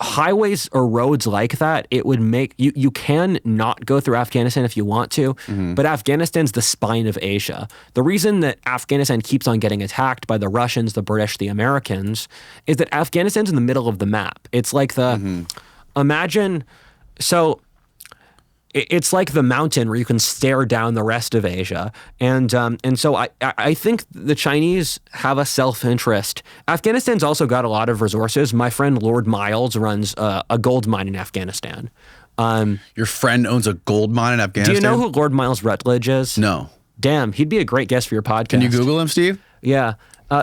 highways or roads like that, it would make you can not go through Afghanistan if you want to, but Afghanistan's the spine of Asia. The reason that Afghanistan keeps on getting attacked by the Russians, the British, the Americans, is that Afghanistan's in the middle of the map. It's like it's like the mountain where you can stare down the rest of Asia. And so I think the Chinese have a self-interest. Afghanistan's also got a lot of resources. My friend Lord Miles runs a gold mine in Afghanistan. Your friend owns a gold mine in Do Afghanistan? you know who Lord Miles Rutledge is? No. Damn, he'd be a great guest for your podcast. Can you Google him, Steve? Yeah.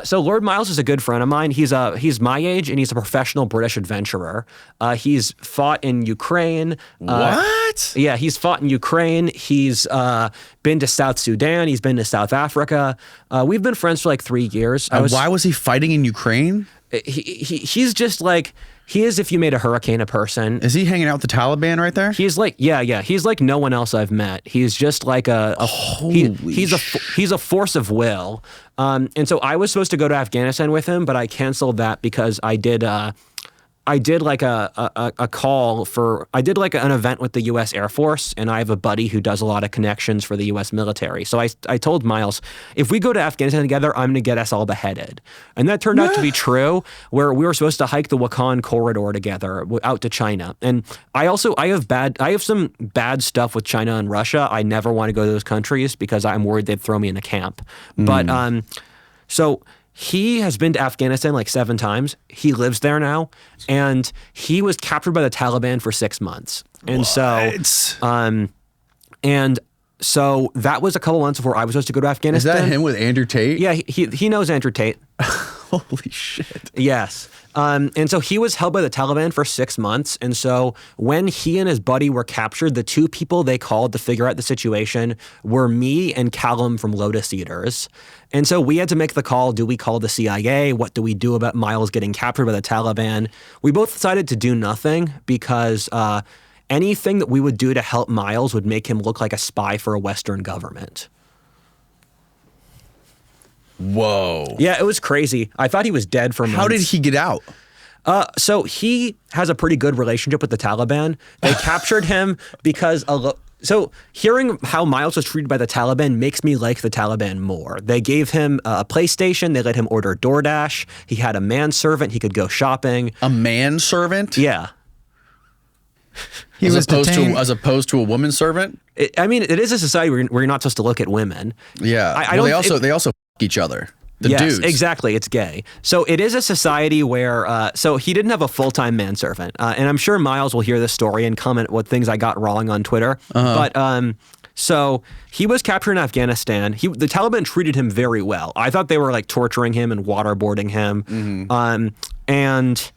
So Lord Miles is a good friend of mine. He's my age, and he's a professional British adventurer. He's fought in Ukraine. What? Yeah, he's fought in Ukraine. He's been to South Sudan. He's been to South Africa. We've been friends for like 3 years. Why was he fighting in Ukraine? He's just like, he is if you made a hurricane a person. Is he hanging out with the Taliban right there? He's like, yeah. He's like no one else I've met. He's just like he's a force of will. And so I was supposed to go to Afghanistan with him, but I canceled that because I did like a call for, I did like an event with the U.S. Air Force, and I have a buddy who does a lot of connections for the U.S. military. So I told Miles, if we go to Afghanistan together, I'm going to get us all beheaded. And that turned out to be true, where we were supposed to hike the Wakhan corridor together out to China. And I have some bad stuff with China and Russia. I never want to go to those countries because I'm worried they'd throw me in a camp. But so he has been to Afghanistan like 7 times. He lives there now, and he was captured by the Taliban for 6 months. And so that was a couple months before I was supposed to go to Afghanistan. Is that him with Andrew Tate? Yeah, he knows Andrew Tate. Holy shit. Yes. And so he was held by the Taliban for 6 months. And so when he and his buddy were captured, the 2 people they called to figure out the situation were me and Callum from Lotus Eaters. And so we had to make the call. Do we call the CIA? What do we do about Miles getting captured by the Taliban? We both decided to do nothing because anything that we would do to help Miles would make him look like a spy for a Western government. Whoa. Yeah, it was crazy. I thought he was dead for months. How did he get out? So he has a pretty good relationship with the Taliban. They captured him because so hearing how Miles was treated by the Taliban makes me like the Taliban more. They gave him a PlayStation. They let him order DoorDash. He had a manservant. He could go shopping. A manservant? Yeah. He was detained. As opposed to a woman servant? It is a society where you're not supposed to look at women. Yeah. They also f each other. The yes, dudes. Exactly. It's gay. So it is a society where, so he didn't have a full-time manservant. And I'm sure Miles will hear this story and comment what things I got wrong on Twitter. But so he was captured in Afghanistan. The Taliban treated him very well. I thought they were like torturing him and waterboarding him. And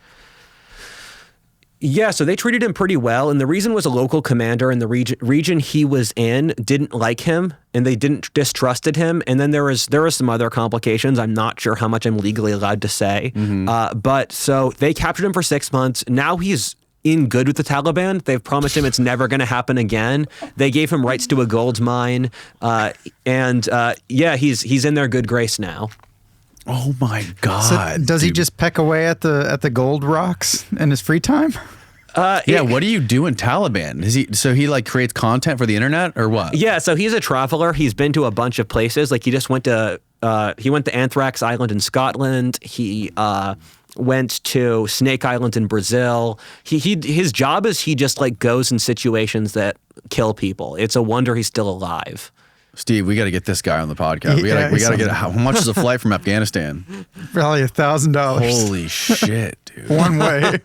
yeah, so they treated him pretty well. And the reason was a local commander in the region he was in didn't like him and they distrusted him. And then there was some other complications. I'm not sure how much I'm legally allowed to say. But so they captured him for 6 months. Now he's in good with the Taliban. They've promised him it's never going to happen again. They gave him rights to a gold mine. Yeah, he's in their good grace now. Oh my God! So does he just peck away at the gold rocks in his free time? Yeah. What do you do in Taliban? He like creates content for the internet or what? Yeah. So he's a traveler. He's been to a bunch of places. Like he just went to Anthrax Island in Scotland. He went to Snake Island in Brazil. His job is he just like goes in situations that kill people. It's a wonder he's still alive. Steve, we got to get this guy on the podcast. We got to get how much is a flight from Afghanistan? Probably $1,000. Holy shit, dude. One way.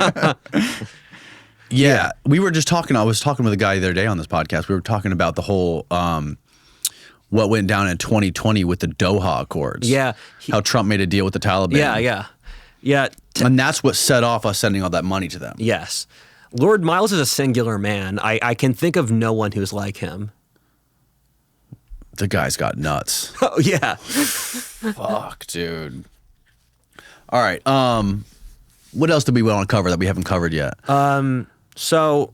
Yeah, we were just talking. I was talking with a guy the other day on this podcast. We were talking about the whole what went down in 2020 with the Doha Accords. Yeah, how Trump made a deal with the Taliban. Yeah. And that's what set off us sending all that money to them. Yes, Lord Miles is a singular man. I can think of no one who's like him. The guy's got nuts. Oh yeah. Fuck, dude. All right. What else did we want to cover that we haven't covered yet? So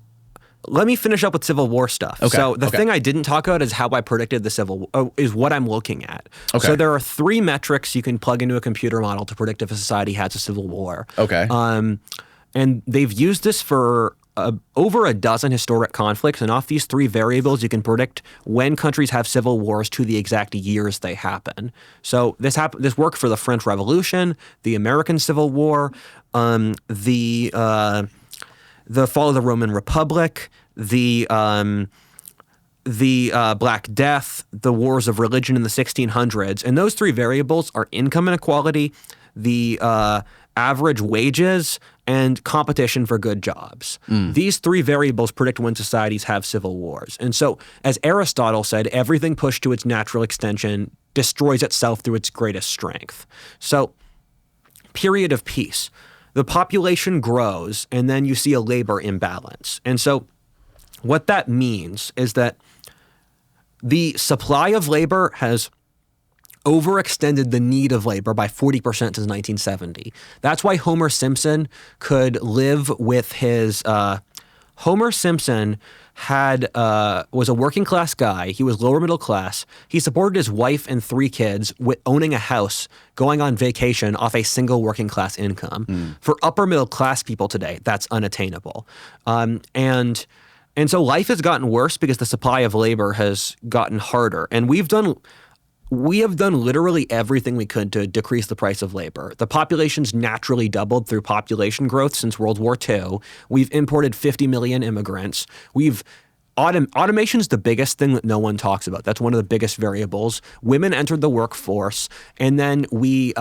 let me finish up with Civil War stuff. Okay. So the thing I didn't talk about is how I predicted the Civil War, is what I'm looking at. Okay. So there are 3 metrics you can plug into a computer model to predict if a society has a civil war. Okay. And they've used this for over a dozen historic conflicts. And off these 3 variables, you can predict when countries have civil wars to the exact years they happen. So this worked for the French Revolution, the American Civil War, the fall of the Roman Republic, the Black Death, the wars of religion in the 1600s. And those 3 variables are income inequality, the average wages, and competition for good jobs. These 3 variables predict when societies have civil wars. And so, as Aristotle said, everything pushed to its natural extension destroys itself through its greatest strength. So, period of peace. The population grows, and then you see a labor imbalance. And so, what that means is that the supply of labor has overextended the need of labor by 40% since 1970. That's why Homer Simpson could live with his Homer Simpson was a working class guy. He was lower middle class. He supported his wife and 3 kids with owning a house, going on vacation off a single working class income. For upper middle class people today, that's unattainable. And so life has gotten worse because the supply of labor has gotten harder. And we have done literally everything we could to decrease the price of labor. The population's naturally doubled through population growth since World War II. We've imported 50 million immigrants. Automation's the biggest thing that no one talks about. That's one of the biggest variables. Women entered the workforce, and then we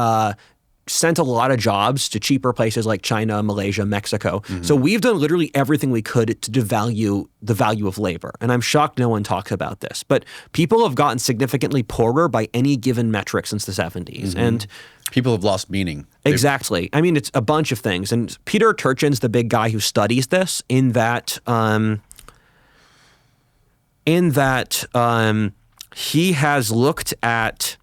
sent a lot of jobs to cheaper places like China, Malaysia, Mexico. So we've done literally everything we could to devalue the value of labor. And I'm shocked no one talks about this. But people have gotten significantly poorer by any given metric since the 70s. And people have lost meaning. Exactly. I mean, it's a bunch of things. And Peter Turchin's the big guy who studies this in that he has looked at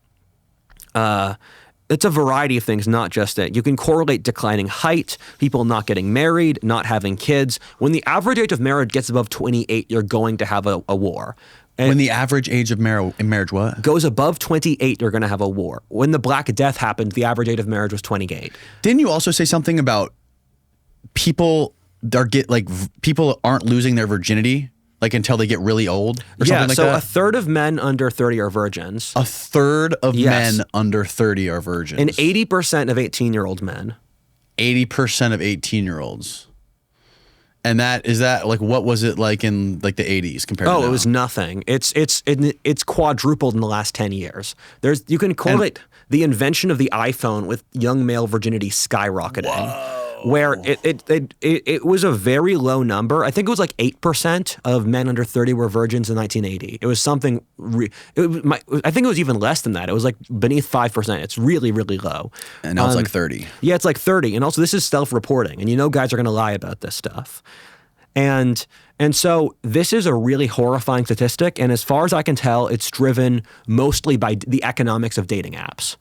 it's a variety of things, not just it. You can correlate declining height, people not getting married, not having kids. When the average age of marriage gets above 28, you're going to have a war. When the average age of marriage what? Goes above 28, you're going to have a war. When the Black Death happened, the average age of marriage was 28. Didn't you also say something about people people aren't losing their virginity like until they get really old or something like so that? a third of men under 30 are virgins. A third of Yes. men under 30 are virgins. And 80% of 18-year-old men. 80% of 18-year-olds. And is that like, what was it like in like the 80s compared to now? It was nothing. It's quadrupled in the last 10 years. You can correlate the invention of the iPhone with young male virginity skyrocketing. Whoa. Where it was a very low number. I think it was like 8% of men under 30 were virgins in 1980. It was something. I think it was even less than that. It was like beneath 5%. It's really, really low. And now it's like 30. Yeah, it's like 30. And also, this is self-reporting, and guys are going to lie about this stuff. And so this is a really horrifying statistic. And as far as I can tell, it's driven mostly by the economics of dating apps.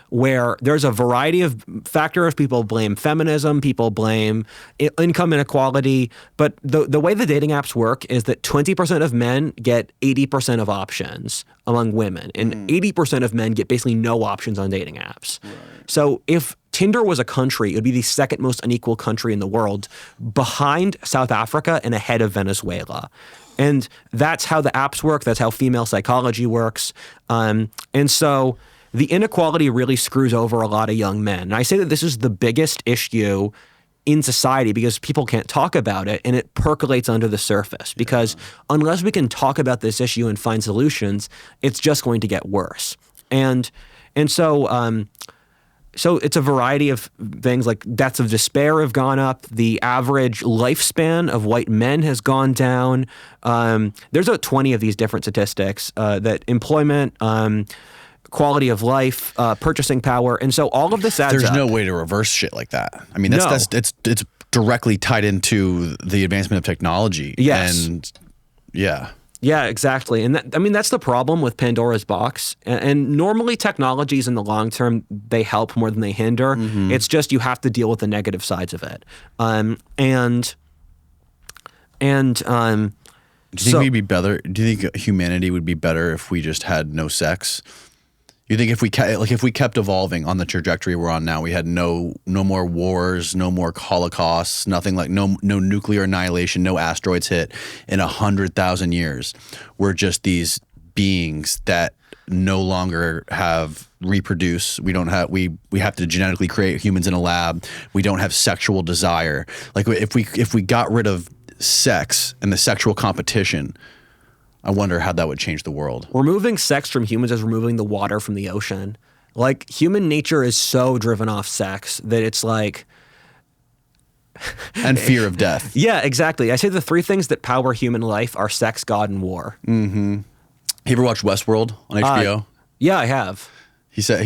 Where there's a variety of factors. People blame feminism, people blame income inequality, but the way the dating apps work is that 20% of men get 80% of options among women, and 80% of men get basically no options on dating apps. Right. So if Tinder was a country, it would be the second most unequal country in the world, behind South Africa and ahead of Venezuela. And that's how the apps work. That's how female psychology works. And so the inequality really screws over a lot of young men. And I say that this is the biggest issue in society because people can't talk about it, and it percolates under the surface. Because unless we can talk about this issue and find solutions, it's just going to get worse. And so it's a variety of things, like deaths of despair have gone up. The average lifespan of white men has gone down. There's about 20 of these different statistics that employment, quality of life, purchasing power, and so all of this adds up. There's no way to reverse shit like that. I mean, it's directly tied into the advancement of technology. Yes. And yeah. Yeah, exactly. And that's the problem with Pandora's box. And normally technologies in the long term, they help more than they hinder. Mm-hmm. It's just you have to deal with the negative sides of it. Do you think we'd be better? Do you think humanity would be better if we just had no sex? You think if we kept evolving on the trajectory we're on now, we had no more wars, no more holocausts, nothing like no nuclear annihilation, no asteroids hit in 100,000 years. We're just these beings that no longer have reproduce. We have to genetically create humans in a lab. We don't have sexual desire. Like if we got rid of sex and the sexual competition, I wonder how that would change the world. Removing sex from humans is removing the water from the ocean. Like, human nature is so driven off sex that it's like... and fear of death. Yeah, exactly. I say the three things that power human life are sex, God, and war. Mm-hmm. You ever watch Westworld on HBO? Yeah, I have. He said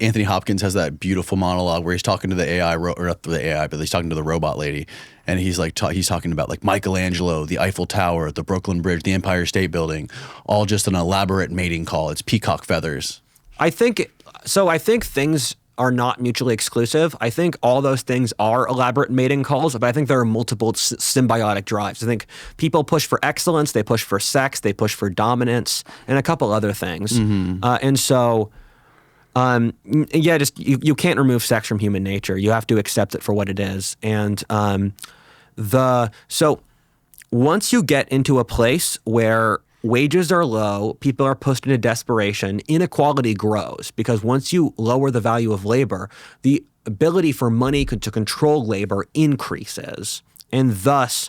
Anthony Hopkins has that beautiful monologue where he's talking to the AI, or not the AI, but he's talking to the robot lady, and he's like he's talking about like Michelangelo, the Eiffel Tower, the Brooklyn Bridge, the Empire State Building, all just an elaborate mating call. It's peacock feathers. I think things are not mutually exclusive. I think all those things are elaborate mating calls, but I think there are multiple symbiotic drives. I think people push for excellence, they push for sex, they push for dominance, and a couple other things. Mm-hmm. You can't remove sex from human nature. You have to accept it for what it is. And so once you get into a place where wages are low, people are pushed into desperation, inequality grows, because once you lower the value of labor, the ability for money to control labor increases. And thus,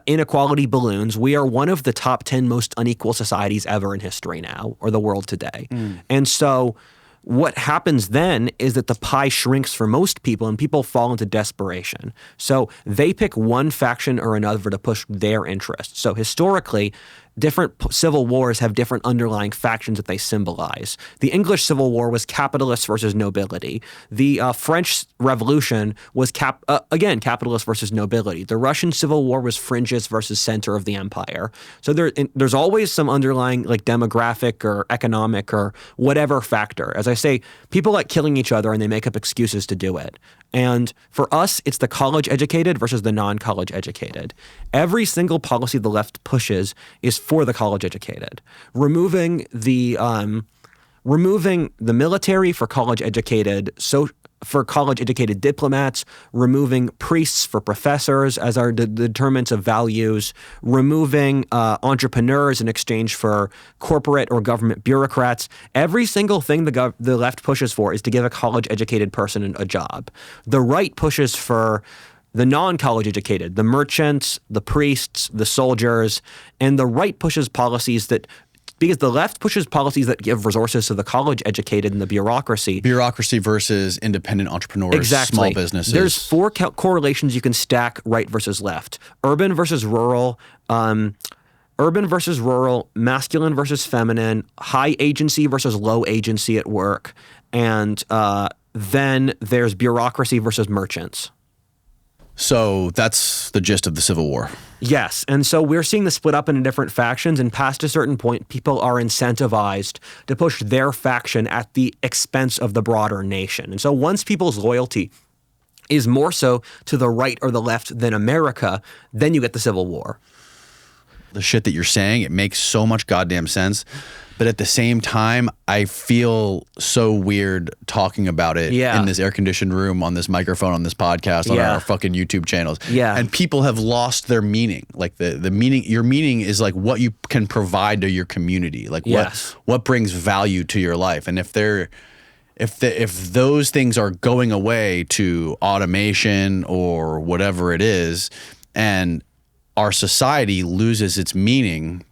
inequality balloons. We are one of the top 10 most unequal societies ever in history now, or the world today. Mm. And so what happens then is that the pie shrinks for most people and people fall into desperation. So they pick one faction or another to push their interests. So historically, different civil wars have different underlying factions that they symbolize. The English Civil War was capitalists versus nobility. The French Revolution was capitalists versus nobility. The Russian Civil War was fringes versus center of the empire. So there's always some underlying like demographic or economic or whatever factor. As I say, people like killing each other and they make up excuses to do it. And for us, it's the college educated versus the non-college educated. Every single policy the left pushes is for the college educated, removing the military for college educated diplomats, removing priests for professors as our determinants of values, removing entrepreneurs in exchange for corporate or government bureaucrats. Every single thing the left pushes for is to give a college-educated person a job. The right pushes for the non-college educated, the merchants, the priests, the soldiers, and the right pushes policies that because the left pushes policies that give resources to the college educated and the bureaucracy. Bureaucracy versus independent entrepreneurs, exactly. Small businesses. There's four correlations you can stack right versus left. Urban versus rural, masculine versus feminine, high agency versus low agency at work, and then there's bureaucracy versus merchants. So that's the gist of the Civil War. Yes. And so we're seeing the split up into different factions, and past a certain point, people are incentivized to push their faction at the expense of the broader nation. And so once people's loyalty is more so to the right or the left than America, then you get the Civil War. The shit that you're saying, it makes so much goddamn sense. But at the same time, I feel so weird talking about it in this air-conditioned room, on this microphone, on this podcast, on our fucking YouTube channels. Yeah. And people have lost their meaning. Like the meaning, your meaning is like what you can provide to your community. Like what brings value to your life. And if those things are going away to automation or whatever it is, and our society loses its meaning,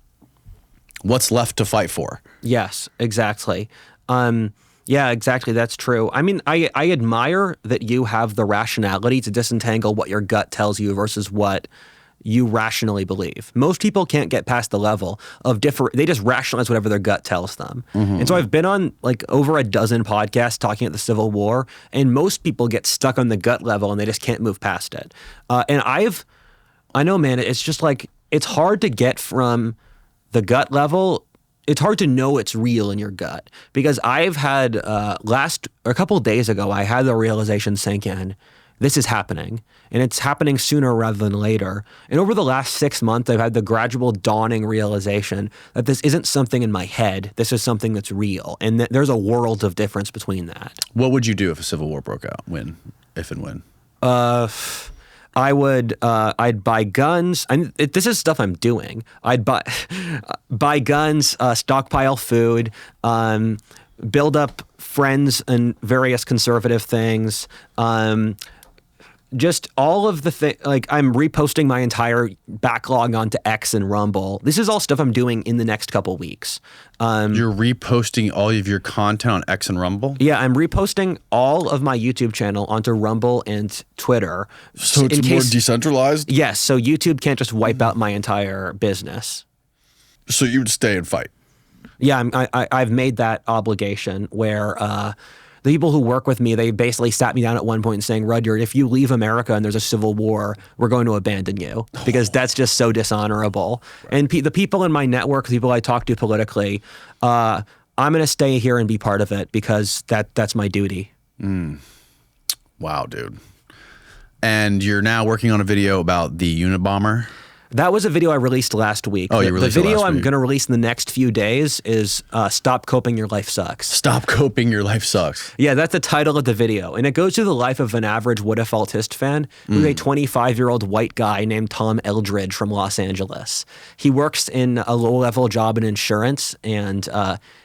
what's left to fight for? Yes, exactly. Yeah, exactly. That's true. I mean, I admire that you have the rationality to disentangle what your gut tells you versus what you rationally believe. Most people can't get past the level of they just rationalize whatever their gut tells them. Mm-hmm. And so I've been on like over a dozen podcasts talking about the Civil War, and most people get stuck on the gut level and they just can't move past it. And I know, man, it's just like, it's hard to get from the gut level. It's hard to know it's real in your gut, because I've had a couple of days ago, I had the realization sink in, this is happening, and it's happening sooner rather than later. And over the last 6 months, I've had the gradual dawning realization that this isn't something in my head. This is something that's real, and there's a world of difference between that. What would you do if a civil war broke out? If and when? I'd buy guns. This is stuff I'm doing. I'd buy guns, stockpile food, build up friends and various conservative things. Just all of the thing, like I'm reposting my entire backlog onto X and Rumble. This is all stuff I'm doing in the next couple weeks. You're reposting all of your content on X and Rumble? Yeah, I'm reposting all of my YouTube channel onto Rumble and Twitter. So it's more decentralized? Yes, so YouTube can't just wipe out my entire business. So you would stay and fight? Yeah, I've made that obligation where the people who work with me, they basically sat me down at one point saying, Rudyard, if you leave America and there's a civil war, we're going to abandon you, because that's just so dishonorable. Right. And the people in my network, the people I talk to politically, I'm going to stay here and be part of it, because that's my duty. Wow, dude. And you're now working on a video about the Unabomber? That was a video I released last week. Oh, you released it last week. The video I'm going to release in the next few days is Stop Coping, Your Life Sucks. Stop Coping, Your Life Sucks. Yeah, that's the title of the video. And it goes through the life of an average Whatifalthist fan who's a 25-year-old white guy named Tom Eldridge from Los Angeles. He works in a low-level job in insurance, and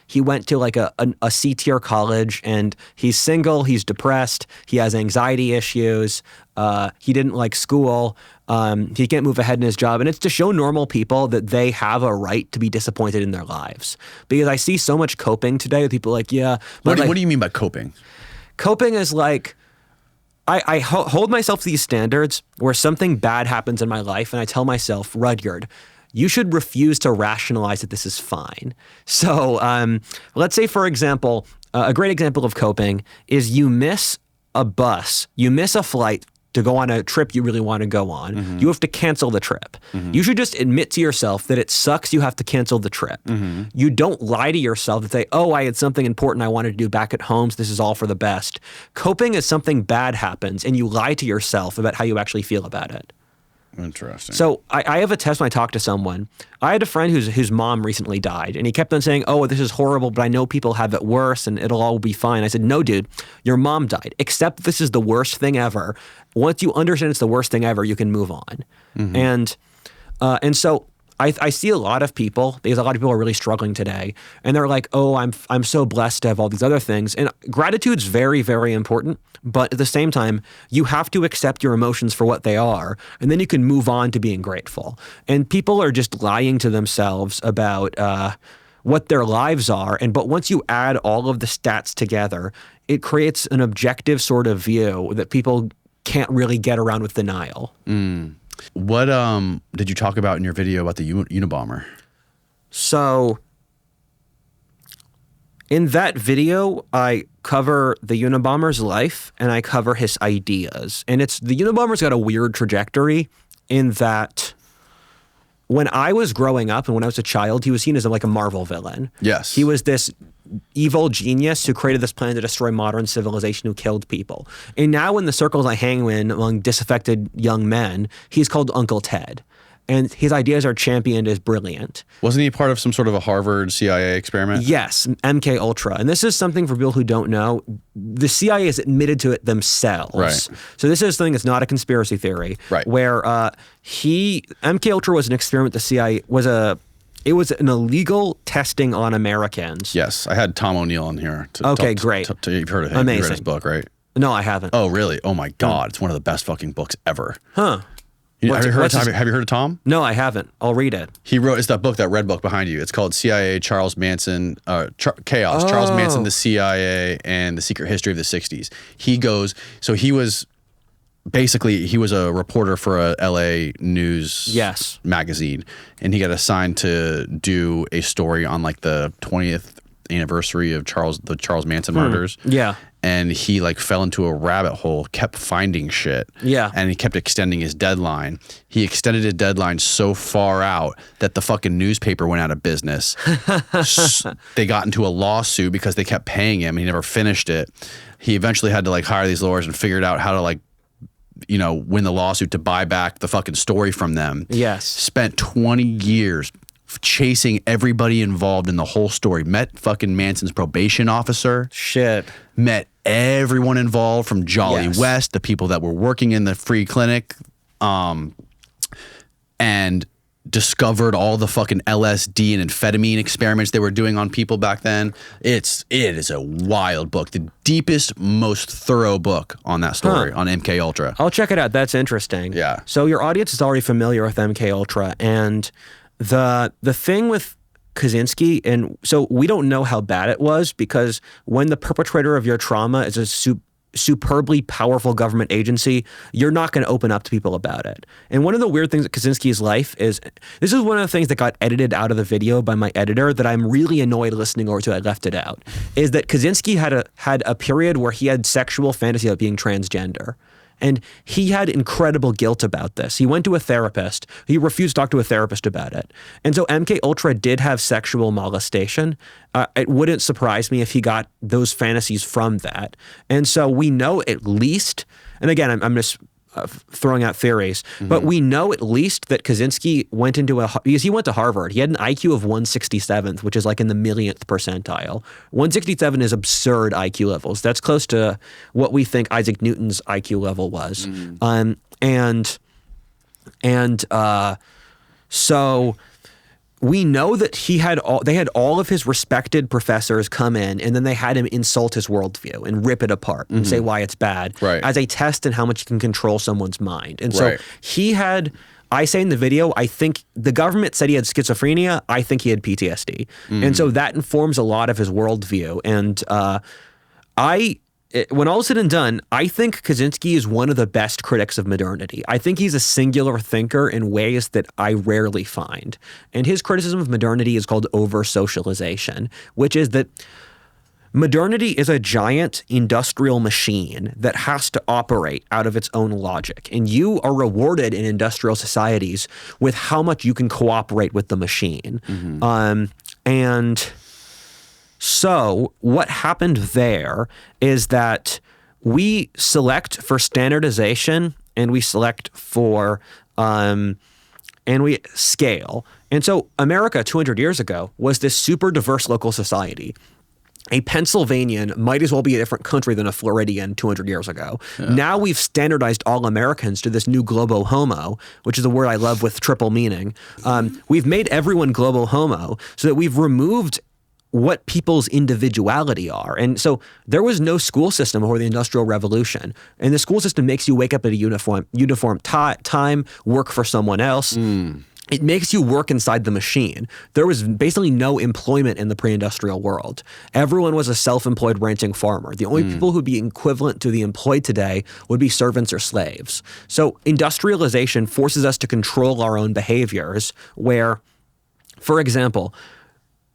he went to like a C-tier college, and he's single, he's depressed, he has anxiety issues, he didn't like school, he can't move ahead in his job. And it's to show normal people that they have a right to be disappointed in their lives. Because I see so much coping today with people like, yeah. But what do you mean by coping? Coping is like, I hold myself to these standards where something bad happens in my life, and I tell myself, Rudyard, you should refuse to rationalize that this is fine. So let's say, for example, a great example of coping is you miss a bus, you miss a flight to go on a trip you really want to go on. Mm-hmm. You have to cancel the trip. Mm-hmm. You should just admit to yourself that it sucks you have to cancel the trip. Mm-hmm. You don't lie to yourself and say, oh, I had something important I wanted to do back at home, so this is all for the best. Coping is something bad happens, and you lie to yourself about how you actually feel about it. Interesting. So I have a test when I talk to someone. I had a friend whose mom recently died, and he kept on saying, "Oh, this is horrible, but I know people have it worse, and it'll all be fine." I said, "No, dude, your mom died. Accept this is the worst thing ever. Once you understand it's the worst thing ever, you can move on." And so I see a lot of people, because a lot of people are really struggling today, and they're like, "Oh, I'm so blessed to have all these other things." And gratitude's very, very important, but at the same time, you have to accept your emotions for what they are, and then you can move on to being grateful. And people are just lying to themselves about what their lives are, but once you add all of the stats together, it creates an objective sort of view that people can't really get around with denial. What did you talk about in your video about the Unabomber? So in that video, I cover the Unabomber's life and I cover his ideas. And the Unabomber's got a weird trajectory in that when I was growing up and when I was a child, he was seen as like a Marvel villain. Yes. He was this evil genius who created this plan to destroy modern civilization, who killed people. And now in the circles I hang in among disaffected young men, he's called Uncle Ted. And his ideas are championed as brilliant. Wasn't he part of some sort of a Harvard CIA experiment? Yes, MK Ultra. And this is something for people who don't know. The CIA has admitted to it themselves. Right. So this is something that's not a conspiracy theory. Right. Where MK Ultra was an experiment. The CIA it was an illegal testing on Americans. Yes, I had Tom O'Neill on here. Great. You've heard of him. Amazing. You read his book, right? No, I haven't. Oh, really? Oh my God, it's one of the best fucking books ever. Huh. Have you heard of Tom? No, I haven't. I'll read it. He wrote, it's that red book behind you. It's called CIA, Charles Manson, Chaos, Charles Manson, the CIA, and the Secret History of the 60s. He was a reporter for a LA news magazine, and he got assigned to do a story on like the 20th anniversary of the Charles Manson murders. Yeah. And he like fell into a rabbit hole, kept finding shit. Yeah. And he kept extending his deadline. He extended his deadline so far out that the fucking newspaper went out of business. They got into a lawsuit because they kept paying him and he never finished it. He eventually had to like hire these lawyers and figured out how to like, win the lawsuit to buy back the fucking story from them. Yes. Spent 20 years chasing everybody involved in the whole story. Met fucking Manson's probation officer. Shit. Met everyone involved from Jolly West, the people that were working in the free clinic, and discovered all the fucking LSD and amphetamine experiments they were doing on people back then. It is a wild book. The deepest, most thorough book on that story, on MK Ultra. I'll check it out. That's interesting. Yeah. So your audience is already familiar with MK Ultra, and the thing with Kaczynski, and so we don't know how bad it was, because when the perpetrator of your trauma is a superbly powerful government agency, you're not going to open up to people about it. And one of the weird things at Kaczynski's life is, this is one of the things that got edited out of the video by my editor that I'm really annoyed listening over to. I left it out. Is that Kaczynski had a period where he had sexual fantasy about being transgender. And he had incredible guilt about this. He went to a therapist. He refused to talk to a therapist about it. And so MK Ultra did have sexual molestation. It wouldn't surprise me if he got those fantasies from that. And so we know at least, and again, I'm just throwing out theories, but we know at least that Kaczynski went into because he went to Harvard. He had an IQ of 167th, which is like in the millionth percentile. 167 is absurd IQ levels. That's close to what we think Isaac Newton's IQ level was. So we know that they had all of his respected professors come in, and then they had him insult his worldview and rip it apart and say why it's bad as a test in how much you can control someone's mind. And so he had, I say in the video, I think the government said he had schizophrenia. I think he had PTSD. And so that informs a lot of his worldview. And when all is said and done, I think Kaczynski is one of the best critics of modernity. I think he's a singular thinker in ways that I rarely find. And his criticism of modernity is called over-socialization, which is that modernity is a giant industrial machine that has to operate out of its own logic. And you are rewarded in industrial societies with how much you can cooperate with the machine. So what happened there is that we select for standardization and we select for and we scale. And so America 200 years ago was this super diverse local society. A Pennsylvanian might as well be a different country than a Floridian 200 years ago. Yeah. Now we've standardized all Americans to this new globo homo, which is a word I love with triple meaning. We've made everyone globo homo so that we've removed what people's individuality are. And so there was no school system before the Industrial Revolution. And the school system makes you wake up at a uniform time, work for someone else. It makes you work inside the machine. There was basically no employment in the pre-industrial world. Everyone was a self-employed ranching farmer. The only people who'd be equivalent to the employed today would be servants or slaves. So industrialization forces us to control our own behaviors where, for example,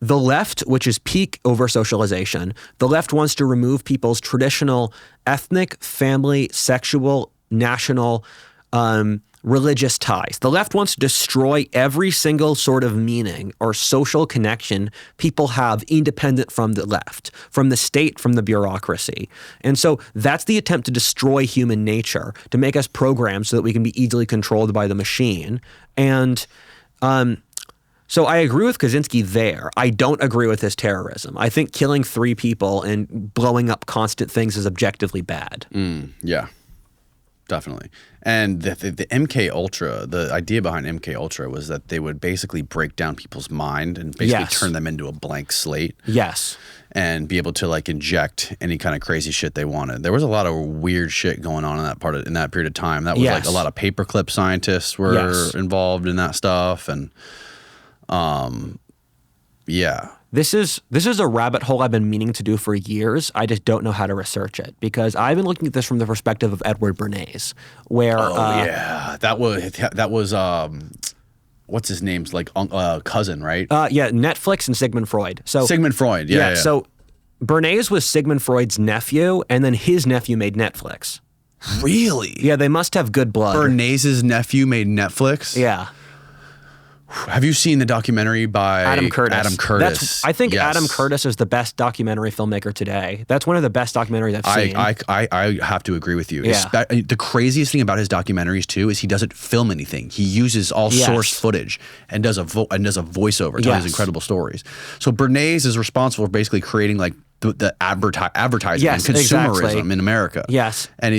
the left, which is peak over socialization, the left wants to remove people's traditional ethnic, family, sexual, national, religious ties. The left wants to destroy every single sort of meaning or social connection people have independent from the left, from the state, from the bureaucracy. And so that's the attempt to destroy human nature, to make us programmed so that we can be easily controlled by the machine. And so I agree with Kaczynski there. I don't agree with his terrorism. I think killing 3 people and blowing up constant things is objectively bad. Yeah. Definitely. And the MK Ultra, the idea behind MK Ultra was that they would basically break down people's mind and basically turn them into a blank slate. Yes. And be able to like inject any kind of crazy shit they wanted. There was a lot of weird shit going on in that period of time. That was like a lot of paperclip scientists were involved in that stuff. And This is a rabbit hole I've been meaning to do for years. I just don't know how to research it because I've been looking at this from the perspective of Edward Bernays, where that was what's his name's like cousin, right? Netflix and Sigmund Freud. So Sigmund Freud, So Bernays was Sigmund Freud's nephew, and then his nephew made Netflix. Really? Yeah, they must have good blood. Bernays' nephew made Netflix. Yeah. Have you seen the documentary by Adam Curtis? I think Yes. Adam Curtis is the best documentary filmmaker today. That's one of the best documentaries I've seen. I have to agree with you. Yeah. The craziest thing about his documentaries too is he doesn't film anything. He uses all source footage and does a voiceover, telling these incredible stories. So Bernays is responsible for basically creating like the advertising and consumerism in America. Yes. And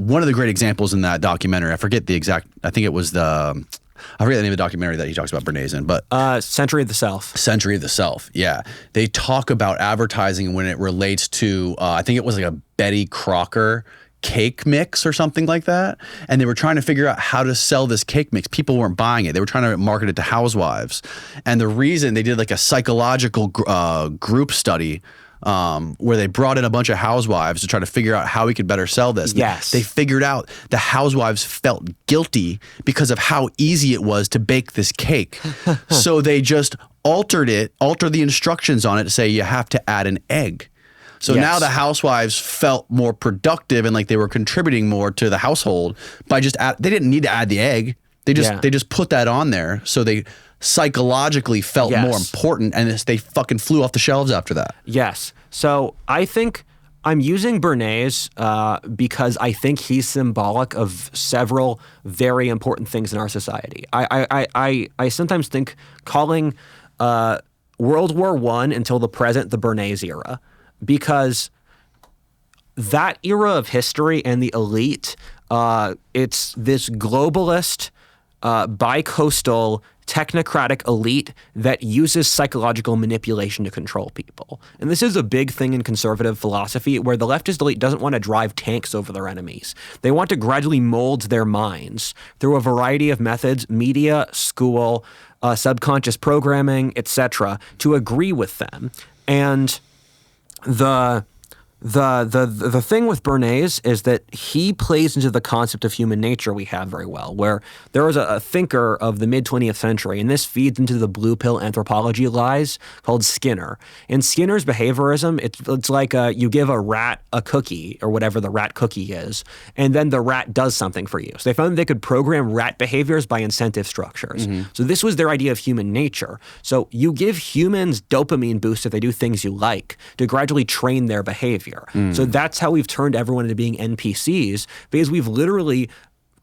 one of the great examples in that documentary, I forget the exact, I think it was I forget the name of the documentary that he talks about Bernays in, but Century of the Self. Century of the Self, yeah. They talk about advertising when it relates to, I think it was like a Betty Crocker cake mix or something like that. And they were trying to figure out how to sell this cake mix. People weren't buying it. They were trying to market it to housewives. And the reason they did like a psychological group study where they brought in a bunch of housewives to try to figure out how we could better sell this. Yes. They figured out the housewives felt guilty because of how easy it was to bake this cake. So they just altered the instructions on it to say you have to add an egg. So now the housewives felt more productive and like they were contributing more to the household by they didn't need to add the egg. They just put that on there. So they psychologically felt more important, and they fucking flew off the shelves after that. Yes. So I think I'm using Bernays because I think he's symbolic of several very important things in our society. I sometimes think calling World War I until the present the Bernays era, because that era of history and the elite, it's this globalist, bi-coastal, technocratic elite that uses psychological manipulation to control people. And this is a big thing in conservative philosophy where the leftist elite doesn't want to drive tanks over their enemies. They want to gradually mold their minds through a variety of methods, media, school, subconscious programming, etc., to agree with them. And the thing with Bernays is that he plays into the concept of human nature we have very well, where there was a thinker of the mid-20th century, and this feeds into the blue pill anthropology lies, called Skinner. In Skinner's behaviorism, it's like you give a rat a cookie, or whatever the rat cookie is, and then the rat does something for you. So they found they could program rat behaviors by incentive structures. Mm-hmm. So this was their idea of human nature. So you give humans dopamine boosts if they do things you like to gradually train their behavior. So that's how we've turned everyone into being NPCs, because we've literally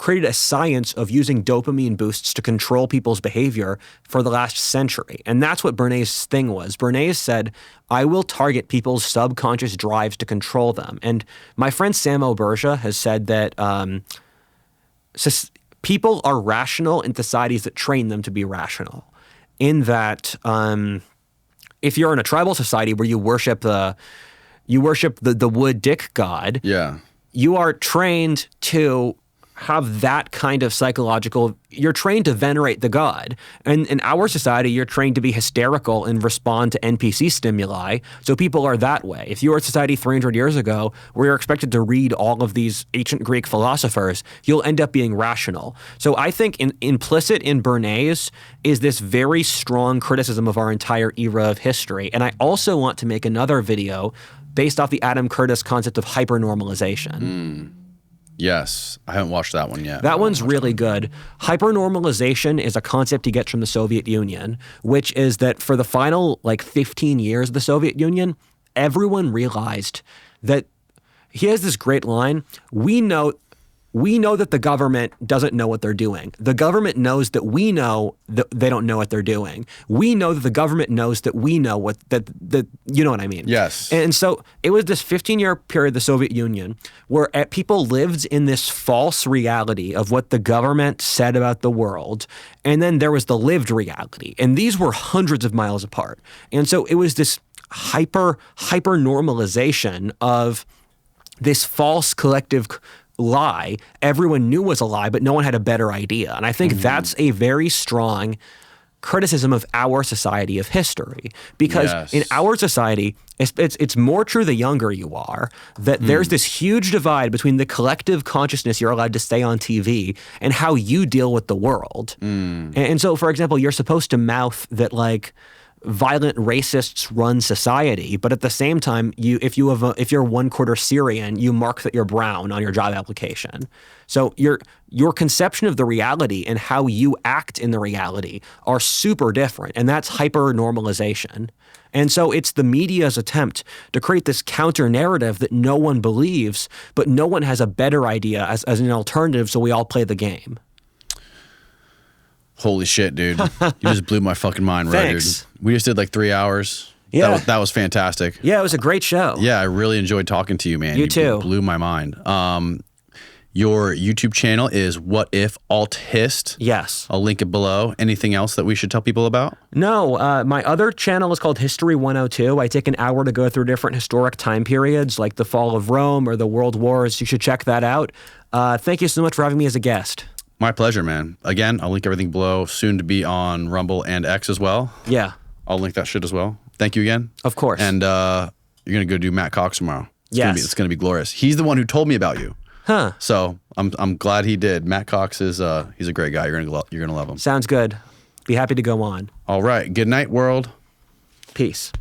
created a science of using dopamine boosts to control people's behavior for the last century. And that's what Bernays' thing was. Bernays said, I will target people's subconscious drives to control them. And my friend Sam Obergia has said that people are rational in societies that train them to be rational. In that, if you're in a tribal society where you worship the wood dick god, you are trained to have that kind of psychological, you're trained to venerate the god. And in our society, you're trained to be hysterical and respond to NPC stimuli. So people are that way. If you were a society 300 years ago where you're expected to read all of these ancient Greek philosophers, you'll end up being rational. So I think implicit in Bernays is this very strong criticism of our entire era of history. And I also want to make another video based off the Adam Curtis concept of hypernormalization. Yes. I haven't watched that one yet. That one's really good. Hypernormalization is a concept he gets from the Soviet Union, which is that for the final 15 years of the Soviet Union, everyone realized that he has this great line. We know that the government doesn't know what they're doing. The government knows that we know that they don't know what they're doing. We know that the government knows that we know that you know what I mean? Yes. And so it was this 15-year period, the Soviet Union, where people lived in this false reality of what the government said about the world. And then there was the lived reality. And these were hundreds of miles apart. And so it was this hyper normalization of this false collective lie everyone knew was a lie, but no one had a better idea. And I think that's a very strong criticism of our society of history, because in our society, it's more true the younger you are, that there's this huge divide between the collective consciousness you're allowed to stay on TV and how you deal with the world. And so, for example, you're supposed to mouth that violent racists run society, but at the same time, if you're 1/4 Syrian, you mark that you're brown on your job application. So your conception of the reality and how you act in the reality are super different, and that's hyper-normalization. And so it's the media's attempt to create this counter-narrative that no one believes, but no one has a better idea as an alternative, so we all play the game. Holy shit, dude. You just blew my fucking mind, right, dude? We just did 3 hours. Yeah. That was fantastic. Yeah, it was a great show. Yeah, I really enjoyed talking to you, man. You too. Blew my mind. Your YouTube channel is Whatifalthist. Yes. I'll link it below. Anything else that we should tell people about? No. My other channel is called History 102. I take an hour to go through different historic time periods like the fall of Rome or the World Wars. You should check that out. Thank you so much for having me as a guest. My pleasure, man. Again, I'll link everything below. Soon to be on Rumble and X as well. Yeah. I'll link that shit as well. Thank you again. Of course. And you're going to go do Matt Cox tomorrow. It's going to be glorious. He's the one who told me about you. Huh. So I'm glad he did. Matt Cox is he's a great guy. You're gonna love him. Sounds good. Be happy to go on. All right. Good night, world. Peace.